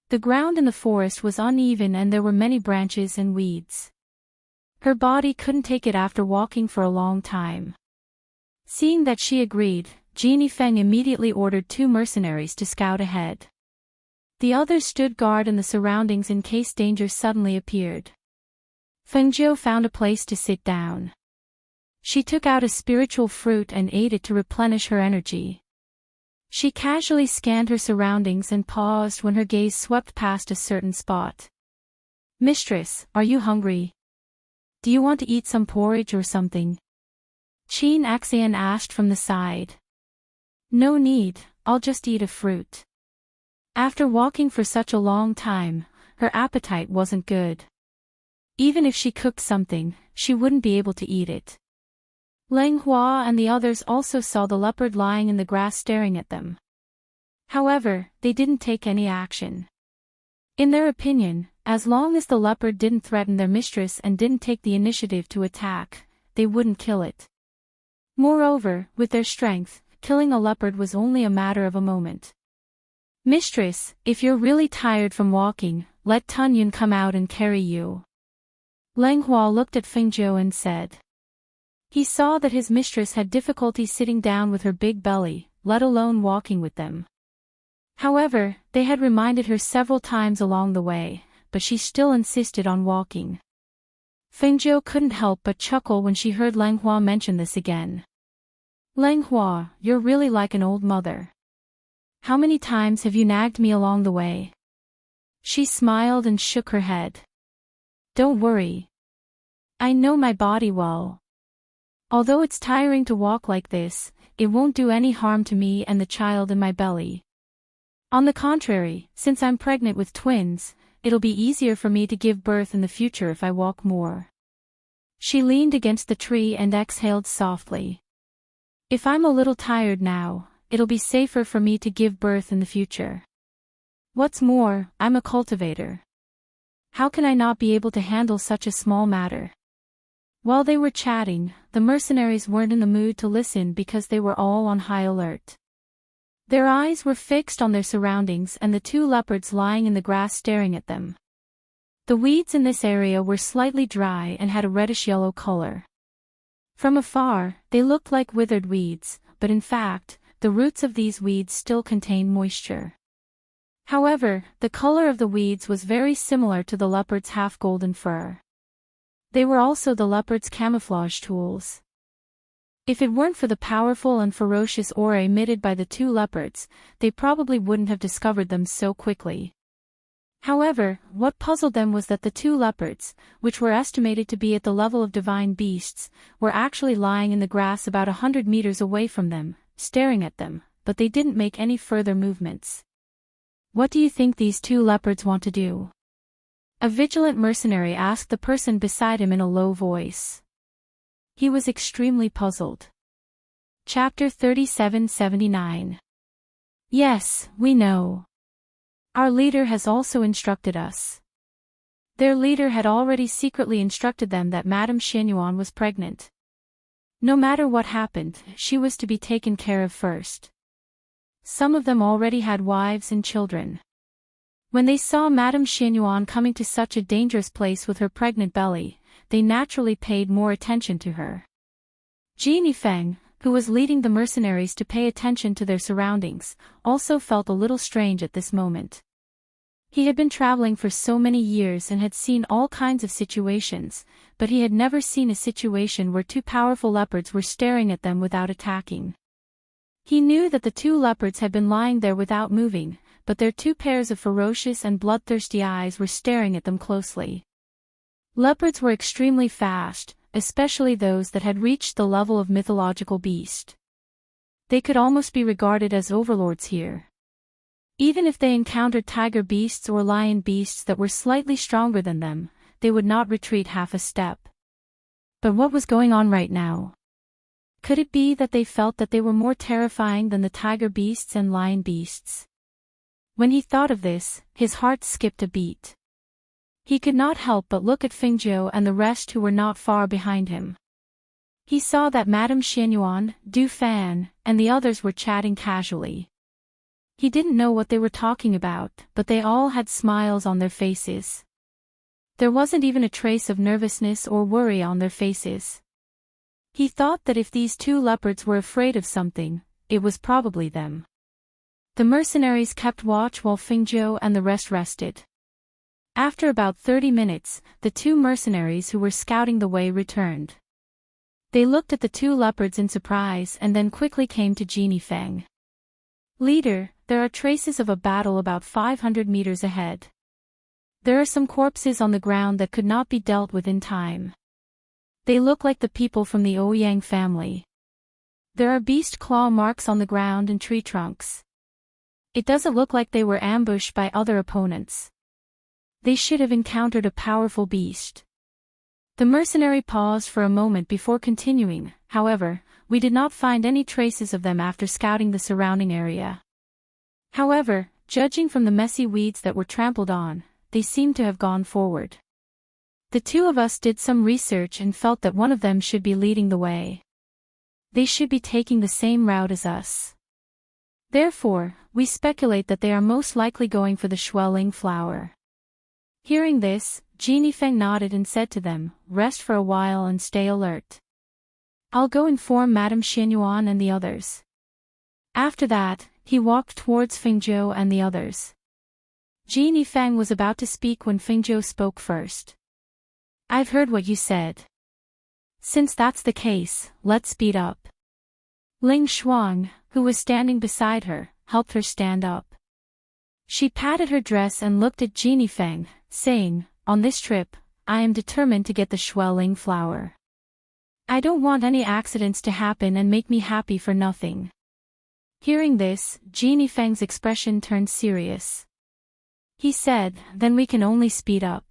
The ground in the forest was uneven and there were many branches and weeds. Her body couldn't take it after walking for a long time. Seeing that she agreed, Jin Yifeng immediately ordered 2 mercenaries to scout ahead. The others stood guard in the surroundings in case danger suddenly appeared. Fengjiu found a place to sit down. She took out a spiritual fruit and ate it to replenish her energy. She casually scanned her surroundings and paused when her gaze swept past a certain spot. Mistress, are you hungry? Do you want to eat some porridge or something? Qin Axian asked from the side. No need, I'll just eat a fruit. After walking for such a long time, her appetite wasn't good. Even if she cooked something, she wouldn't be able to eat it. Leng Hua and the others also saw the leopard lying in the grass staring at them. However, they didn't take any action. In their opinion, as long as the leopard didn't threaten their mistress and didn't take the initiative to attack, they wouldn't kill it. Moreover, with their strength, killing a leopard was only a matter of a moment. Mistress, if you're really tired from walking, let Tun Yun come out and carry you. Leng Hua looked at Fengjiu and said. He saw that his mistress had difficulty sitting down with her big belly, let alone walking with them. However, they had reminded her several times along the way, but she still insisted on walking. Fengjiu couldn't help but chuckle when she heard Leng Hua mention this again. Leng Hua, you're really like an old mother. How many times have you nagged me along the way? She smiled and shook her head. Don't worry. I know my body well. Although it's tiring to walk like this, it won't do any harm to me and the child in my belly. On the contrary, since I'm pregnant with twins, it'll be easier for me to give birth in the future if I walk more. She leaned against the tree and exhaled softly. If I'm a little tired now, it'll be safer for me to give birth in the future. What's more, I'm a cultivator. How can I not be able to handle such a small matter? While they were chatting, the mercenaries weren't in the mood to listen because they were all on high alert. Their eyes were fixed on their surroundings and the 2 leopards lying in the grass staring at them. The weeds in this area were slightly dry and had a reddish-yellow color. From afar, they looked like withered weeds, but in fact, the roots of these weeds still contained moisture. However, the color of the weeds was very similar to the leopard's half-golden fur. They were also the leopard's camouflage tools. If it weren't for the powerful and ferocious aura emitted by the 2 leopards, they probably wouldn't have discovered them so quickly. However, what puzzled them was that the 2 leopards, which were estimated to be at the level of divine beasts, were actually lying in the grass about 100 meters away from them, staring at them, but they didn't make any further movements. What do you think these 2 leopards want to do? A vigilant mercenary asked the person beside him in a low voice. He was extremely puzzled. Chapter 3779. Yes, we know. Our leader has also instructed us. Their leader had already secretly instructed them that Madame Xuanyuan was pregnant. No matter what happened, she was to be taken care of first. Some of them already had wives and children. When they saw Madame Xianyuan coming to such a dangerous place with her pregnant belly, they naturally paid more attention to her. Jeannie Feng, who was leading the mercenaries to pay attention to their surroundings, also felt a little strange at this moment. He had been traveling for so many years and had seen all kinds of situations, but he had never seen a situation where two powerful leopards were staring at them without attacking. He knew that the two leopards had been lying there without moving, but their two pairs of ferocious and bloodthirsty eyes were staring at them closely. Leopards were extremely fast, especially those that had reached the level of mythological beast. They could almost be regarded as overlords here. Even if they encountered tiger beasts or lion beasts that were slightly stronger than them, they would not retreat half a step. But what was going on right now? Could it be that they felt that they were more terrifying than the tiger beasts and lion beasts? When he thought of this, his heart skipped a beat. He could not help but look at Fengzhou and the rest who were not far behind him. He saw that Madame Xianyuan, Du Fan, and the others were chatting casually. He didn't know what they were talking about, but they all had smiles on their faces. There wasn't even a trace of nervousness or worry on their faces. He thought that if these two leopards were afraid of something, it was probably them. The mercenaries kept watch while Fengzhou and the rest rested. After about 30 minutes, the two mercenaries who were scouting the way returned. They looked at the two leopards in surprise and then quickly came to Jeannie Feng. "Leader, there are traces of a battle about 500 meters ahead. There are some corpses on the ground that could not be dealt with in time. They look like the people from the Ouyang family. There are beast claw marks on the ground and tree trunks. It doesn't look like they were ambushed by other opponents. They should have encountered a powerful beast." The mercenary paused for a moment before continuing. "However, we did not find any traces of them after scouting the surrounding area. However, judging from the messy weeds that were trampled on, they seem to have gone forward. The two of us did some research and felt that one of them should be leading the way. They should be taking the same route as us. Therefore, we speculate that they are most likely going for the Xueling flower." Hearing this, Jeannie Feng nodded and said to them, "Rest for a while and stay alert. I'll go inform Madame Xianyuan and the others." After that, he walked towards Fengzhou and the others. Jeannie Feng was about to speak when Fengzhou spoke first. "I've heard what you said. Since that's the case, let's speed up." Ling Shuang, who was standing beside her, helped her stand up. She patted her dress and looked at Jeannie Feng, saying, "On this trip, I am determined to get the Xueling flower. I don't want any accidents to happen and make me happy for nothing." Hearing this, Jeannie Feng's expression turned serious. He said, "Then we can only speed up.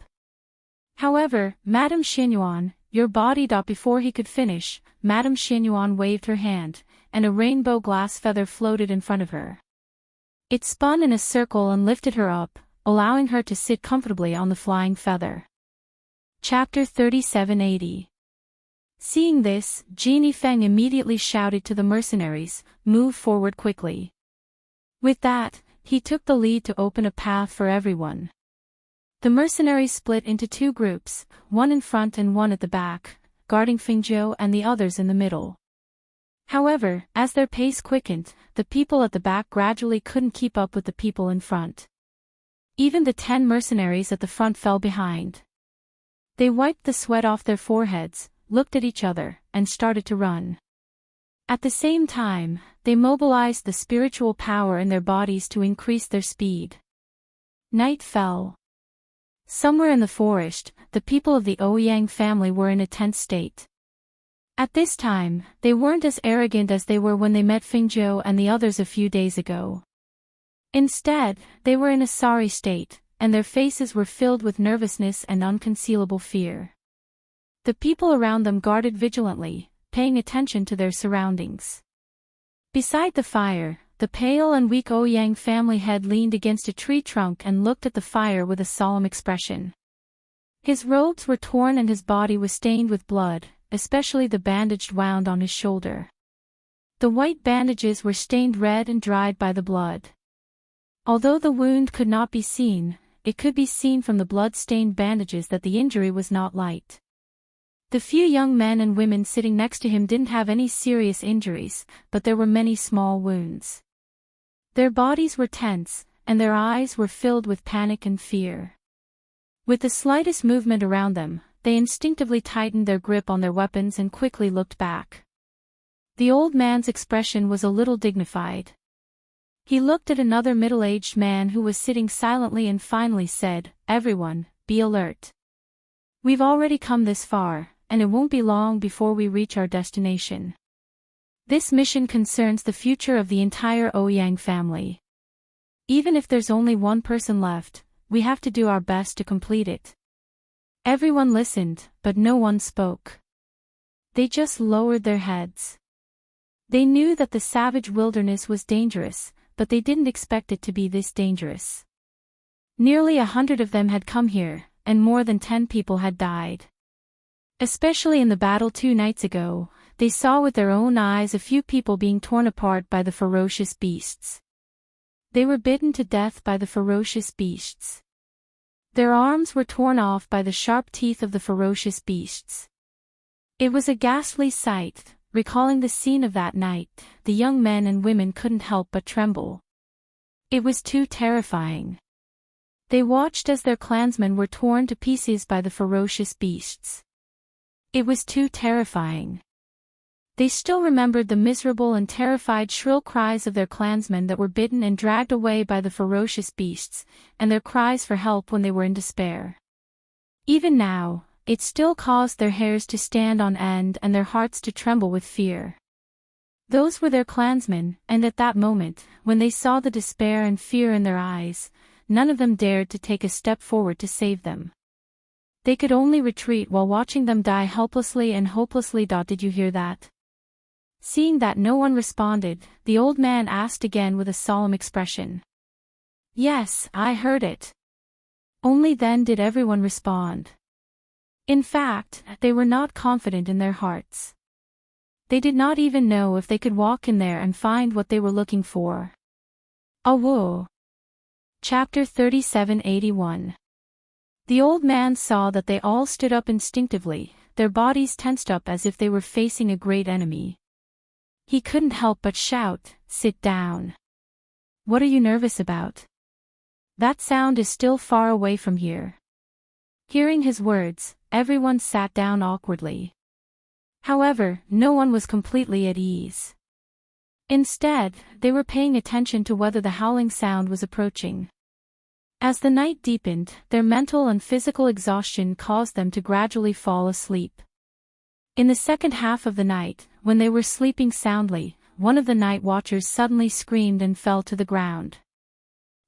However, Madame Xianyuan, your body." Before he could finish, Madame Xianyuan waved her hand, and a rainbow glass feather floated in front of her. It spun in a circle and lifted her up, allowing her to sit comfortably on the flying feather. Chapter 3780. Seeing this, Jeannie Feng immediately shouted to the mercenaries, "Move forward quickly." With that, he took the lead to open a path for everyone. The mercenaries split into two groups, one in front and one at the back, guarding Fengzhou and the others in the middle. However, as their pace quickened, the people at the back gradually couldn't keep up with the people in front. Even the 10 mercenaries at the front fell behind. They wiped the sweat off their foreheads, looked at each other, and started to run. At the same time, they mobilized the spiritual power in their bodies to increase their speed. Night fell. Somewhere in the forest, the people of the Ouyang family were in a tense state. At this time, they weren't as arrogant as they were when they met Fengzhou and the others a few days ago. Instead, they were in a sorry state, and their faces were filled with nervousness and unconcealable fear. The people around them guarded vigilantly, paying attention to their surroundings. Beside the fire, the pale and weak Ouyang family head leaned against a tree trunk and looked at the fire with a solemn expression. His robes were torn and his body was stained with blood, especially the bandaged wound on his shoulder. The white bandages were stained red and dried by the blood. Although the wound could not be seen, it could be seen from the blood-stained bandages that the injury was not light. The few young men and women sitting next to him didn't have any serious injuries, but there were many small wounds. Their bodies were tense, and their eyes were filled with panic and fear. With the slightest movement around them, they instinctively tightened their grip on their weapons and quickly looked back. The old man's expression was a little dignified. He looked at another middle-aged man who was sitting silently and finally said, "Everyone, be alert. We've already come this far, and it won't be long before we reach our destination. This mission concerns the future of the entire Ouyang family. Even if there's only one person left, we have to do our best to complete it." Everyone listened, but no one spoke. They just lowered their heads. They knew that the savage wilderness was dangerous, but they didn't expect it to be this dangerous. Nearly 100 of them had come here, and more than 10 people had died. Especially in the battle 2 nights ago, they saw with their own eyes a few people being torn apart by the ferocious beasts. They were bitten to death by the ferocious beasts. Their arms were torn off by the sharp teeth of the ferocious beasts. It was a ghastly sight. Recalling the scene of that night, the young men and women couldn't help but tremble. It was too terrifying. They watched as their clansmen were torn to pieces by the ferocious beasts. It was too terrifying. They still remembered the miserable and terrified shrill cries of their clansmen that were bitten and dragged away by the ferocious beasts, and their cries for help when they were in despair. Even now, it still caused their hairs to stand on end and their hearts to tremble with fear. Those were their clansmen, and at that moment, when they saw the despair and fear in their eyes, none of them dared to take a step forward to save them. They could only retreat while watching them die helplessly and hopelessly. Did you hear that? Seeing that no one responded, the old man asked again with a solemn expression. Yes, I heard it. Only then did everyone respond. In fact, they were not confident in their hearts. They did not even know if they could walk in there and find what they were looking for. Awo. Chapter 3781. The old man saw that they all stood up instinctively, their bodies tensed up as if they were facing a great enemy. He couldn't help but shout, "Sit down. What are you nervous about? That sound is still far away from here." Hearing his words, everyone sat down awkwardly. However, no one was completely at ease. Instead, they were paying attention to whether the howling sound was approaching. As the night deepened, their mental and physical exhaustion caused them to gradually fall asleep. In the second half of the night, when they were sleeping soundly, one of the night watchers suddenly screamed and fell to the ground.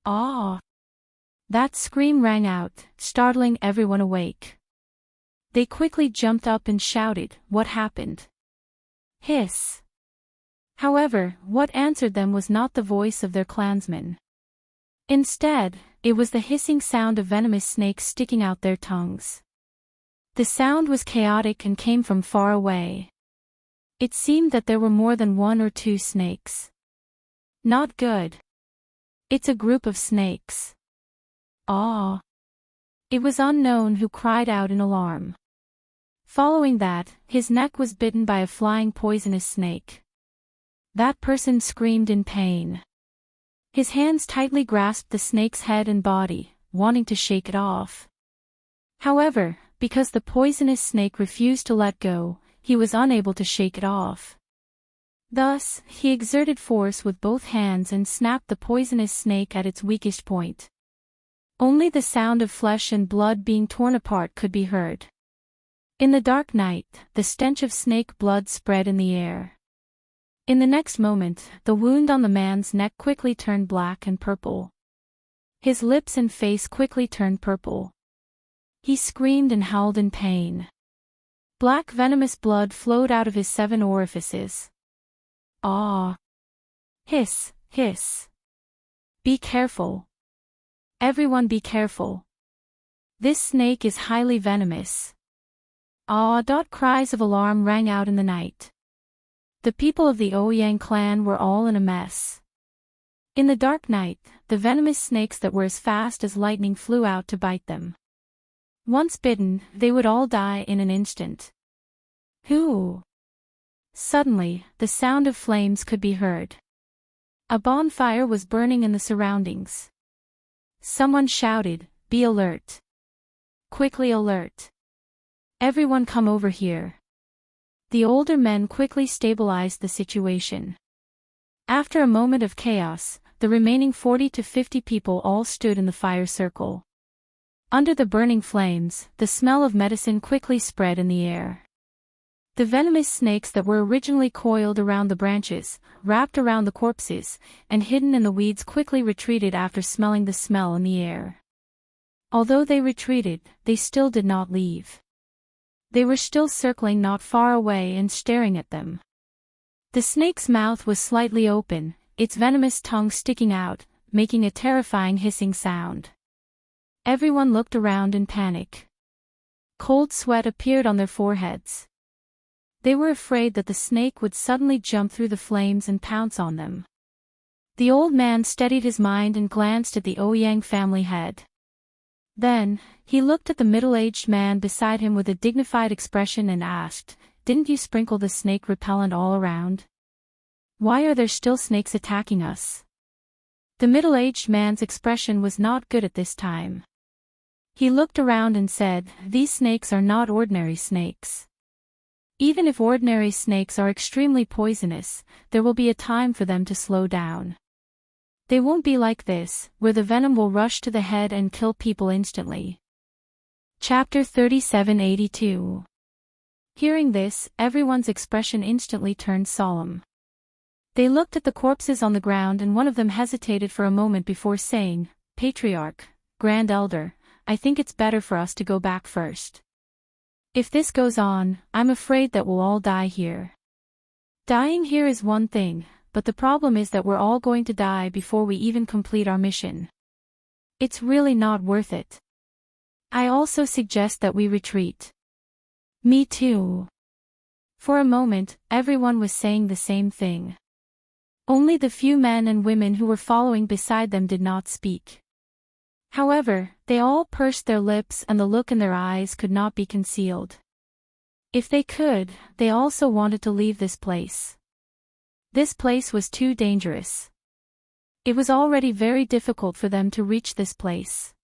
"Ah!" That scream rang out, startling everyone awake. They quickly jumped up and shouted, "What happened?" Hiss. However, what answered them was not the voice of their clansmen. Instead, it was the hissing sound of venomous snakes sticking out their tongues. The sound was chaotic and came from far away. It seemed that there were more than 1 or 2 snakes. Not good. It's a group of snakes. Ah! It was unknown who cried out in alarm. Following that, his neck was bitten by a flying poisonous snake. That person screamed in pain. His hands tightly grasped the snake's head and body, wanting to shake it off. However, because the poisonous snake refused to let go, he was unable to shake it off. Thus, he exerted force with both hands and snapped the poisonous snake at its weakest point. Only the sound of flesh and blood being torn apart could be heard. In the dark night, the stench of snake blood spread in the air. In the next moment, the wound on the man's neck quickly turned black and purple. His lips and face quickly turned purple. He screamed and howled in pain. Black venomous blood flowed out of his 7 orifices. Ah! Hiss, hiss. Be careful. Everyone be careful. This snake is highly venomous. Ah! Cries of alarm rang out in the night. The people of the Ouyang clan were all in a mess. In the dark night, the venomous snakes that were as fast as lightning flew out to bite them. Once bitten, they would all die in an instant. Whoo! Suddenly, the sound of flames could be heard. A bonfire was burning in the surroundings. Someone shouted, "Be alert! Quickly alert! Everyone come over here!" The older men quickly stabilized the situation. After a moment of chaos, the remaining 40 to 50 people all stood in the fire circle. Under the burning flames, the smell of medicine quickly spread in the air. The venomous snakes that were originally coiled around the branches, wrapped around the corpses, and hidden in the weeds quickly retreated after smelling the smell in the air. Although they retreated, they still did not leave. They were still circling not far away and staring at them. The snake's mouth was slightly open, its venomous tongue sticking out, making a terrifying hissing sound. Everyone looked around in panic. Cold sweat appeared on their foreheads. They were afraid that the snake would suddenly jump through the flames and pounce on them. The old man steadied his mind and glanced at the Ouyang family head. Then, he looked at the middle-aged man beside him with a dignified expression and asked, "Didn't you sprinkle the snake repellent all around? Why are there still snakes attacking us?" The middle-aged man's expression was not good at this time. He looked around and said, "These snakes are not ordinary snakes. Even if ordinary snakes are extremely poisonous, there will be a time for them to slow down. They won't be like this, where the venom will rush to the head and kill people instantly." Chapter 3782. Hearing this, everyone's expression instantly turned solemn. They looked at the corpses on the ground and one of them hesitated for a moment before saying, "Patriarch, Grand Elder, I think it's better for us to go back first. If this goes on, I'm afraid that we'll all die here. Dying here is one thing, but the problem is that we're all going to die before we even complete our mission. It's really not worth it. I also suggest that we retreat." "Me too." For a moment, everyone was saying the same thing. Only the few men and women who were following beside them did not speak. However, they all pursed their lips and the look in their eyes could not be concealed. If they could, they also wanted to leave this place. This place was too dangerous. It was already very difficult for them to reach this place.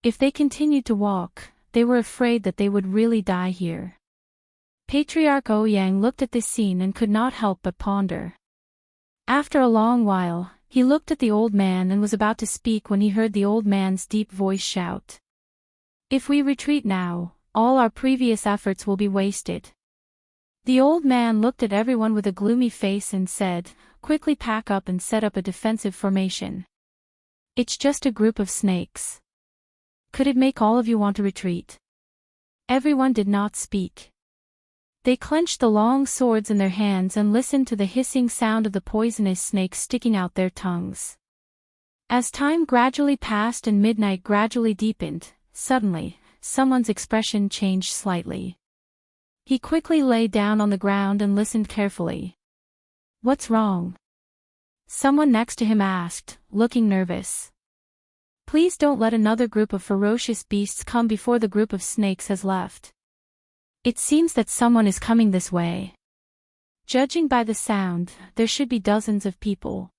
If they continued to walk, they were afraid that they would really die here. Patriarch Ouyang looked at this scene and could not help but ponder. After a long while, he looked at the old man and was about to speak when he heard the old man's deep voice shout, "If we retreat now, all our previous efforts will be wasted." The old man looked at everyone with a gloomy face and said, "Quickly pack up and set up a defensive formation. It's just a group of snakes. Could it make all of you want to retreat?" Everyone did not speak. They clenched the long swords in their hands and listened to the hissing sound of the poisonous snakes sticking out their tongues. As time gradually passed and midnight gradually deepened, suddenly, someone's expression changed slightly. He quickly lay down on the ground and listened carefully. "What's wrong?" Someone next to him asked, looking nervous. "Please don't let another group of ferocious beasts come before the group of snakes has left. It seems that someone is coming this way. Judging by the sound, there should be dozens of people."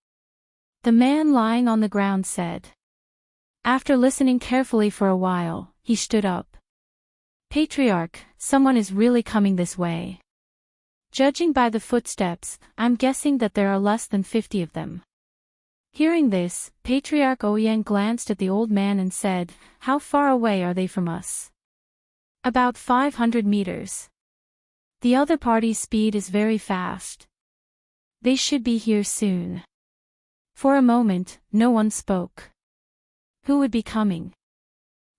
The man lying on the ground said. After listening carefully for a while, he stood up. "Patriarch, someone is really coming this way. Judging by the footsteps, I'm guessing that there are less than 50 of them." Hearing this, Patriarch Ouyang glanced at the old man and said, "How far away are they from us?" "About 500 meters. The other party's speed is very fast. They should be here soon." For a moment, no one spoke. Who would be coming?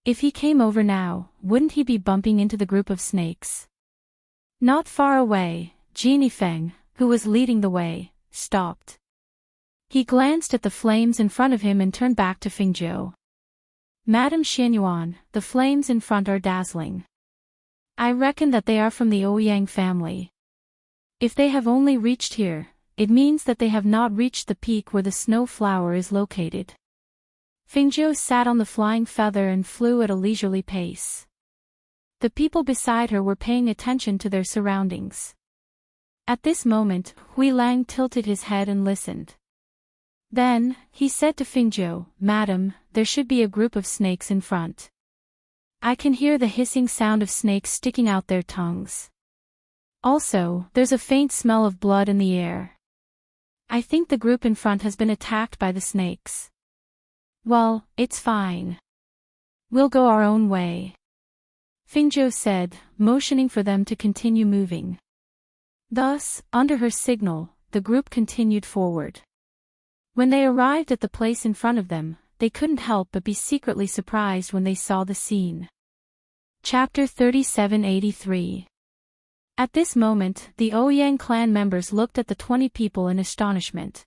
If he came over now, wouldn't he be bumping into the group of snakes? Not far away, Genie Feng, who was leading the way, stopped. He glanced at the flames in front of him and turned back to Fengjiu. "Madame Xianyuan, the flames in front are dazzling. I reckon that they are from the Ouyang family. If they have only reached here, it means that they have not reached the peak where the snow flower is located. Fingzhou sat on the flying feather and flew at a leisurely pace. The people beside her were paying attention to their surroundings. At this moment, Hui Lang tilted his head and listened. Then, he said to Fingzhou, "Madam, there should be a group of snakes in front. I can hear the hissing sound of snakes sticking out their tongues. Also, there's a faint smell of blood in the air. I think the group in front has been attacked by the snakes. Well, it's fine. We'll go our own way," Fingzhou said, motioning for them to continue moving. Thus, under her signal, the group continued forward. When they arrived at the place in front of them, they couldn't help but be secretly surprised when they saw the scene. Chapter 3783. At this moment, the Ouyang clan members looked at the 20 people in astonishment.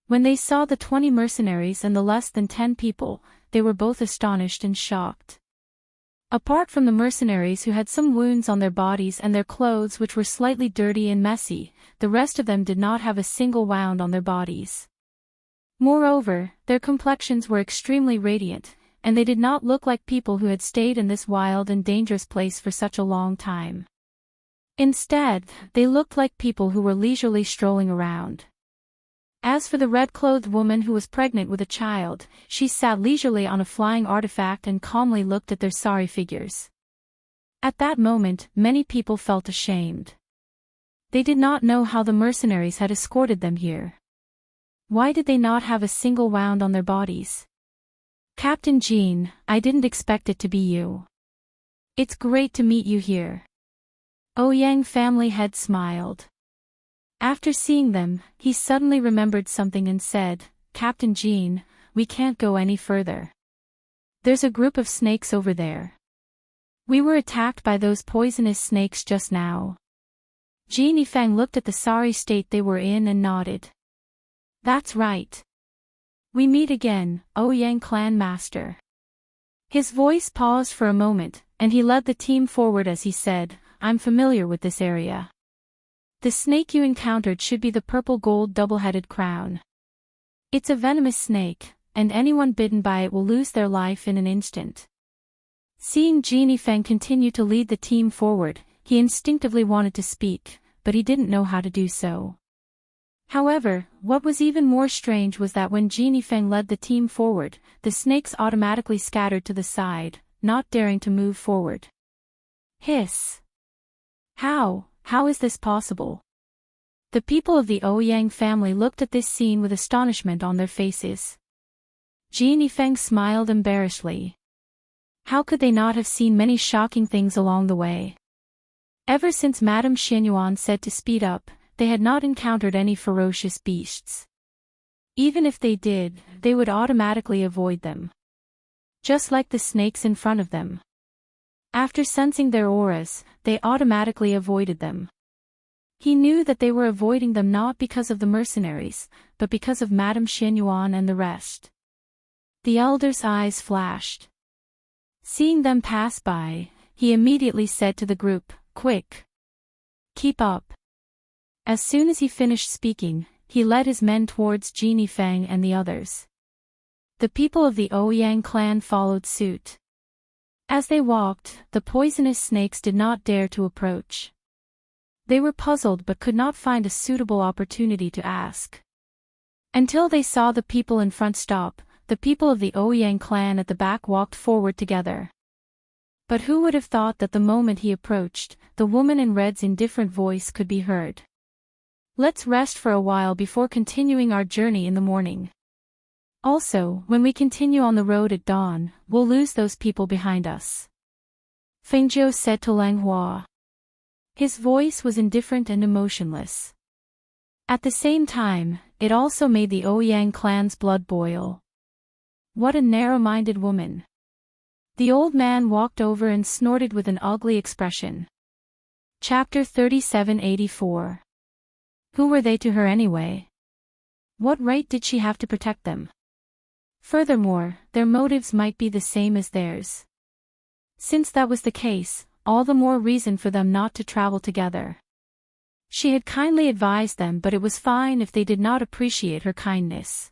When they saw the 20 mercenaries and the less than 10 people, they were both astonished and shocked. Apart from the mercenaries who had some wounds on their bodies and their clothes which were slightly dirty and messy, the rest of them did not have a single wound on their bodies. Moreover, their complexions were extremely radiant, and they did not look like people who had stayed in this wild and dangerous place for such a long time. Instead, they looked like people who were leisurely strolling around. As for the red-clothed woman who was pregnant with a child, she sat leisurely on a flying artifact and calmly looked at their sorry figures. At that moment, many people felt ashamed. They did not know how the mercenaries had escorted them here. Why did they not have a single wound on their bodies? "Captain Jean, I didn't expect it to be you. It's great to meet you here." Ouyang family head smiled. After seeing them, he suddenly remembered something and said, "Captain Jean, we can't go any further. There's a group of snakes over there. We were attacked by those poisonous snakes just now." Jean Yifeng looked at the sorry state they were in and nodded. "That's right. We meet again, Ouyang clan master." His voice paused for a moment, and he led the team forward as he said, "I'm familiar with this area. The snake you encountered should be the purple-gold double-headed crown. It's a venomous snake, and anyone bitten by it will lose their life in an instant." Seeing Jean Yifeng continue to lead the team forward, he instinctively wanted to speak, but he didn't know how to do so. However, what was even more strange was that when Jean Yifeng led the team forward, the snakes automatically scattered to the side, not daring to move forward. Hiss! How is this possible? The people of the Ouyang family looked at this scene with astonishment on their faces. Jean Yifeng smiled embarrassedly. How could they not have seen many shocking things along the way? Ever since Madame Xianyuan said to speed up, they had not encountered any ferocious beasts. Even if they did, they would automatically avoid them. Just like the snakes in front of them. After sensing their auras, they automatically avoided them. He knew that they were avoiding them not because of the mercenaries, but because of Madame Xianyuan and the rest. The elder's eyes flashed. Seeing them pass by, he immediately said to the group, "Quick! Keep up!" As soon as he finished speaking, he led his men towards Jean Yifeng and the others. The people of the Ouyang clan followed suit. As they walked, the poisonous snakes did not dare to approach. They were puzzled but could not find a suitable opportunity to ask. Until they saw the people in front stop, the people of the Ouyang clan at the back walked forward together. But who would have thought that the moment he approached, the woman in red's indifferent voice could be heard. "Let's rest for a while before continuing our journey in the morning. Also, when we continue on the road at dawn, we'll lose those people behind us," Fengzhou said to Lang Hua. His voice was indifferent and emotionless. At the same time, it also made the Ouyang clan's blood boil. What a narrow-minded woman. The old man walked over and snorted with an ugly expression. Chapter 3784. Who were they to her anyway? What right did she have to protect them? Furthermore, their motives might be the same as theirs. Since that was the case, all the more reason for them not to travel together. She had kindly advised them, but it was fine if they did not appreciate her kindness.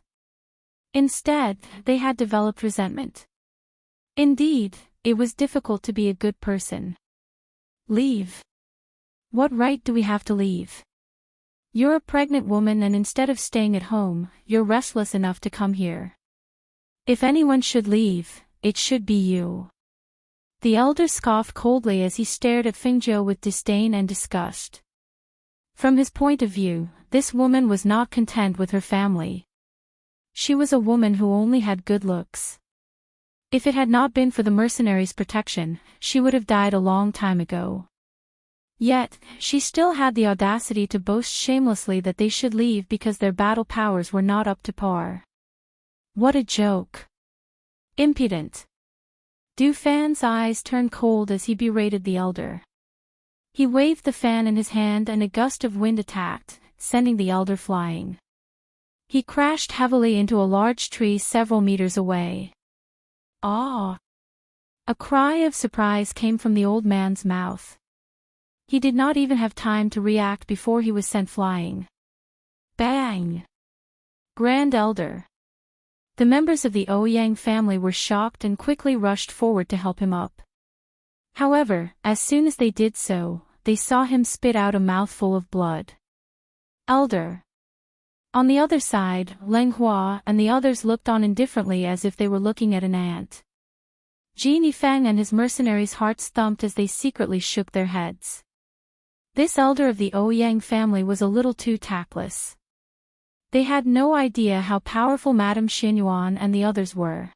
Instead, they had developed resentment. Indeed, it was difficult to be a good person. Leave. What right do we have to leave? You're a pregnant woman, and instead of staying at home, you're restless enough to come here. If anyone should leave, it should be you. The elder scoffed coldly as he stared at Fengzhou with disdain and disgust. From his point of view, this woman was not content with her family. She was a woman who only had good looks. If it had not been for the mercenaries' protection, she would have died a long time ago. Yet, she still had the audacity to boast shamelessly that they should leave because their battle powers were not up to par. What a joke. Impudent. Du Fan's eyes turned cold as he berated the elder. He waved the fan in his hand and a gust of wind attacked, sending the elder flying. He crashed heavily into a large tree several meters away. Ah! A cry of surprise came from the old man's mouth. He did not even have time to react before he was sent flying. Bang! Grand Elder. The members of the Ouyang family were shocked and quickly rushed forward to help him up. However, as soon as they did so, they saw him spit out a mouthful of blood. Elder. On the other side, Leng Hua and the others looked on indifferently as if they were looking at an ant. Ji Feng and his mercenaries' hearts thumped as they secretly shook their heads. This elder of the Ouyang family was a little too tactless. They had no idea how powerful Madame Xinyuan and the others were.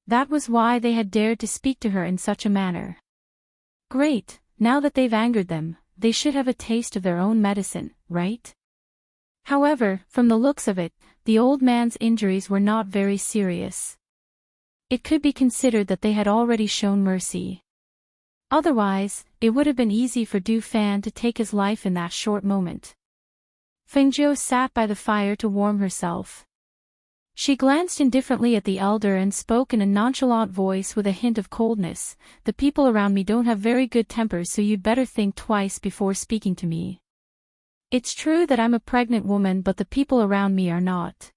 That was why they had dared to speak to her in such a manner. Great, now that they've angered them, they should have a taste of their own medicine, right? However, from the looks of it, the old man's injuries were not very serious. It could be considered that they had already shown mercy. Otherwise, it would have been easy for Du Fan to take his life in that short moment. Fengzhou sat by the fire to warm herself. She glanced indifferently at the elder and spoke in a nonchalant voice with a hint of coldness. The people around me don't have very good tempers, so you'd better think twice before speaking to me. It's true that I'm a pregnant woman, but the people around me are not.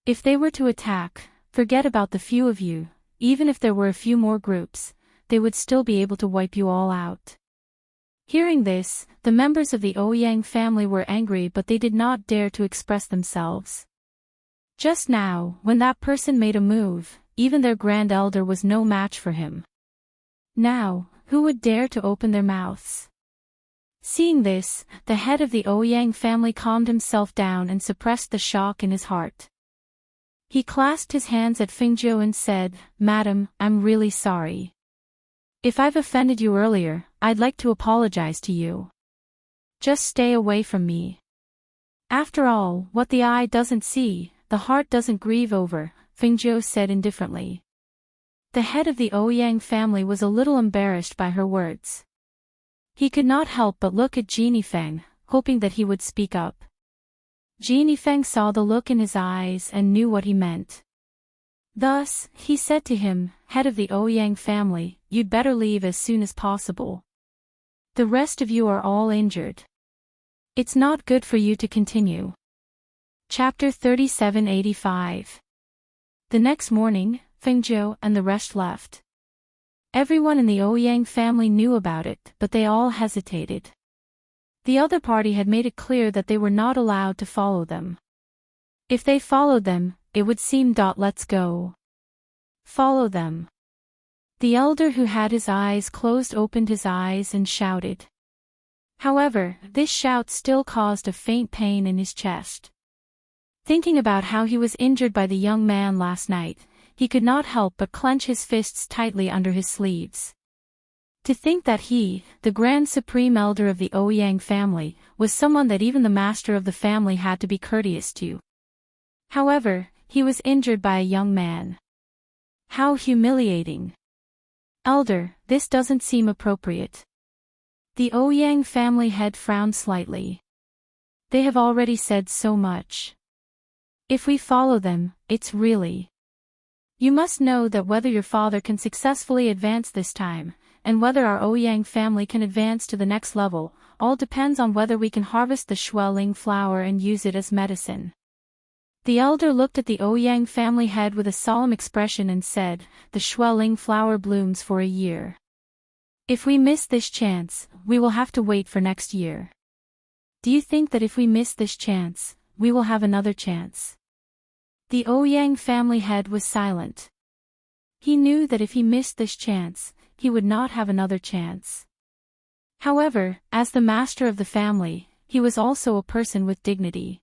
If they were to attack, forget about the few of you. Even if there were a few more groups, they would still be able to wipe you all out. Hearing this, the members of the Ouyang family were angry, but they did not dare to express themselves. Just now, when that person made a move, even their grand elder was no match for him. Now, who would dare to open their mouths? Seeing this, the head of the Ouyang family calmed himself down and suppressed the shock in his heart. He clasped his hands at Fengzhou and said, "Madam, I'm really sorry. If I've offended you earlier, I'd like to apologize to you. Just stay away from me. After all, what the eye doesn't see, the heart doesn't grieve over," Fengzhou said indifferently. The head of the Ouyang family was a little embarrassed by her words. He could not help but look at Ji Feng, hoping that he would speak up. Ji Feng saw the look in his eyes and knew what he meant. Thus, he said to him, "Head of the Ouyang family, you'd better leave as soon as possible. The rest of you are all injured. It's not good for you to continue." Chapter 3785. The next morning, Fengzhou and the rest left. Everyone in the Ouyang family knew about it, but they all hesitated. The other party had made it clear that they were not allowed to follow them. If they followed them, it would seem "Let's go." Follow them. The elder who had his eyes closed opened his eyes and shouted. However, this shout still caused a faint pain in his chest. Thinking about how he was injured by the young man last night, he could not help but clench his fists tightly under his sleeves. To think that he, the Grand Supreme Elder of the Ouyang family, was someone that even the master of the family had to be courteous to. However, he was injured by a young man. How humiliating. Elder, this doesn't seem appropriate. The Ouyang family head frowned slightly. They have already said so much. If we follow them, it's really. You must know that whether your father can successfully advance this time, and whether our Ouyang family can advance to the next level, all depends on whether we can harvest the Shueling flower and use it as medicine. The elder looked at the Ouyang family head with a solemn expression and said, "The Shueling flower blooms for a year. If we miss this chance, we will have to wait for next year. Do you think that if we miss this chance, we will have another chance?" The Ouyang family head was silent. He knew that if he missed this chance, he would not have another chance. However, as the master of the family, he was also a person with dignity.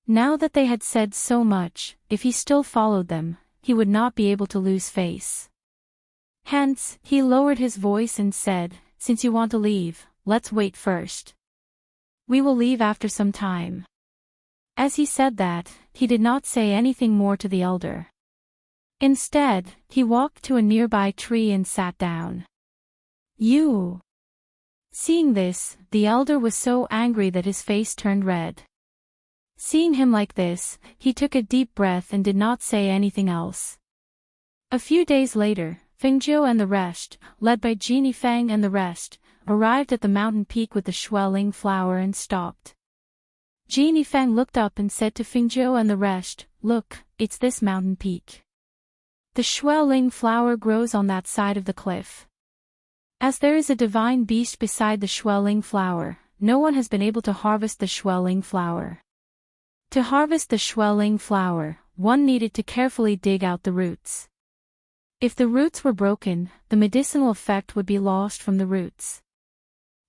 Now that they had said so much, if he still followed them, he would not be able to lose face. Hence, he lowered his voice and said, "Since you want to leave, let's wait first. We will leave after some time." As he said that, he did not say anything more to the elder. Instead, he walked to a nearby tree and sat down. "You." Seeing this, the elder was so angry that his face turned red. Seeing him like this, he took a deep breath and did not say anything else. A few days later, Fengjiu and the rest, led by Genie Feng and the rest, arrived at the mountain peak with the Shueling flower and stopped. Genie Feng looked up and said to Fengjiu and the rest, "Look, it's this mountain peak. The Shueling flower grows on that side of the cliff. As there is a divine beast beside the Shueling flower, no one has been able to harvest the Shueling flower. To harvest the Shueling flower, one needed to carefully dig out the roots. If the roots were broken, the medicinal effect would be lost from the roots.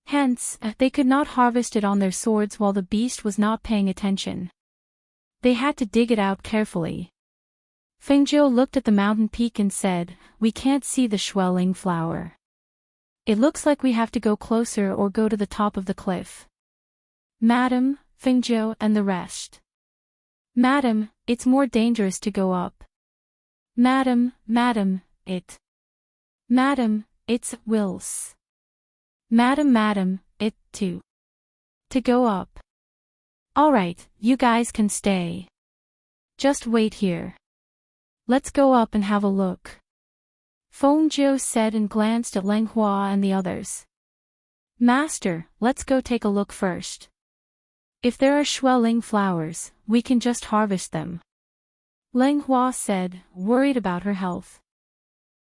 Hence, they could not harvest it on their swords while the beast was not paying attention. They had to dig it out carefully." Fengjiu looked at the mountain peak and said, "We can't see the Shueling flower. It looks like we have to go closer or go to the top of the cliff." "Madam," Fengjiu and the rest. "Madam, it's more dangerous to go up." Madam, it's wills. Madam, it too. To go up. Alright, you guys can stay. Just wait here. Let's go up and have a look." Fengjiu said and glanced at Leng Hua and the others. "Master, let's go take a look first. If there are Shueling flowers, we can just harvest them." Leng Hua said, worried about her health.